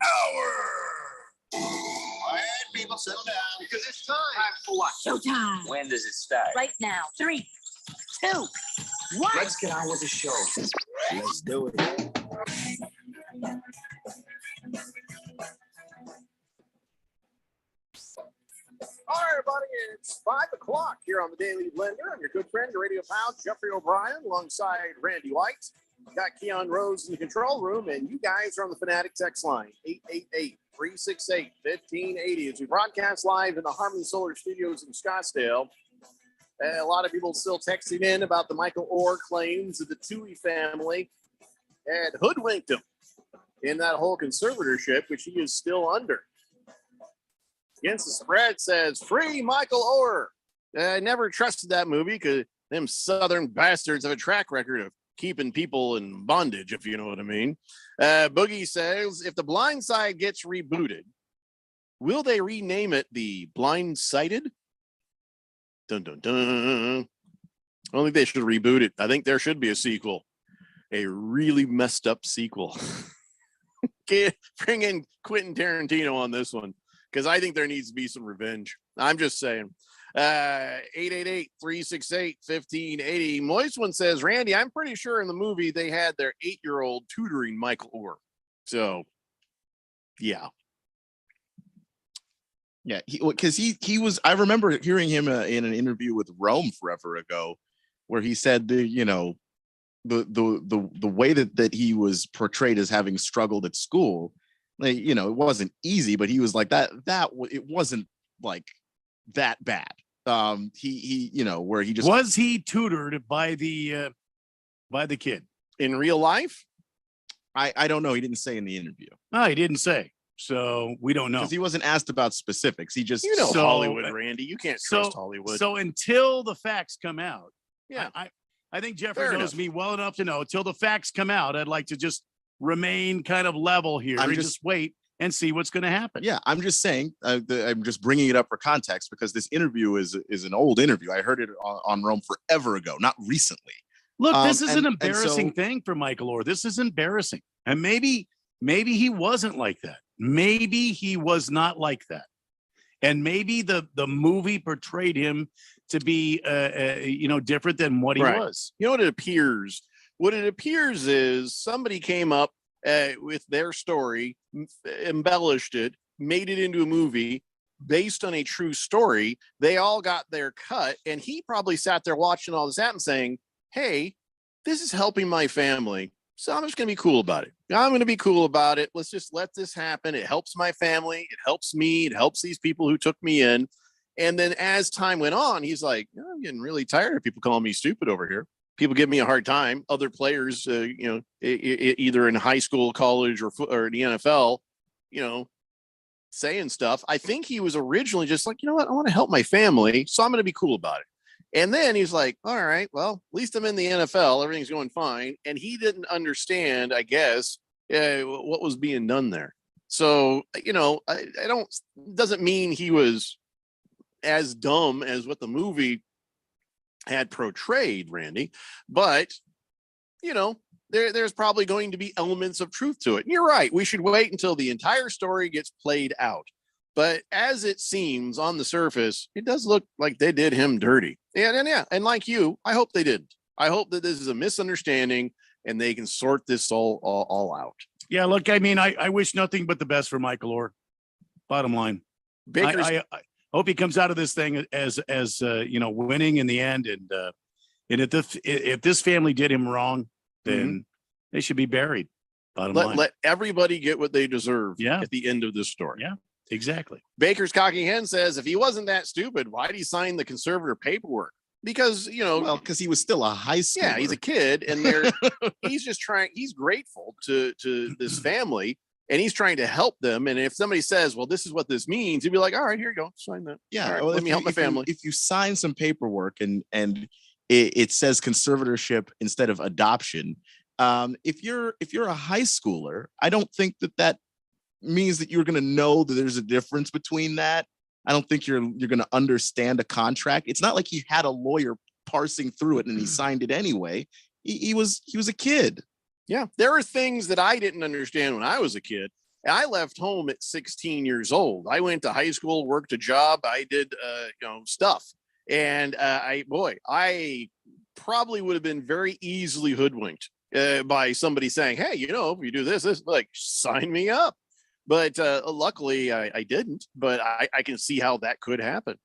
hour. All right, people, settle down because it's time. Time for what? Showtime. When does it start? Right now. 3, 2, 1. Let's get on with the show. Let's do it. All right, everybody, it's 5 o'clock here on the Daily Blender. I'm your good friend, your radio pal, Jeffrey O'Brien, alongside Randy White. Got Keon Rose in the control room, and you guys are on the Fanatic text line, 888-368-1580. As we broadcast live in the Harmon Solar Studios in Scottsdale. A lot of people still texting in about the Michael Orr claims that the Toohey family had hoodwinked him in that whole conservatorship, which he is still under. Against the Spread says, free Michael Orr. I never trusted that movie because them Southern bastards have a track record of keeping people in bondage, if you know what I mean. Boogie says, if The Blind Side gets rebooted, will they rename it The Blindsided? Dun, dun, dun. I don't think they should reboot it. I think there should be a sequel. A really messed up sequel. Bring in Quentin Tarantino on this one, because I think there needs to be some revenge. I'm just saying. 888-368-1580. Moist one says, Randy, I'm pretty sure in the movie they had their 8-year-old tutoring Michael Orr. So, yeah. Yeah, because he was. I remember hearing him in an interview with Rome forever ago, where he said, the way that he was portrayed as having struggled at school, like, it wasn't easy, but he was like it wasn't like that bad. He where he just was he tutored by the kid in real life. I don't know. He didn't say in the interview. No, he didn't say. So we don't know, because he wasn't asked about specifics. He just Hollywood, Randy. You can't trust Hollywood. So until the facts come out, yeah, I think Jeffrey knows me well enough to know. Until the facts come out, I'd like to just remain kind of level here and just wait and see what's going to happen. Yeah, I'm just saying. I'm just bringing it up for context because this interview is an old interview. I heard it on Rome forever ago, not recently. Look, this is an embarrassing thing for Michael Orr. This is embarrassing, and maybe he wasn't like that. Maybe he was not like that. And maybe the movie portrayed him to be, different than what he was. You know what it appears? What it appears is somebody came up with their story, embellished it, made it into a movie based on a true story. They all got their cut. And he probably sat there watching all this happen saying, hey, this is helping my family. So I'm just going to be cool about it. I'm going to be cool about it. Let's just let this happen. It helps my family. It helps me. It helps these people who took me in. And then as time went on, he's like, I'm getting really tired of people calling me stupid over here. People give me a hard time. Other players, either in high school, college, or the NFL, saying stuff. I think he was originally just like, you know what? I want to help my family. So I'm going to be cool about it. And then he's like, all right, well, at least I'm in the NFL. Everything's going fine. And he didn't understand, I guess, what was being done there. So, doesn't mean he was as dumb as what the movie had portrayed, Randy. But, there's probably going to be elements of truth to it. And you're right. We should wait until the entire story gets played out. But as it seems on the surface, it does look like they did him dirty. And like you, I hope they didn't. I hope that this is a misunderstanding and they can sort this all out. Yeah, look, I mean, I wish nothing but the best for Michael Orr. Bottom line, I hope he comes out of this thing as winning in the end. And if this family did him wrong, then they should be buried. Bottom line, let everybody get what they deserve. Yeah. At the end of this story. Yeah. Exactly. Baker's Cocky Hen says, if he wasn't that stupid, why'd he sign the conservator paperwork? Because, because he was still a high schooler. Yeah, he's a kid, and he's just trying. He's grateful to this family, and he's trying to help them. And if somebody says, well, this is what this means, he'd be like, all right, here you go, sign that. Yeah, right, let me help my family. If you sign some paperwork and it says conservatorship instead of adoption, if you're a high schooler, I don't think that means that you're going to know that there's a difference between that. I don't think you're going to understand a contract. It's not like he had a lawyer parsing through it and he signed it anyway. He was a kid. Yeah, there are things that I didn't understand when I was a kid. I left home at 16 years old. I went to high school, worked a job. I did stuff, and I probably would have been very easily hoodwinked by somebody saying, "Hey, if you do this, like sign me up." But luckily, I didn't. But I can see how that could happen.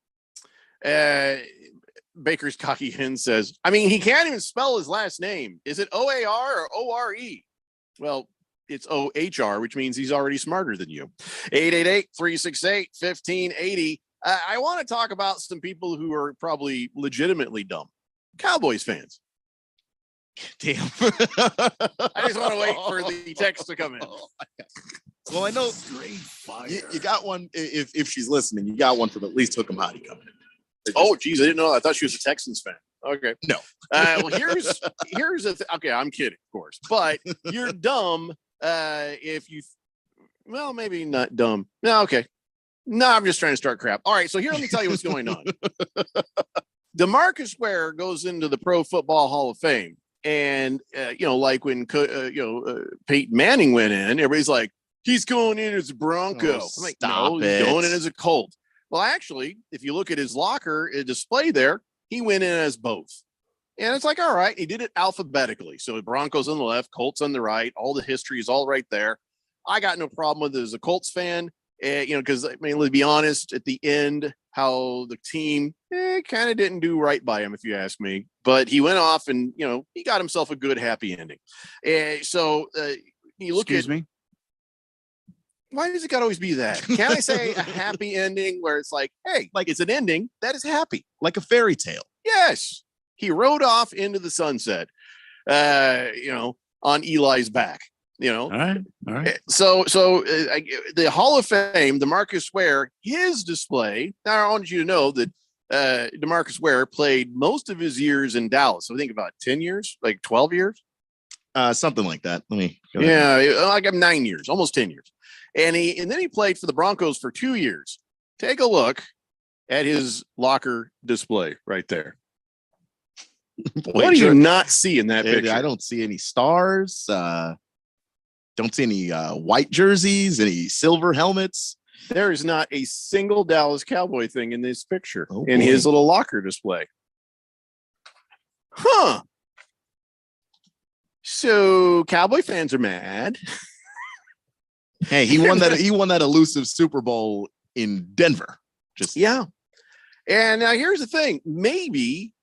Baker's Cocky Hen says, I mean, he can't even spell his last name. Is it O-A-R or O-R-E? Well, it's O-H-R, which means he's already smarter than you. 888-368-1580. I want to talk about some people who are probably legitimately dumb. Cowboys fans. Damn. I just want to wait for the text to come in. Well, I know you got one. If she's listening, you got one from at least Hook 'em Hottie coming in. Oh, geez, I didn't know. I thought she was a Texans fan. Okay, no. Well, here's the okay. I'm kidding, of course, but you're dumb if you. Well, maybe not dumb. No, okay. No, I'm just trying to start crap. All right, so here, let me tell you what's going on. DeMarcus Ware goes into the Pro Football Hall of Fame, and like when Peyton Manning went in, everybody's like, he's going in as a Bronco. I'm like, no, he's going in as a Colt. Well, actually, if you look at his locker display there, he went in as both. And it's like, all right, he did it alphabetically. So the Broncos on the left, Colts on the right, all the history is all right there. I got no problem with it as a Colts fan, because I mean, let's be honest, at the end, how the team kind of didn't do right by him, if you ask me. But he went off and, he got himself a good, happy ending. So you look Excuse me? Why does it got to always be that? Can I say a happy ending where it's like, hey, like it's an ending that is happy, like a fairy tale? Yes. He rode off into the sunset, on Eli's back, All right. So the Hall of Fame, DeMarcus Ware, his display. Now I want you to know that DeMarcus Ware played most of his years in Dallas. So I think about 10 years, like 12 years. Something like that. Like I'm 9 years, almost 10 years. And then he played for the Broncos for 2 years. Take a look at his locker display right there. What do you not see in that picture? I don't see any stars. Don't see any white jerseys, any silver helmets. There is not a single Dallas Cowboy thing in this picture in his little locker display. Huh. So Cowboy fans are mad. Hey, he won that elusive Super Bowl in Denver. And now here's the thing. Maybe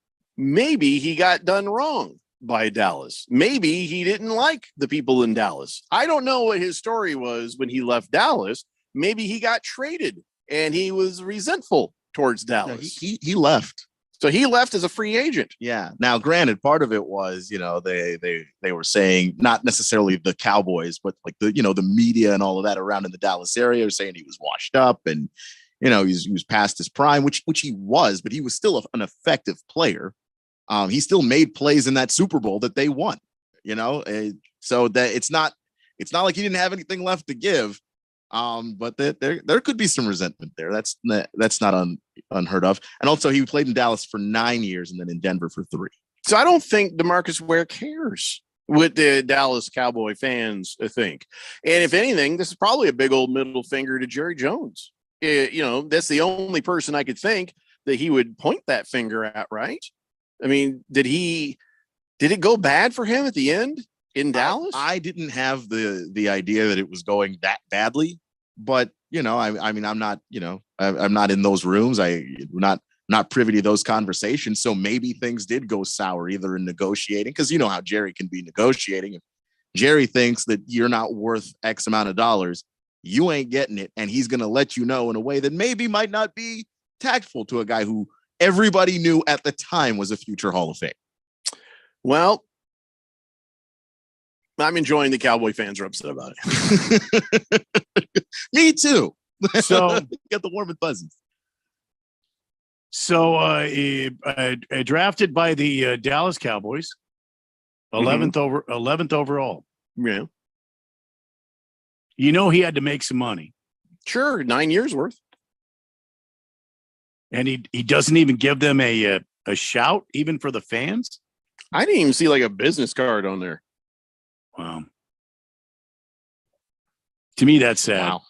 he got done wrong by Dallas. Maybe he didn't like the people in Dallas. I don't know what his story was when he left Dallas. Maybe he got traded and he was resentful towards Dallas. He left. So he left as a free agent. Yeah. Now, granted, part of it was, they were saying not necessarily the Cowboys, but like the media and all of that around in the Dallas area were saying he was washed up and, he was past his prime, which he was, but he was still an effective player. He still made plays in that Super Bowl that they won, so that it's not like he didn't have anything left to give. But there could be some resentment there. That's not unheard of. And also he played in Dallas for 9 years and then in Denver for 3. So I don't think DeMarcus Ware cares what the Dallas Cowboy fans think. And if anything, this is probably a big old middle finger to Jerry Jones. That's the only person I could think that he would point that finger at, right? I mean, did it go bad for him at the end in Dallas? I didn't have the idea that it was going that badly, but I'm not, I'm not in those rooms. I'm not privy to those conversations. So maybe things did go sour either in negotiating, because you know how Jerry can be negotiating. If Jerry thinks that you're not worth X amount of dollars, you ain't getting it. And he's going to let you know in a way that maybe might not be tactful to a guy who everybody knew at the time was a future Hall of Fame. Well, I'm enjoying the Cowboy fans are upset about it. Me too. So get the warm and fuzzies. So drafted by the Dallas Cowboys, 11th overall. Yeah. He had to make some money. Sure, 9 years worth. And he doesn't even give them a shout, even for the fans. I didn't even see like a business card on there. Wow. To me, that's sad. Wow.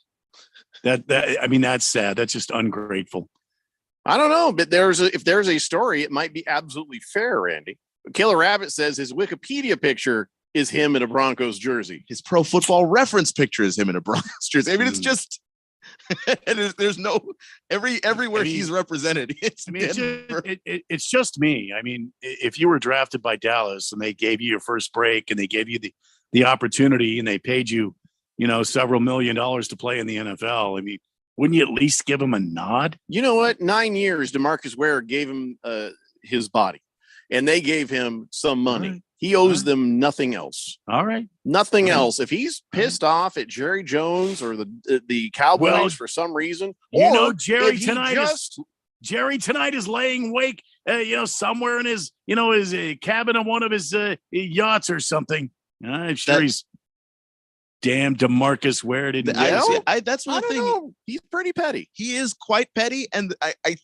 That's sad. That's just ungrateful. I don't know, but if there's a story, it might be absolutely fair, Randy. Killer Rabbit says his Wikipedia picture is him in a Broncos jersey. His Pro Football Reference picture is him in a Broncos jersey. I mean, it's just, and there's no everywhere he's represented. It's just me. I mean, if you were drafted by Dallas and they gave you your first break and they gave you the opportunity and they paid you, several $1 million to play in the NFL, I mean, wouldn't you at least give him a nod? You know what? 9 years, DeMarcus Ware gave him his body, and they gave him some money. Right. He owes them nothing else. All right. Nothing else. If he's pissed off at Jerry Jones or the Cowboys for some reason, Jerry tonight is laying wake, somewhere in his cabin on one of his yachts or something. I'm sure he's damn DeMarcus Ware didn't. That's one thing. Know. He's pretty petty. He is quite petty, and I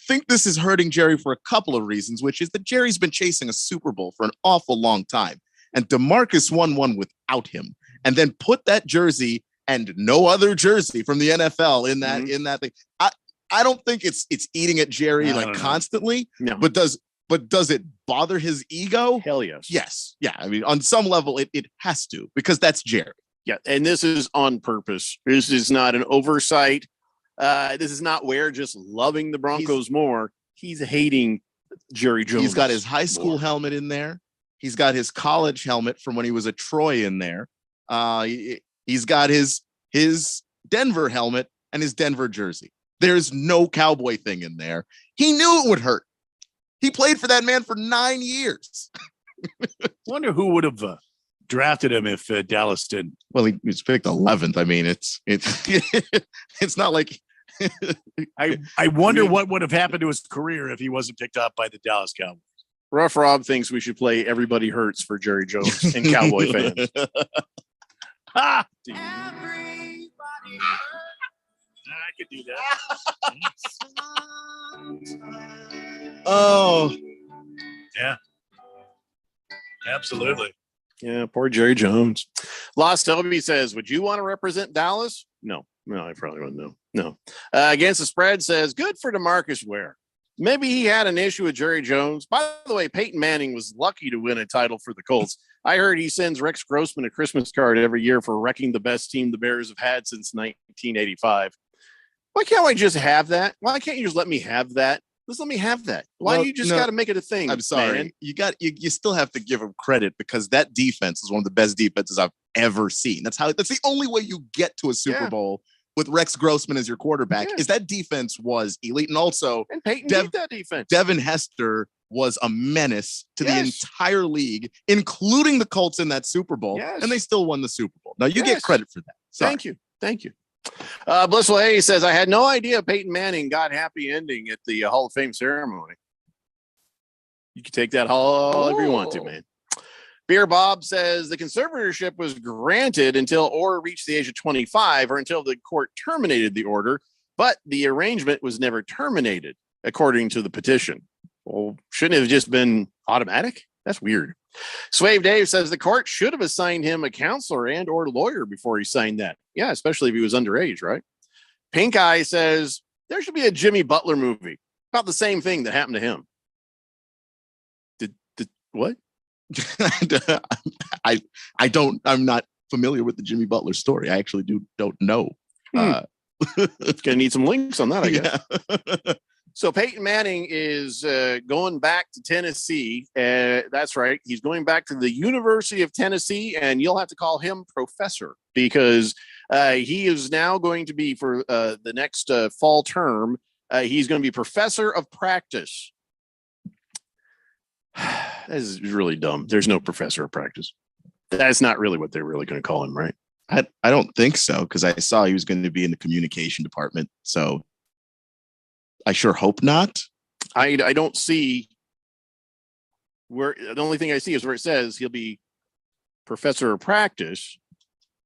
think this is hurting Jerry for a couple of reasons, which is that Jerry's been chasing a Super Bowl for an awful long time, and DeMarcus won one without him, and then put that jersey and no other jersey from the NFL in that thing. I don't think it's eating at Jerry like constantly. No. But does it bother his ego? Hell yes. Yes. Yeah. I mean, on some level, it has to, because that's Jerry. Yeah. And this is on purpose. This is not an oversight. This is not Ware just loving the Broncos more. He's hating Jerry Jones. He's got his high school helmet in there. He's got his college helmet from when he was at Troy in there. He's got his Denver helmet and his Denver jersey. There's no cowboy thing in there. He knew it would hurt. He played for that man for 9 years. Wonder who would have drafted him if Dallas didn't. Well, he was picked 11th. I mean, it's it's not like I wonder what would have happened to his career if he wasn't picked up by the Dallas Cowboys. Rough Rob thinks we should play Everybody Hurts for Jerry Jones and Cowboy fans. I could do that. Oh, yeah, absolutely. Yeah, poor Jerry Jones. Lost Toby says, would you want to represent Dallas? No, I probably wouldn't. No. Against the spread says, good for DeMarcus Ware. Maybe he had an issue with Jerry Jones. By the way, Peyton Manning was lucky to win a title for the Colts. I heard he sends Rex Grossman a Christmas card every year for wrecking the best team the Bears have had since 1985. Why can't I just have that? Why can't you just let me have that? Just let me have that. Why do you just got to make it a thing? I'm sorry. Man? You still have to give him credit, because that defense is one of the best defenses I've ever seen. That's the only way you get to a Super Bowl with Rex Grossman as your quarterback, is that defense was elite. And also, and Peyton beat that defense. Devin Hester was a menace to the entire league, including the Colts in that Super Bowl. And they still won the Super Bowl. Now you get credit for that. Sorry. Thank you. Blissful A says, I had no idea Peyton Manning got happy ending at the Hall of Fame ceremony. You can take that however you want to, man. Beer Bob says the conservatorship was granted until Orr reached the age of 25, or until the court terminated the order, but the arrangement was never terminated, according to the petition. Well, shouldn't it have just been automatic? That's weird. Swave Dave says the court should have assigned him a counselor and or lawyer before he signed that. Yeah, especially if he was underage, right? Pink Eye says there should be a Jimmy Butler movie about the same thing that happened to him. Did what? I'm not familiar with the Jimmy Butler story. I actually don't know. Gonna need some links on that, I guess. So Peyton Manning is going back to Tennessee. That's right. He's going back to the University of Tennessee, and you'll have to call him professor, because he is now going to be, for the next fall term, he's going to be professor of practice. That is really dumb. There's no professor of practice. That's not really what they're really going to call him, right? I don't think so, because I saw he was going to be in the communication department. So I sure hope not. I don't see where, the only thing I see is where it says he'll be professor of practice.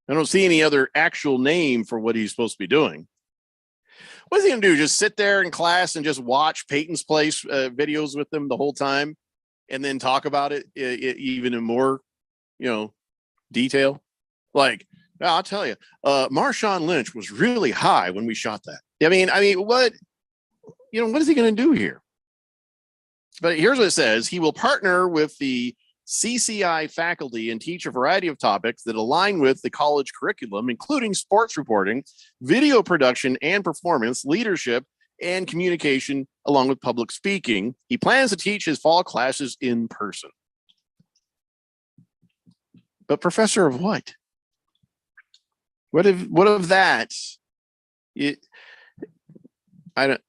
I don't see any other actual name for what he's supposed to be doing. What is he going to do? Just sit there in class and just watch Peyton's Place videos with them the whole time, and then talk about it even in more, detail? Like, I'll tell you, Marshawn Lynch was really high when we shot that. I mean, what? What is he going to do here? But here's what it says. He will partner with the CCI faculty and teach a variety of topics that align with the college curriculum, including sports reporting, video production and performance, leadership, and communication, along with public speaking. He plans to teach his fall classes in person. But professor of what? What of that? I don't.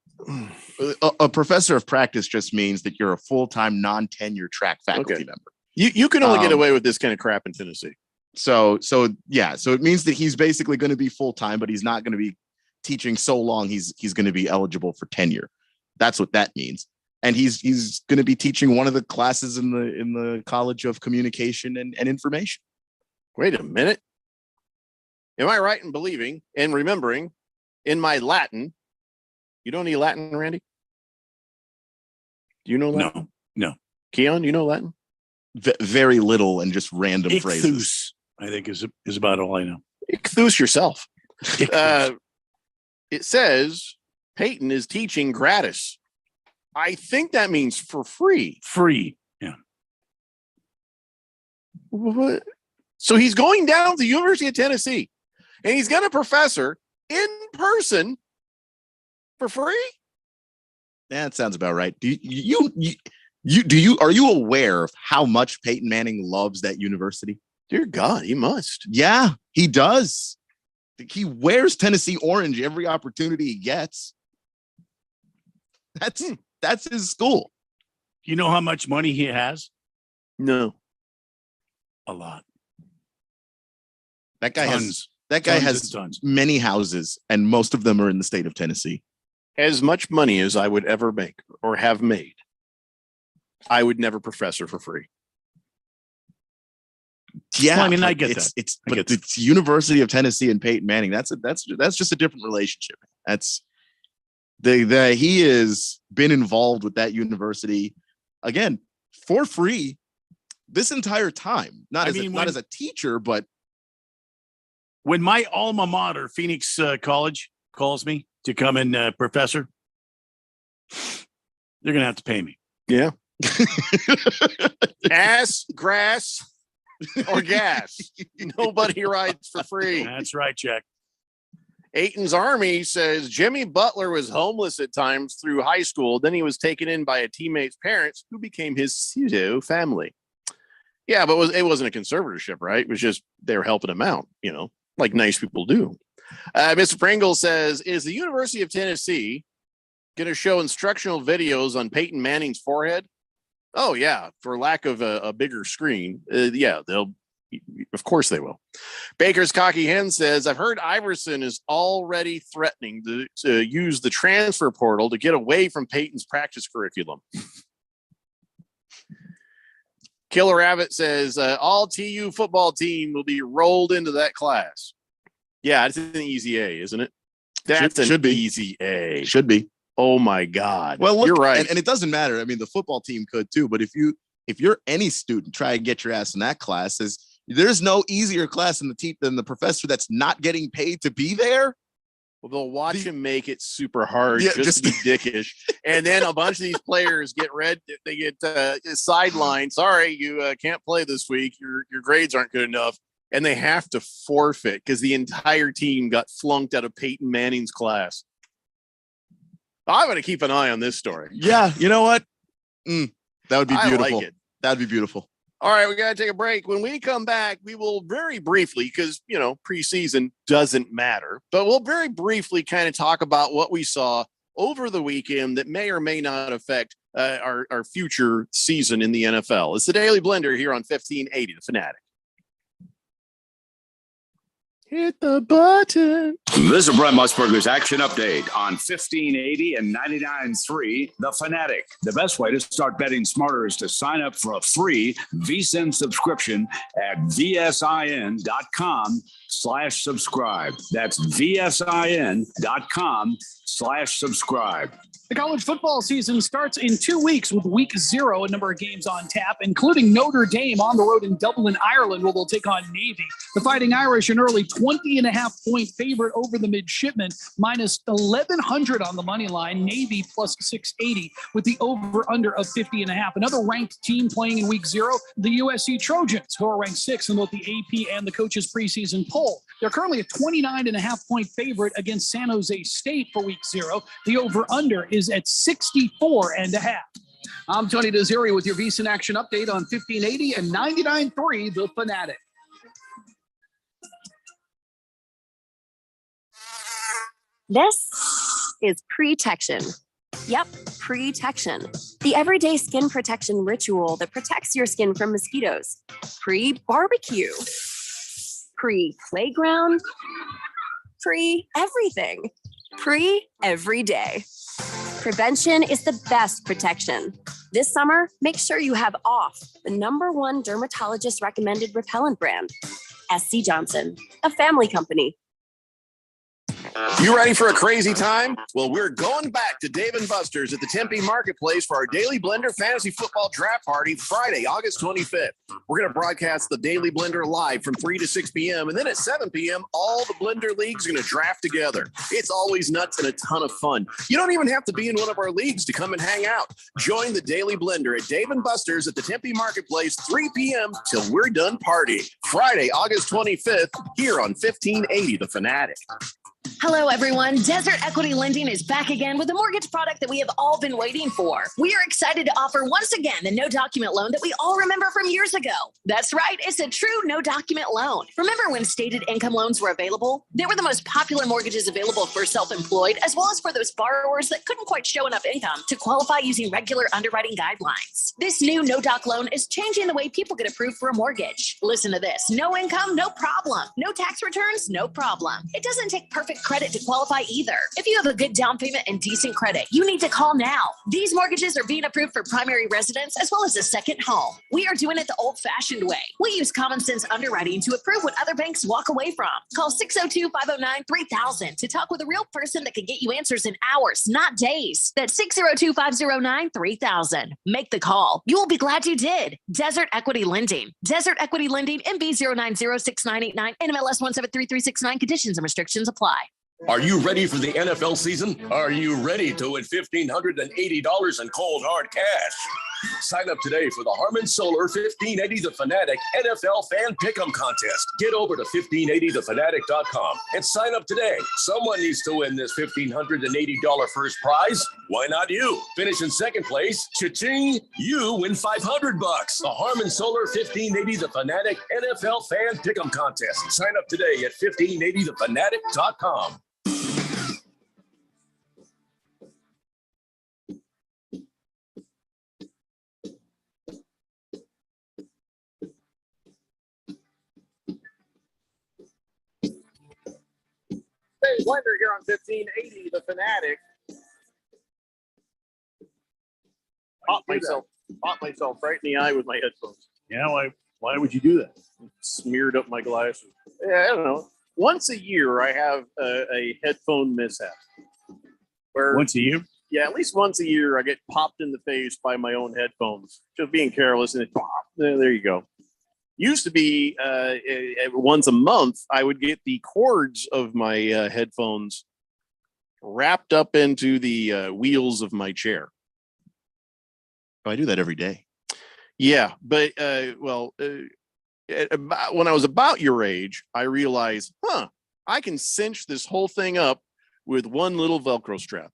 A professor of practice just means that you're a full-time non-tenure track faculty member. You can only get away with this kind of crap in Tennessee. So it means that he's basically going to be full-time, but he's not going to be teaching so long he's going to be eligible for tenure. That's what that means. And he's going to be teaching one of the classes in the College of Communication and Information. Wait a minute. Am I right in believing and remembering in my Latin? You know any Latin, Randy? Do you know Latin? No. Keon, you know Latin? Very little, and just random Ichthus, phrases. I think is about all I know. Ichthus yourself. It says Peyton is teaching gratis. I think that means for free. Free. Yeah. What? So he's going down to the University of Tennessee and he's got a professor in person for free? That sounds about right. Are you aware of how much Peyton Manning loves that university? Dear God, he must. Yeah, he does. He wears Tennessee orange every opportunity he gets. That's his school. You know how much money he has? No. A lot. That guy Tons. has Tons. many houses, and most of them are in the state of Tennessee. As much money as I would ever make or have made, I would never professor for free. Yeah, well, I mean, I get that. It's University of Tennessee and Peyton Manning. That's just a different relationship. That's he has been involved with that university again for free this entire time. Not as a teacher, but when my alma mater, Phoenix College, calls me to come in professor, they're gonna have to pay me. Yeah. Ass, grass, or gas. Nobody rides for free. That's right, Jack. Aiton's Army says Jimmy Butler was homeless at times through high school. Then he was taken in by a teammate's parents who became his pseudo family. Yeah, but it wasn't a conservatorship, right? It was just they were helping him out, like nice people do. Mr. Pringle says, is the University of Tennessee going to show instructional videos on Peyton Manning's forehead? Oh, yeah, for lack of a bigger screen. Of course they will. Baker's Cocky Hen says, I've heard Iverson is already threatening to use the transfer portal to get away from Peyton's practice curriculum. Killer Rabbit says, all TU football team will be rolled into that class. Yeah, it's an easy A, isn't it? That's should be easy A. Should be. Oh my God. Well, look, you're right. And it doesn't matter. I mean, the football team could too, but if you're any student, try and get your ass in that class. There's no easier class than the professor that's not getting paid to be there. Well, they'll watch him make it super hard just to be dickish. And then a bunch of these players get sidelined. Sorry, you can't play this week. Your grades aren't good enough. And they have to forfeit because the entire team got flunked out of Peyton Manning's class. I'm going to keep an eye on this story. Yeah, you know what? That would be beautiful. I like it. That would be beautiful. All right, we got to take a break. When we come back, we will very briefly, because, preseason doesn't matter, but we'll very briefly kind of talk about what we saw over the weekend that may or may not affect our future season in the NFL. It's the Daily Blender here on 1580, The Fanatic. Hit the button. This is Brent Musburger's Action Update on 1580 and 99.3 The Fanatic. The best way to start betting smarter is to sign up for a free VSiN subscription at vsin.com/subscribe. That's vsin.com/subscribe. The college football season starts in 2 weeks with week 0, a number of games on tap, including Notre Dame on the road in Dublin, Ireland, where they'll take on Navy. The Fighting Irish, an early 20.5-point favorite over the midshipmen, minus 1,100 on the money line. Navy plus 680 with the over-under of 50.5. Another ranked team playing in week 0, the USC Trojans, who are ranked 6th in both the AP and the coaches' preseason poll. They're currently a 29.5-point favorite against San Jose State for week 0. The over-under is at 64.5. I'm Tony Desiri with your VSiN Action Update on 1580 and 99.3 The Fanatic. This is Pretection. Yep, Pretection. The everyday skin protection ritual that protects your skin from mosquitoes. Pre-barbecue. Pre-playground. Pre-everything. Pre-every day. Prevention is the best protection. This summer, make sure you have OFF, the #1 dermatologist recommended repellent brand. SC Johnson, a family company. You ready for a crazy time? Well, we're going back to Dave & Buster's at the Tempe Marketplace for our Daily Blender Fantasy Football Draft Party Friday, August 25th. We're going to broadcast the Daily Blender live from 3 to 6 p.m. And then at 7 p.m., all the Blender leagues are going to draft together. It's always nuts and a ton of fun. You don't even have to be in one of our leagues to come and hang out. Join the Daily Blender at Dave & Buster's at the Tempe Marketplace, 3 p.m. till we're done party. Friday, August 25th, here on 1580 The Fanatic. Hello, everyone. Desert Equity Lending is back again with a mortgage product that we have all been waiting for. We are excited to offer once again the no document loan that we all remember from years ago. That's right. It's a true no document loan. Remember when stated income loans were available? They were the most popular mortgages available for self-employed, as well as for those borrowers that couldn't quite show enough income to qualify using regular underwriting guidelines. This new no doc loan is changing the way people get approved for a mortgage. Listen to this. No income, no problem. No tax returns, no problem. It doesn't take perfect credit to qualify either. If you have a good down payment and decent credit, you need to call now. These mortgages are being approved for primary residence as well as a second home. We are doing it the old-fashioned way. We use common sense underwriting to approve what other banks walk away from. Call 602-509-3000 to talk with a real person that can get you answers in hours, not days. That's 602-509-3000. Make the call. You will be glad you did. Desert Equity Lending. Desert Equity Lending, MB 0906989, NMLS 1733369. Conditions and restrictions apply. Are you ready for the NFL season? Are you ready to win $1,580 in cold hard cash? Sign up today for the Harman Solar 1580 The Fanatic NFL Fan Pick'em Contest. Get over to 1580thefanatic.com and sign up today. Someone needs to win this $1,580 first prize. Why not you? Finish in second place. Cha-ching! You win $500. The Harman Solar 1580 The Fanatic NFL Fan Pick'em Contest. Sign up today at 1580thefanatic.com. Dave Blender here on 1580 The Fanatic. Popped myself right in the eye with my headphones. Yeah, why would you do that? Smeared up my glasses. Yeah, I don't know. Once a year, I have a headphone mishap. Once a year? Yeah, at least once a year, I get popped in the face by my own headphones. Just being careless, and it pop. There you go. Used to be once a month, I would get the cords of my headphones wrapped up into the wheels of my chair. I do that every day. Yeah, but when I was about your age, I realized, I can cinch this whole thing up with one little Velcro strap.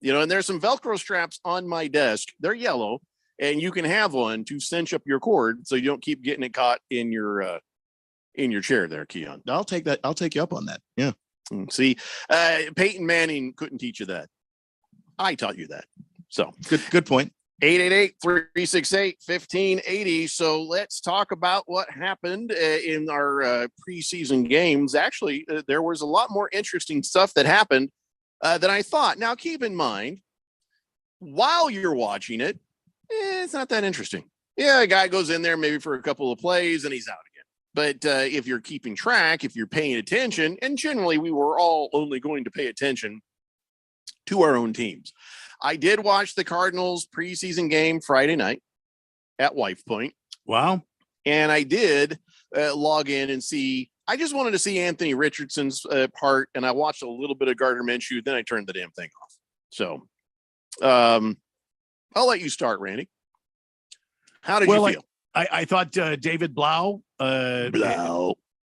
And there's some Velcro straps on my desk. They're yellow. And you can have one to cinch up your cord so you don't keep getting it caught in your chair there, Keon. I'll take that. I'll take you up on that. Yeah. See, Peyton Manning couldn't teach you that. I taught you that. So good point. 888-368-1580. So let's talk about what happened in our preseason games. Actually, there was a lot more interesting stuff that happened than I thought. Now, keep in mind, while you're watching it, it's not that interesting. Yeah, a guy goes in there maybe for a couple of plays and he's out again. But if you're keeping track, if you're paying attention, and generally we were all only going to pay attention to our own teams. I did watch the Cardinals preseason game Friday night at Wife Point. Wow. And I did log in and see. I just wanted to see Anthony Richardson's part, and I watched a little bit of Gardner Minshew. Then I turned the damn thing off. So, I'll let you start, Randy. How did you feel? I thought David Blau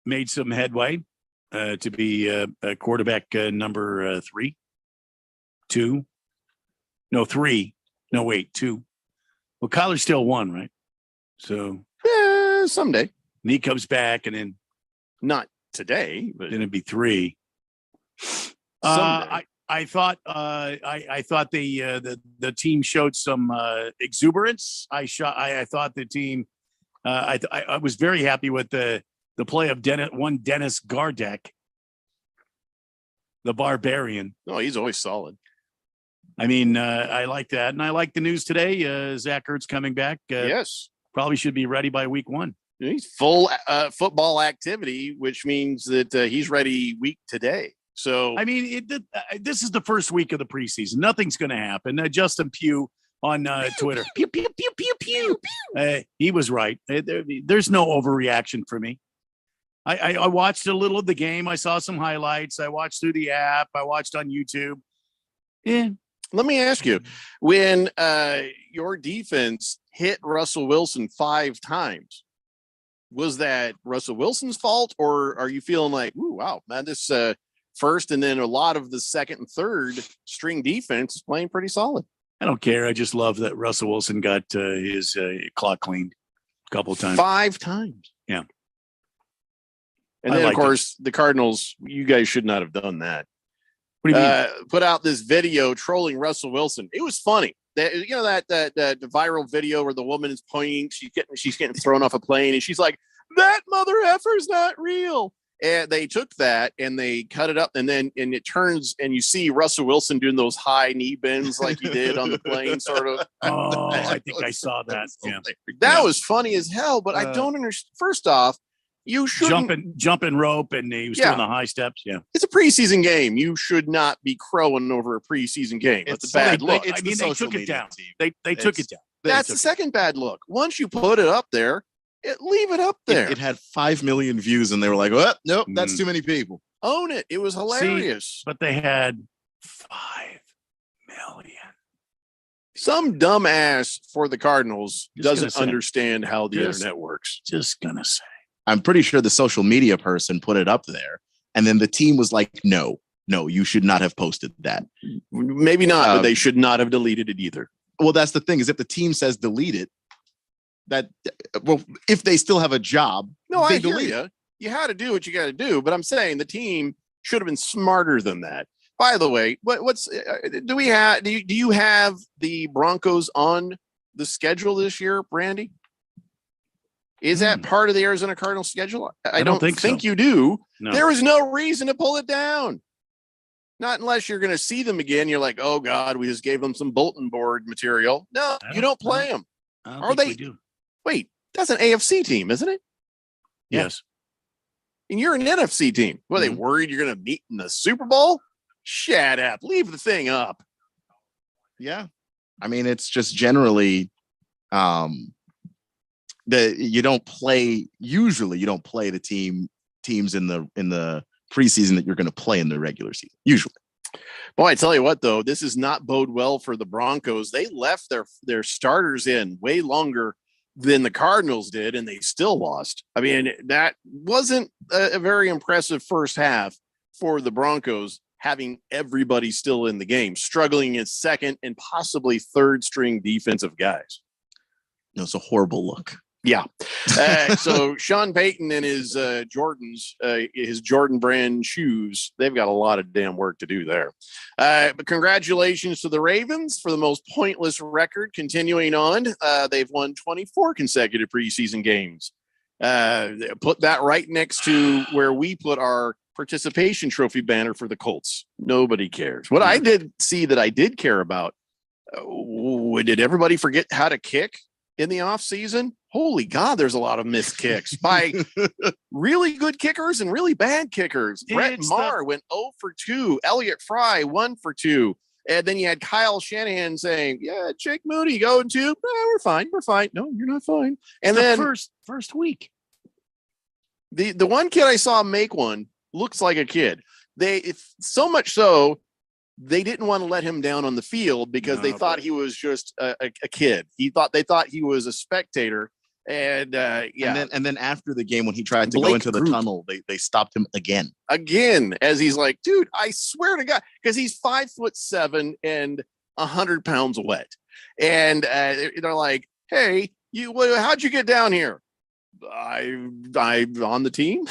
made some headway to be a quarterback number 3. 2. No, 3. No, wait, 2. Well, Kyler's still 1, right? So someday. And he comes back, and then not today, but then it'd be 3. I thought the team showed some exuberance. I thought the team. I was very happy with the play of Dennis Gardeck, the Barbarian. Oh, he's always solid. I mean, I like that, and I like the news today. Zach Ertz coming back. Yes, probably should be ready by week 1. He's full football activity, which means that he's ready week today. So I mean, this is the first week of the preseason. Nothing's going to happen. Justin Pugh on Twitter, pew pew pew pew pew. He was right. There's no overreaction for me. I watched a little of the game. I saw some highlights. I watched through the app. I watched on YouTube. Yeah. Let me ask you, when your defense hit Russell Wilson 5 times, was that Russell Wilson's fault, or are you feeling like, ooh, wow, man, this first and then a lot of the second and third string defense is playing pretty solid? I don't care. I just love that Russell Wilson got his clock cleaned a couple of times. 5 times. Yeah. And then, of course, the Cardinals, you guys should not have done that. What do you mean? Put out this video trolling Russell Wilson. It was funny. That the viral video where the woman is pointing, she's getting thrown off a plane, and she's like, "That mother effer's not real." And they took that and they cut it up, and it turns and you see Russell Wilson doing those high knee bends like he did on the plane, sort of. Oh, I think I saw that. Yeah. That was funny as hell, but I don't understand. First off, you shouldn't jumping rope, and he was doing the high steps. Yeah, it's a preseason game. You should not be crowing over a preseason game. That's a bad look. I mean, they took it down. They took it down. That's the second bad look. Once you put it up there, leave it up there. It had 5 million views, and they were like, "Well, nope, that's too many people." Own it. It was hilarious. But they had 5 million. Some dumbass for the Cardinals doesn't understand how the internet works. Just gonna say. I'm pretty sure the social media person put it up there, and then the team was like, no, you should not have posted that. Maybe not, but they should not have deleted it either. Well, that's the thing, is if the team says delete it, if they still have a job, no, they I hear delete you. You had to do what you got to do, but I'm saying the team should have been smarter than that. By the way, do you have the Broncos on the schedule this year, Brandy? Is that part of the Arizona Cardinals schedule? I don't think so. You do. No. There is no reason to pull it down. Not unless you're going to see them again. You're like, oh God, we just gave them some bulletin board material. No, you don't play them. Are they? Wait, that's an AFC team, isn't it? Yes. And you're an NFC team. Well, they worried you're going to meet in the Super Bowl? Shut up. Leave the thing up. Yeah. I mean, it's just generally you don't play the teams in the preseason that you're going to play in the regular season usually. Boy, I tell you what, though, this is not bode well for the Broncos. They left their starters in way longer than the Cardinals did, and they still lost. I mean, that wasn't a very impressive first half for the Broncos, having everybody still in the game, struggling in second and possibly third string defensive guys. It's a horrible look. Yeah. So Sean Payton and his Jordans, his Jordan brand shoes, they've got a lot of damn work to do there. But congratulations to the Ravens for the most pointless record continuing on. They've won 24 consecutive preseason games. Put that right next to where we put our participation trophy banner for the Colts. Nobody cares. What I did see that I did care about, did everybody forget how to kick in the off season? Holy God, there's a lot of missed kicks by really good kickers and really bad kickers. Brett Maher went 0 for 2. Elliott Fry 1 for 2. And then you had Kyle Shanahan saying, yeah, Jake Moody going 2. No, we're fine. We're fine. No, you're not fine. And then first week. The one kid I saw make one looks like a kid. So much so they didn't want to let him down on the field because they thought he was just a kid. They thought he was a spectator. And and then after the game, when he tried to go into the tunnel, they stopped him again, as he's like, dude, I swear to God, because he's 5'7" and 100 pounds wet. And they're like, hey, how'd you get down here? I'm on the team.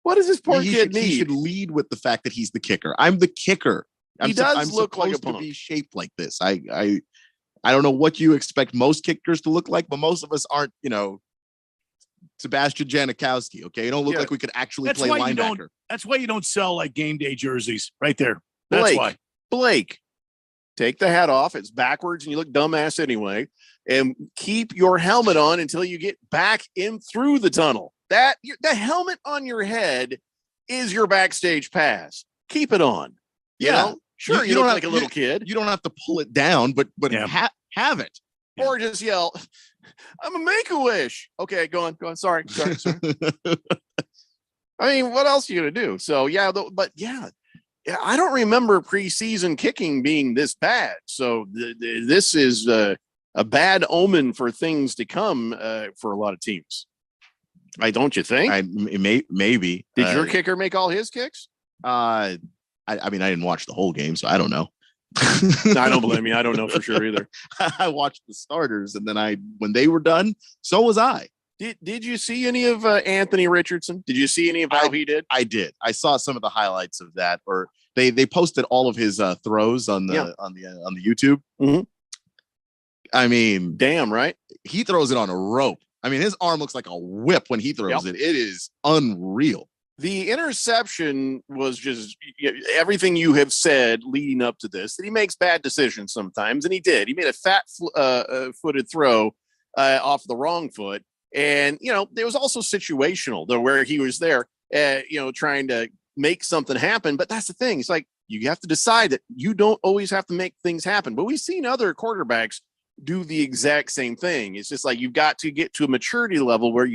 What does this poor kid need? He should lead with the fact that he's the kicker. I'm the kicker. He does look like a punk. To be shaped like this. I don't know what you expect most kickers to look like, but most of us aren't, Sebastian Janikowski. Okay, you don't look like we could actually play linebacker. That's why you don't sell like game day jerseys right there. That's why. Blake, take the hat off. It's backwards and you look dumbass anyway. And keep your helmet on until you get back in through the tunnel. The helmet on your head is your backstage pass. Keep it on. You know? Sure, you don't look like a little kid. You don't have to pull it down, but have it. Or just yell, I'm a Make-A-Wish. Okay, go on. Sorry. I mean, what else are you going to do? So, I don't remember preseason kicking being this bad. So this is a bad omen for things to come for a lot of teams. Don't you think? Maybe. Did your kicker make all his kicks? I mean, I didn't watch the whole game, so I don't know. I don't blame you. I don't know for sure either. I watched the starters, and then when they were done, so was I. Did you see any of Anthony Richardson? Did you see any of how he did? I did. I saw some of the highlights of that, or they posted all of his throws on the YouTube. Mm-hmm. I mean, damn right. He throws it on a rope. I mean, his arm looks like a whip when he throws it. It is unreal. The interception was just everything you have said leading up to this, that he makes bad decisions sometimes. And he did. He made a footed throw off the wrong foot. And, there was also situational though, where he was there, trying to make something happen. But that's the thing. It's like, you have to decide that you don't always have to make things happen. But we've seen other quarterbacks do the exact same thing. It's just like, you've got to get to a maturity level where,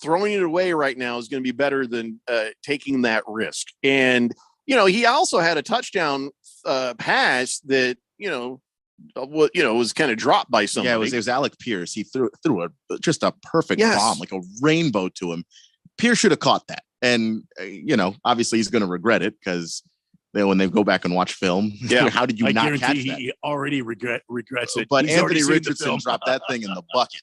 throwing it away right now is going to be better than taking that risk. And, he also had a touchdown pass that, was kind of dropped by somebody. Yeah, it was Alec Pierce. He threw just a perfect bomb, like a rainbow to him. Pierce should have caught that. And, obviously he's going to regret it because when they go back and watch film, how did you not catch that? He already regrets it. But Anthony Richardson dropped that thing in the bucket.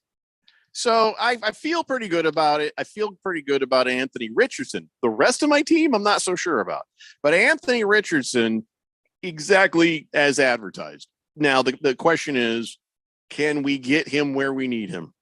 So I feel pretty good about it. I feel pretty good about Anthony Richardson. The rest of my team, I'm not so sure about. But Anthony Richardson, exactly as advertised. Now, the question is, can we get him where we need him?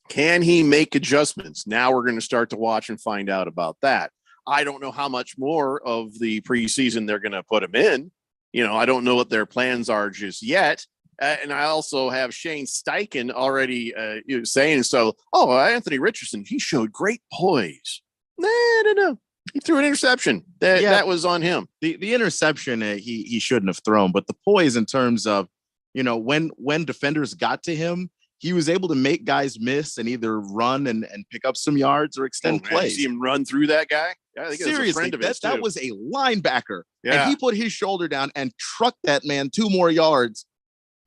Can he make adjustments? Now we're going to start to watch and find out about that. I don't know how much more of the preseason they're going to put him in. I don't know what their plans are just yet. And I also have Shane Steichen already saying so. Oh, Anthony Richardson, he showed great poise. No. He threw an interception. That was on him. The interception he shouldn't have thrown, but the poise in terms of, when defenders got to him, he was able to make guys miss and either run and pick up some yards or extend plays. See him run through that guy? I think seriously, it was a friend of his that was a linebacker. Yeah. And he put his shoulder down and trucked that man 2 more yards.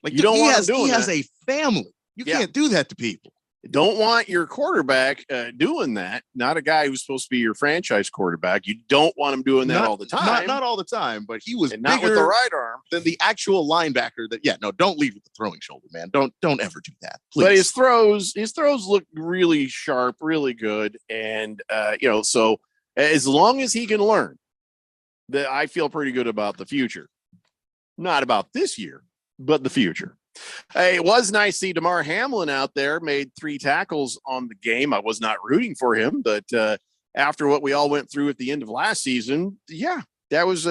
Like, you don't want him doing he has a family. You can't do that to people. Don't want your quarterback doing that. Not a guy who's supposed to be your franchise quarterback. You don't want him doing that all the time. Not all the time, but he was not with the right arm than the actual linebacker. Don't lead with the throwing shoulder, man. Don't ever do that, please. But his throws look really sharp, really good, and so as long as he can learn, that I feel pretty good about the future. Not about this year, but the future. Hey, it was nice to see Damar Hamlin out there, made 3 tackles on the game. I was not rooting for him, but after what we all went through at the end of last season, it was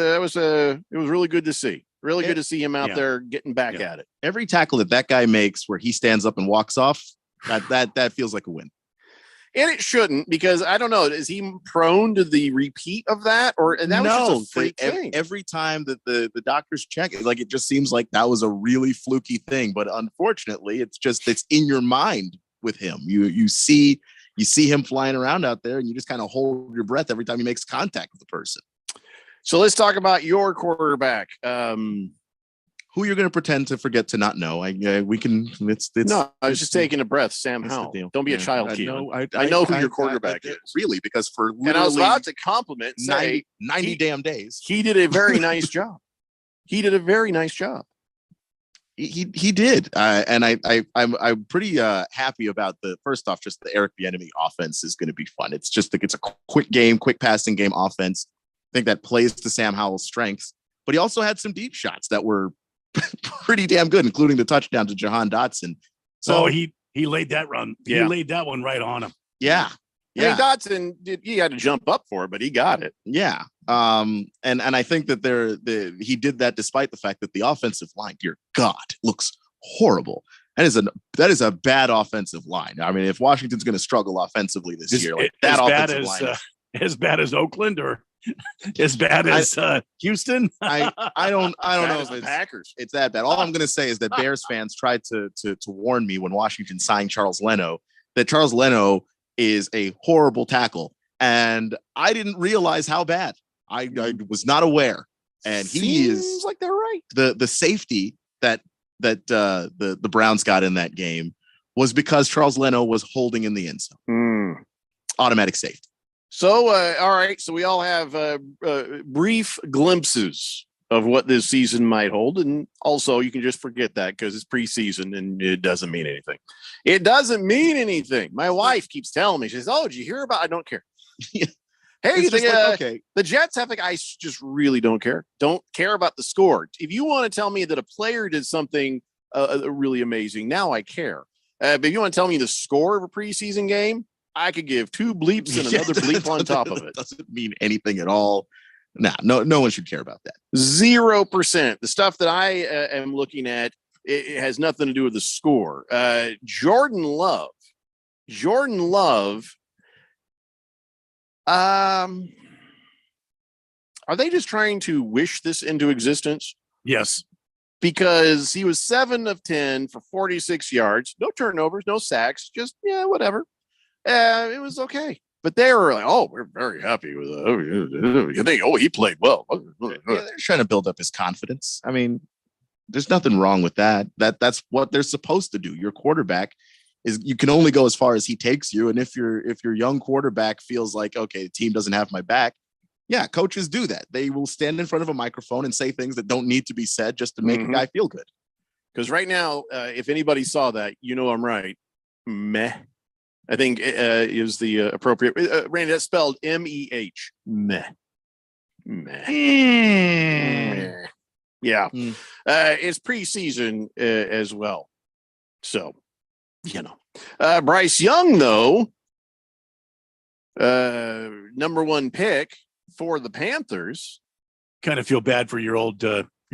really good to see. Really good to see him out there getting back at it. Every tackle that guy makes where he stands up and walks off, that feels like a win. And it shouldn't, because I don't know, is he prone to the repeat of that? And that was just a freak thing. Every time that the doctors check it, it just seems like that was a really fluky thing. But unfortunately, it's in your mind with him. You see him flying around out there, and you just kind of hold your breath every time he makes contact with the person. So let's talk about your quarterback. Who you're going to pretend to forget to not know? We can. No, I was just taking a breath. Sam Howell. Don't be a child, Keelan. I know who your quarterback is. Really, because for and I was about to compliment, 90 damn days. He did a very nice job. He did a very nice job. He did, and I'm pretty happy about first off, just the Eric Bieniemy offense is going to be fun. It's a quick game, quick passing game offense. I think that plays to Sam Howell's strengths, but he also had some deep shots that were pretty damn good, including the touchdown to Jahan Dotson. So he laid that run. He laid that one right on him. Yeah. I mean, Dotson he had to jump up for it, but he got it. Yeah. And I think that he did that despite the fact that the offensive line, dear God, looks horrible. That is a bad offensive line. I mean, if Washington's going to struggle offensively this year, that offensive line. as bad as Oakland or as bad as Houston? I don't know if the it's Packers. It's that bad. All I'm going to say is that Bears fans tried to warn me when Washington signed Charles Leno that Charles Leno is a horrible tackle, and I didn't realize how bad. I was not aware, and he is like they're right. The safety that the Browns got in that game was because Charles Leno was holding in the end zone. Automatic safety. So, all right. So we all have brief glimpses of what this season might hold. And also you can just forget that because it's preseason and it doesn't mean anything. It doesn't mean anything. My wife keeps telling me, she says, "Oh, did you hear about?" I don't care. Hey, okay. The Jets have I just really don't care. Don't care about the score. If you want to tell me that a player did something really amazing, now I care. But if you want to tell me the score of a preseason game, I could give two bleeps and another bleep on top of it. Doesn't mean anything at all. No one should care about that. 0%. The stuff that I am looking at, it has nothing to do with the score. Jordan Love. Are they just trying to wish this into existence? Yes. Because he was 7 of 10 for 46 yards, no turnovers, no sacks, just, whatever. It was okay. But they were like, "Oh, we're very happy with it. He played well." Yeah, they're trying to build up his confidence. I mean, there's nothing wrong with that. That's what they're supposed to do. Your quarterback you can only go as far as he takes you. And if your young quarterback feels like, okay, the team doesn't have my back, yeah, coaches do that. They will stand in front of a microphone and say things that don't need to be said just to make a guy feel good. Because right now, if anybody saw that, I'm right. Meh. I think is the appropriate. Randy, that's spelled MEH. Meh. Meh. Yeah. It's preseason as well. So, Bryce Young, though, number 1 pick for the Panthers. Kind of feel bad for your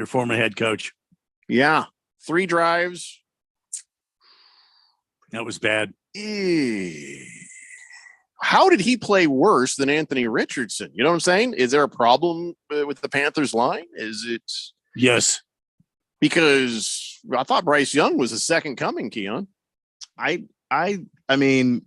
former head coach. Yeah. 3 drives. That was bad. How did he play worse than Anthony Richardson? You know what I'm saying? Is there a problem with the Panthers line? Is it? Yes. Because I thought Bryce Young was the second coming, Keon. I mean,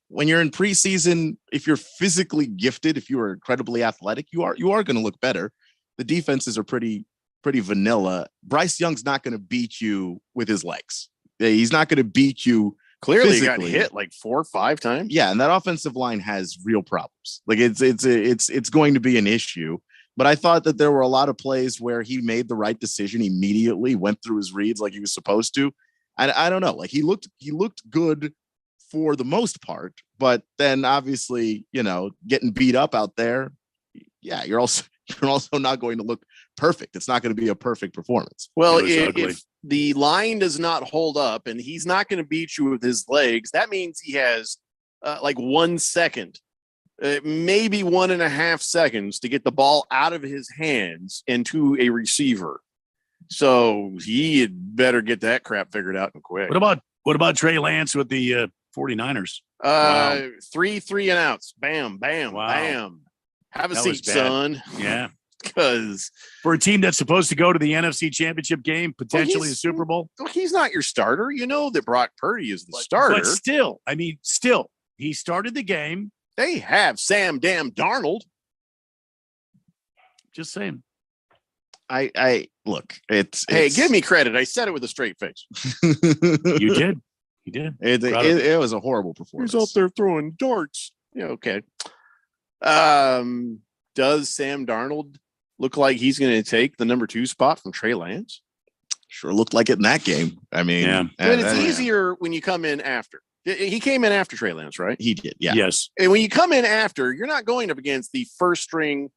when you're in preseason, if you're physically gifted, if you are incredibly athletic, you are going to look better. The defenses are pretty vanilla. Bryce Young's not going to beat you with his legs. He's not going to beat you. Clearly, he got hit like 4 or 5 times. Yeah, and that offensive line has real problems. Like it's going to be an issue. But I thought that there were a lot of plays where he made the right decision immediately, went through his reads like he was supposed to. And I don't know, like he looked good for the most part, but then obviously, getting beat up out there, yeah, you're also not going to look perfect. It's not going to be a perfect performance. Well, if the line does not hold up and he's not going to beat you with his legs, that means he has like 1 second, maybe 1.5 seconds to get the ball out of his hands and to a receiver. So he had better get that crap figured out and quick. What about Trey Lance with the 49ers? Wow. 3 and outs. Bam, bam, bam. Have a seat, son. Yeah. Because for a team that's supposed to go to the NFC Championship game, potentially the Super Bowl. He's not your starter. You know that Brock Purdy is the starter. But still, he started the game. They have Sam Darnold. Just saying. I look, it's give me credit. I said it with a straight face. You did. You did. It was a horrible performance. He's out there throwing darts. Yeah, okay. Does Sam Darnold look like he's going to take the number 2 spot from Trey Lance? Sure looked like it in that game. I mean, but it's easier when you come in after. He came in after Trey Lance, right? He did, yeah. Yes. And when you come in after, you're not going up against the first string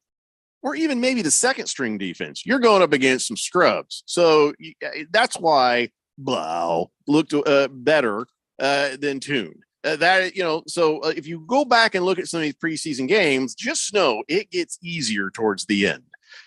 or even maybe the second string defense. You're going up against some scrubs. So that's why Blau looked better than Tune. If you go back and look at some of these preseason games, just know it gets easier towards the end.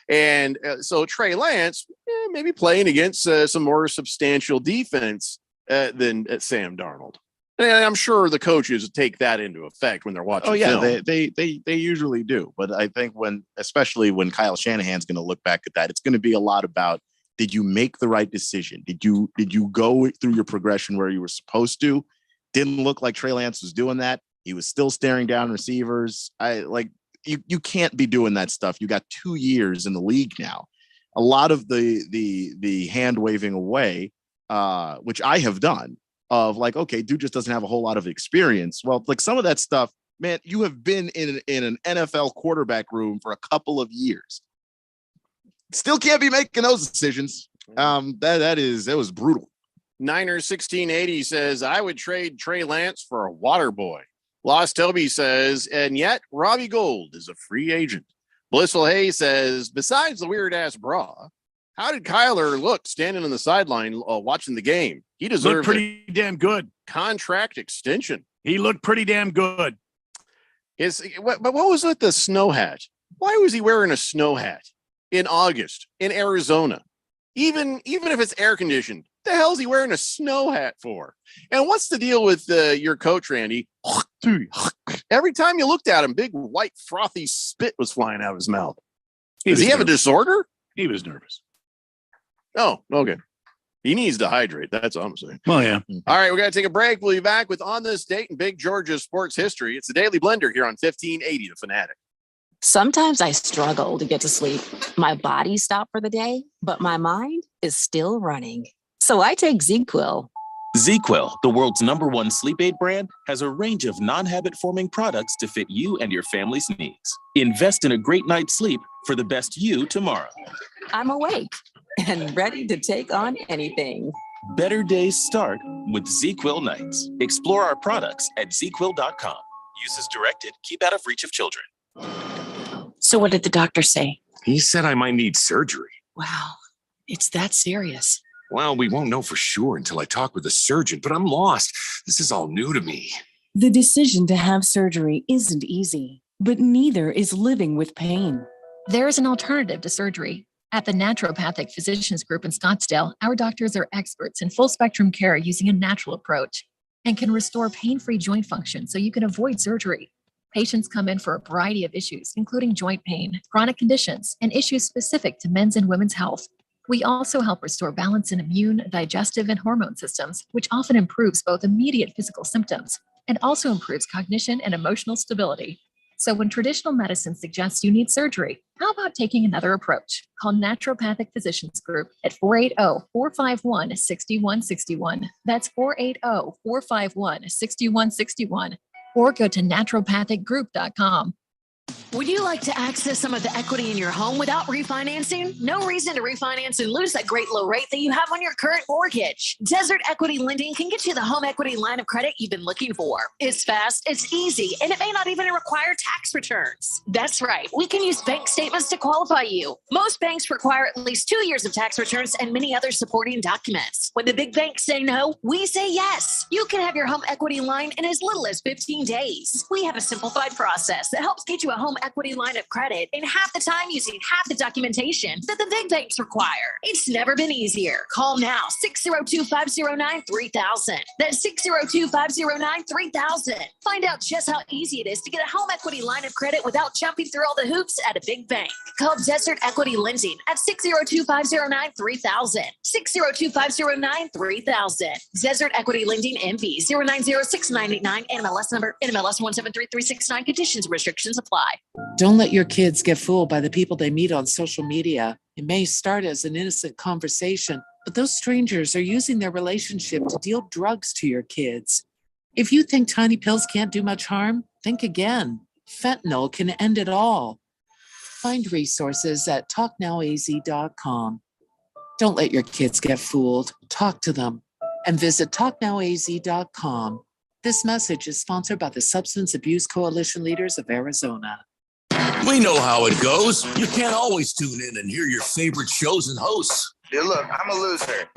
And so Trey Lance maybe playing against some more substantial defense than Sam Darnold. And I'm sure the coaches take that into effect when they're watching. Oh yeah, film. they usually do. But I think especially when Kyle Shanahan's going to look back at that, it's going to be a lot about, did you make the right decision? Did you go through your progression where you were supposed to? Didn't look like Trey Lance was doing that. He was still staring down receivers. You can't be doing that stuff. You got 2 years in the league now. A lot of the hand waving away, which I have done, of like, okay, dude just doesn't have a whole lot of experience. Well, like some of that stuff, man, you have been in an NFL quarterback room for a couple of years. Still can't be making those decisions. That was brutal. Niners 1680 says, I would trade Trey Lance for a water boy. Lost Toby says, and yet Robbie Gould is a free agent. Blissful Hay says, besides the weird ass bra, how did Kyler look standing on the sideline watching the game? He deserved pretty damn good contract extension. He looked pretty damn good. But what was with the snow hat? Why was he wearing a snow hat in August in Arizona? Even if it's air conditioned, the hell is he wearing a snow hat for? And what's the deal with your coach, Randy? Every time you looked at him, big white frothy spit was flying out of his mouth. Does he have a disorder? He was nervous. Oh, okay. He needs to hydrate. That's all I'm saying. Well, yeah. All right, we're going to take a break. We'll be back with On This Date in Big Georgia sports history. It's the Daily Blender here on 1580 The Fanatic. Sometimes I struggle to get to sleep. My body stopped for the day, but my mind is still running. So I take ZzzQuil. ZzzQuil, the world's #1 sleep aid brand, has a range of non-habit forming products to fit you and your family's needs. Invest in a great night's sleep for the best you tomorrow. I'm awake and ready to take on anything. Better days start with ZzzQuil nights. Explore our products at ZzzQuil.com. Use as directed. Keep out of reach of children. So what did the doctor say? He said I might need surgery. Wow, it's that serious. Well, we won't know for sure until I talk with a surgeon, but I'm lost. This is all new to me. The decision to have surgery isn't easy, but neither is living with pain. There is an alternative to surgery. At the Naturopathic Physicians Group in Scottsdale, our doctors are experts in full spectrum care using a natural approach and can restore pain-free joint function so you can avoid surgery. Patients come in for a variety of issues, including joint pain, chronic conditions, and issues specific to men's and women's health. We also help restore balance in immune, digestive, and hormone systems, which often improves both immediate physical symptoms and also improves cognition and emotional stability. So when traditional medicine suggests you need surgery, how about taking another approach? Call Naturopathic Physicians Group at 480-451-6161. That's 480-451-6161. Or go to naturopathicgroup.com. Would you like to access some of the equity in your home without refinancing? No reason to refinance and lose that great low rate that you have on your current mortgage. Desert Equity Lending can get you the home equity line of credit you've been looking for. It's fast, it's easy, and it may not even require tax returns. That's right. We can use bank statements to qualify you. Most banks require at least 2 years of tax returns and many other supporting documents. When the big banks say no, we say yes. You can have your home equity line in as little as 15 days. We have a simplified process that helps get you a home equity line of credit in half the time using half the documentation that the big banks require. It's never been easier. Call now, 602-509-3000. That's 602-509-3000. Find out just how easy it is to get a home equity line of credit without jumping through all the hoops at a big bank. Call Desert Equity Lending at 602-509-3000. 602-509-3000. Desert Equity Lending MB 0906989 NMLS number NMLS 1733369. Conditions and restrictions apply. Don't let your kids get fooled by the people they meet on social media. It may start as an innocent conversation, but those strangers are using their relationship to deal drugs to your kids. If you think tiny pills can't do much harm, think again. Fentanyl can end it all. Find resources at talknowaz.com. Don't let your kids get fooled. Talk to them and visit talknowaz.com. This message is sponsored by the Substance Abuse Coalition Leaders of Arizona. We know how it goes. You can't always tune in and hear your favorite shows and hosts. Dude, look, I'm a loser.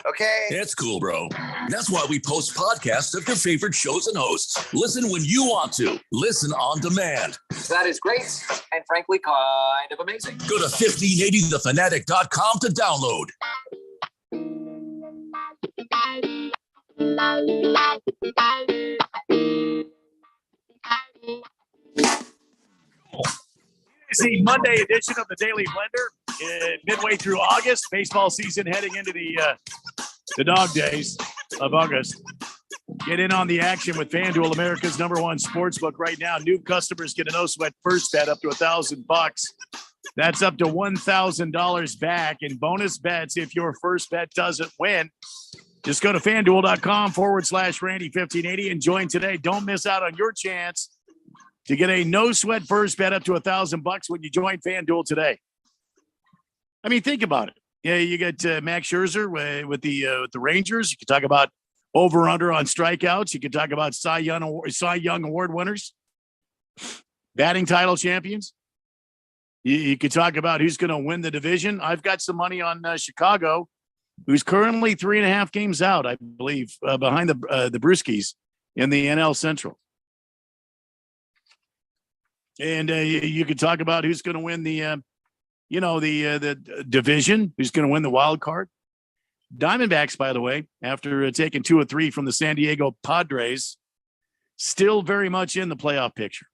Okay? It's cool, bro. That's why we post podcasts of your favorite shows and hosts. Listen when you want to. Listen on demand. That is great and frankly kind of amazing. Go to 1580thefanatic.com to download. It's the Monday edition of the Daily Blender. Midway through August, baseball season heading into the dog days of August. Get in on the action with FanDuel, America's #1 sportsbook right now. New customers get a no sweat first bet up to $1,000. That's up to $1,000 back in bonus bets if your first bet doesn't win. Just go to FanDuel.com/Randy1580 and join today. Don't miss out on your chance to get a no sweat first bet up to $1,000 when you join FanDuel today. I mean, think about it. Yeah, you get Max Scherzer with the Rangers. You can talk about over/under on strikeouts. You can talk about Cy Young Award winners, batting title champions. You could talk about who's going to win the division. I've got some money on Chicago, who's currently 3.5 games out, I believe, behind the Brewskis in the NL Central. And you could talk about who's going to win the division, who's going to win the wild card. Diamondbacks, by the way, after taking 2 of 3 from the San Diego Padres, still very much in the playoff picture.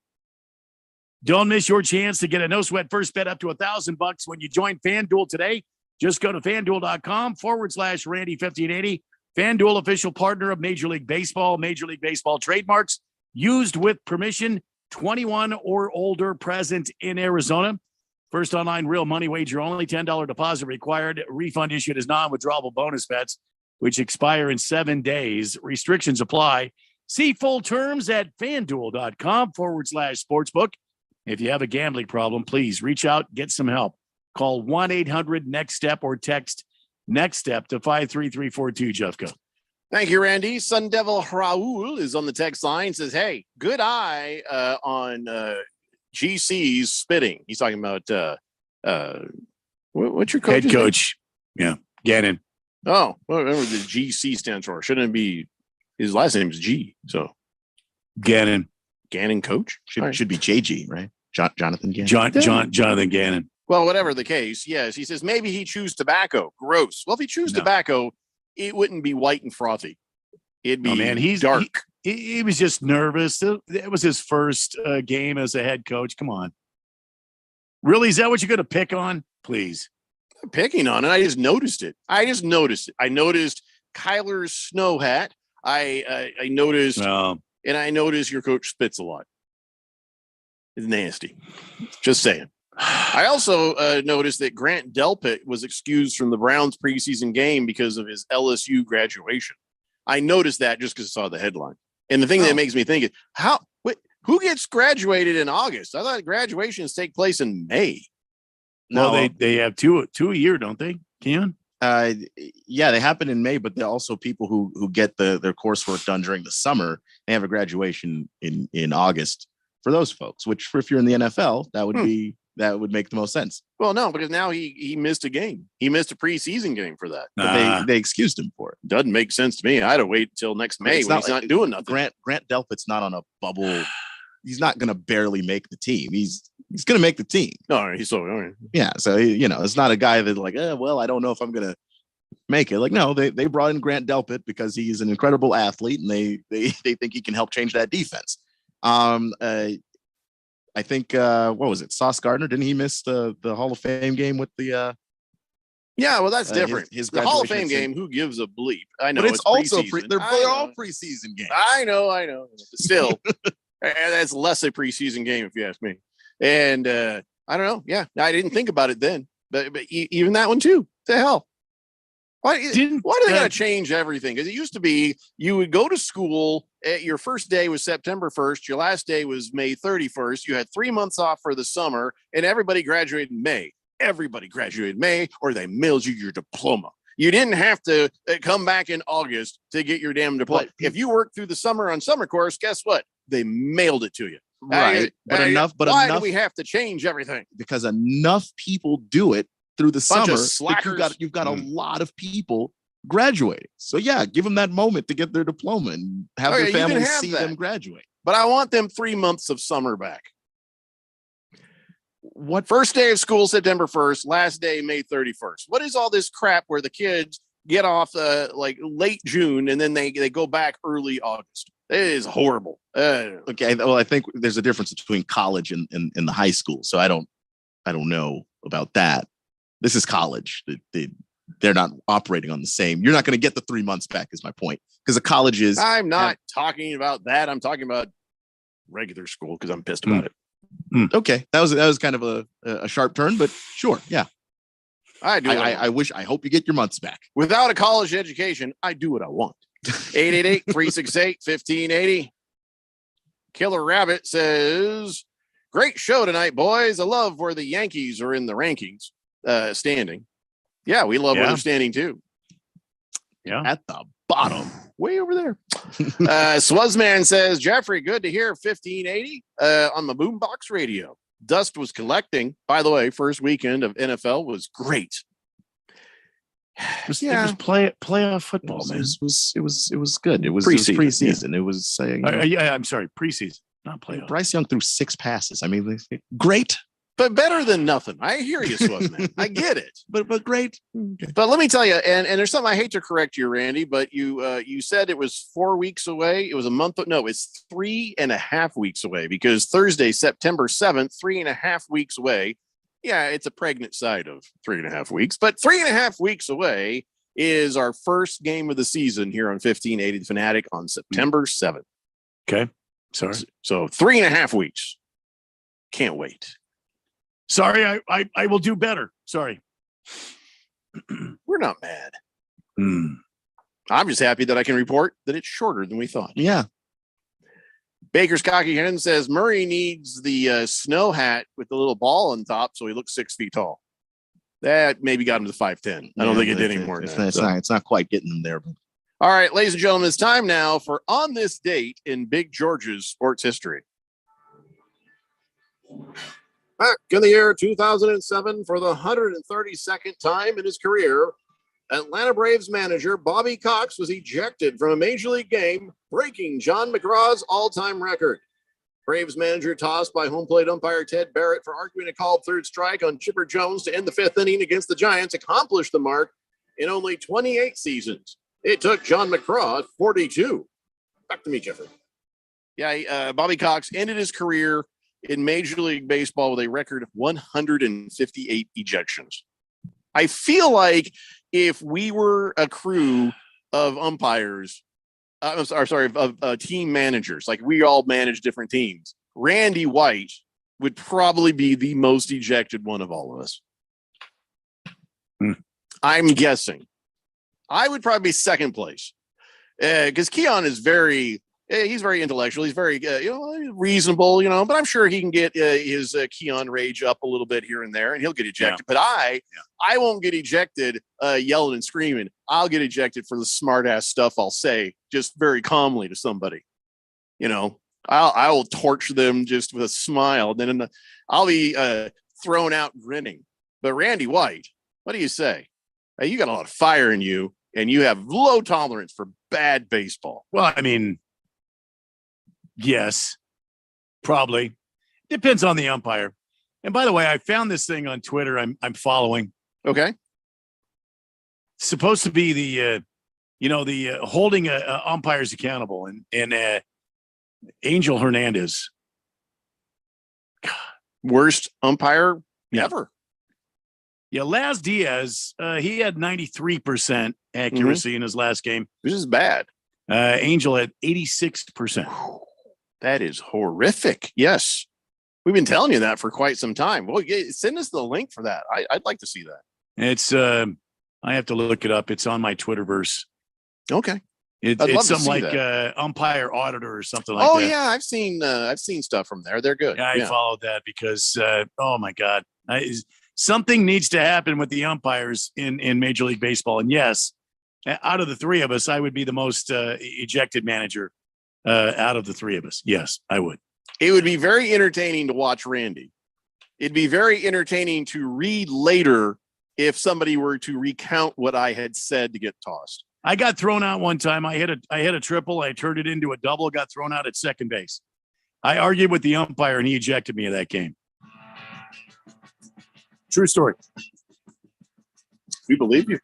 Don't miss your chance to get a no sweat first bet up to $1,000 when you join FanDuel today. Just go to FanDuel.com/Randy1580. FanDuel, official partner of Major League Baseball. Major League Baseball trademarks used with permission. 21 or older, present in Arizona. First online real money wager only. $10 deposit required. Refund issued as non-withdrawable bonus bets, which expire in 7 days. Restrictions apply. See full terms at FanDuel.com/sportsbook. If you have a gambling problem, please reach out, get some help. Call 1-800-NEXT-STEP or text NEXT STEP to 53342, Jeffco. Thank you, Randy. Sun Devil Raul is on the text line. Says, hey, good eye on GC's spitting. He's talking about what's your coach? Head coach. Yeah, Gannon. Oh, whatever the GC stands for. Shouldn't it be his last name is G? So Gannon coach should be JG, right? Jonathan Gannon. Jonathan Gannon. Well, whatever the case, yes. He says maybe he chews tobacco. Gross. Well, if he chews tobacco, it wouldn't be white and frothy. It'd be he's dark. He was just nervous. It was his first game as a head coach. Come on. Really? Is that what you're going to pick on? Please. I'm picking on it. I just noticed it. I noticed Kyler's snow hat. I noticed, and I noticed your coach spits a lot. It's nasty. Just saying. I also noticed that Grant Delpit was excused from the Browns preseason game because of his LSU graduation. I noticed that just because I saw the headline. And the thing that makes me think is who gets graduated in August? I thought graduations take place in May. No, they have two a year, don't they, Keon? Yeah, they happen in May, but they're also people who get their coursework done during the summer. They have a graduation in August for those folks, which if you're in the NFL, that would make the most sense. Well, no, because now he missed a game. He missed a preseason game for that. But they excused him for it. Doesn't make sense to me. I had to wait until next May when he's not doing nothing. Grant Delpit's not on a bubble. He's not going to barely make the team. He's going to make the team. All right. All right. Yeah. So, it's not a guy that like, well, I don't know if I'm going to make it. Like, no, they brought in Grant Delpit because he's an incredible athlete and they think he can help change that defense. I think what was it? Sauce Gardner, didn't he miss the Hall of Fame game with the yeah, well, that's different. His the Hall of Fame game, who gives a bleep? I know, but it's also they're all preseason games. I know. Still, that's less a preseason game if you ask me. And I don't know. Yeah, I didn't think about it then, but even that one too. What the hell? Why do they got to change everything? Because it used to be you would go to school. Your first day was September 1st. Your last day was May 31st. You had 3 months off for the summer, and everybody graduated in May. Everybody graduated in May, or they mailed you your diploma. You didn't have to come back in August to get your damn diploma. If you worked through the summer on summer course, guess what? They mailed it to you. Right. Why do we have to change everything? Because enough people do it through the summer. You've got a lot of people graduating. So yeah, give them that moment to get their diploma and have their families see them graduate. But I want them 3 months of summer back. What first day of school, September 1st, last day, May 31st? What is all this crap where the kids get off like late June, and then they go back early August. It is horrible. Okay, well, I think there's a difference between college and the high school, so I don't know about that. This is college. They're not operating on the same. You're not going to get the 3 months back, is my point, because the colleges. I'm not talking about that. I'm talking about regular school because I'm pissed about it. Okay, that was kind of a sharp turn, but sure, yeah. I do. I hope you get your months back. Without a college education, I do what I want. 888-368-1580. Killer Rabbit says, great show tonight, boys. I love where the Yankees are in the rankings standing. Yeah, we love where they're standing too. Yeah. At the bottom, way over there. Swuzman says, Jeffrey, good to hear 1580 on the Boombox Radio. Dust was collecting. By the way, first weekend of NFL was great. It was playoff football, man. It was good. It was preseason. It was I'm sorry, preseason, not playoff. Bryce Young threw 6 passes. I mean, great, but better than nothing. I hear you, Swuzman. I get it, but great. Okay. But let me tell you, and there's something I hate to correct you, Randy, but you said it was 4 weeks away. It was a month. No, it's 3.5 weeks away, because Thursday, September 7th, 3.5 weeks away. Yeah, it's a pregnant side of 3.5 weeks, but 3.5 weeks away is our first game of the season here on 1580 The Fanatic on September 7th. Okay. Sorry. So 3.5 weeks. Can't wait. Sorry, I will do better. Sorry. We're not mad. I'm just happy that I can report that it's shorter than we thought. Yeah. Baker's Cocky Hen says Murray needs the snow hat with the little ball on top so he looks 6 feet tall. That maybe got him to 5'10". I don't think it did any more than that. It's not quite getting them there. But. All right, ladies and gentlemen, it's time now for On This Date in Big George's sports history. Back in the year 2007, for the 132nd time in his career, Atlanta Braves manager Bobby Cox was ejected from a major league game, breaking John McGraw's all-time record. Braves manager tossed by home plate umpire Ted Barrett for arguing a called third strike on Chipper Jones to end the 5th inning against the Giants accomplished the mark in only 28 seasons. It took John McGraw 42. Back to me, Jeffrey. Yeah, Bobby Cox ended his career in Major League Baseball with a record of 158 ejections. I feel like if we were a crew of umpires, of team managers, like we all manage different teams, Randy White would probably be the most ejected one of all of us. I'm guessing. I would probably be second place because Keon is he's very intellectual. He's very, reasonable, but I'm sure he can get his Keon rage up a little bit here and there and he'll get ejected. Yeah. But I won't get ejected yelling and screaming. I'll get ejected for the smart ass stuff I'll say just very calmly to somebody. I will torch them just with a smile. Then I'll be thrown out grinning. But Randy White, what do you say? You got a lot of fire in you and you have low tolerance for bad baseball. Well, I mean, yes, probably. Depends on the umpire. And by the way, I found this thing on Twitter I'm following. Okay. It's supposed to be the holding umpires accountable and Angel Hernandez. Worst umpire ever. Yeah, Laz Diaz, he had 93% accuracy in his last game. This is bad. Angel had 86%. That is horrific. Yes. We've been telling you that for quite some time. Well, send us the link for that. I'd like to see that. It's I have to look it up. It's on my Twitterverse. Okay. It's something like umpire auditor or something like that. Oh yeah, I've seen stuff from there. They're good. Yeah, I followed that because oh my God. Something needs to happen with the umpires in Major League Baseball. And yes, out of the three of us, I would be the most ejected manager out of the three of us. Yes, I would. It would be very entertaining to watch Randy. It'd be very entertaining to read later if somebody were to recount what I had said to get tossed. I got thrown out one time. I hit a triple. I turned it into a double, got thrown out at second base. I argued with the umpire and he ejected me of that game. True story. We believe you.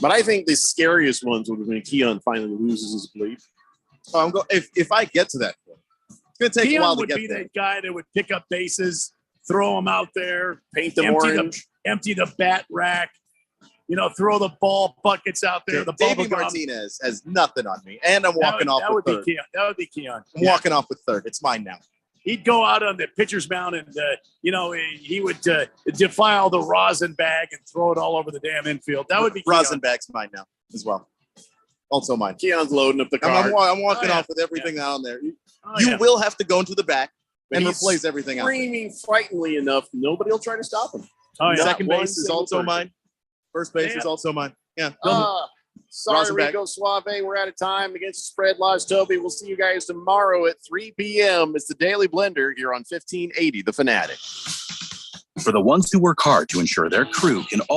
But I think the scariest ones would have been Keon finally loses his belief. Oh, I'm if I get to that point, it's going to take a while to would get be there. that guy that would pick up bases, throw them out there, paint them empty orange, empty the bat rack, throw the ball buckets out there. The Davey bubble gum. Martinez has nothing on me, and I'm walking off with third. That would be Keon. I'm walking off with third. It's mine now. He'd go out on the pitcher's mound and, he would defile the rosin bag and throw it all over the damn infield. That would be rosin bag's mine now as well. Also mine. Keon's loading up the car. I'm walking off with everything on there. You will have to go into the back and replace everything else. Screaming frighteningly enough, nobody will try to stop him. Second base is also mine. First base is also mine. Yeah. Sorry, Rosenbach. Rico Suave. We're out of time against the spread laws. Toby, we'll see you guys tomorrow at 3 p.m. It's the Daily Blender here on 1580 The Fanatic. For the ones who work hard to ensure their crew can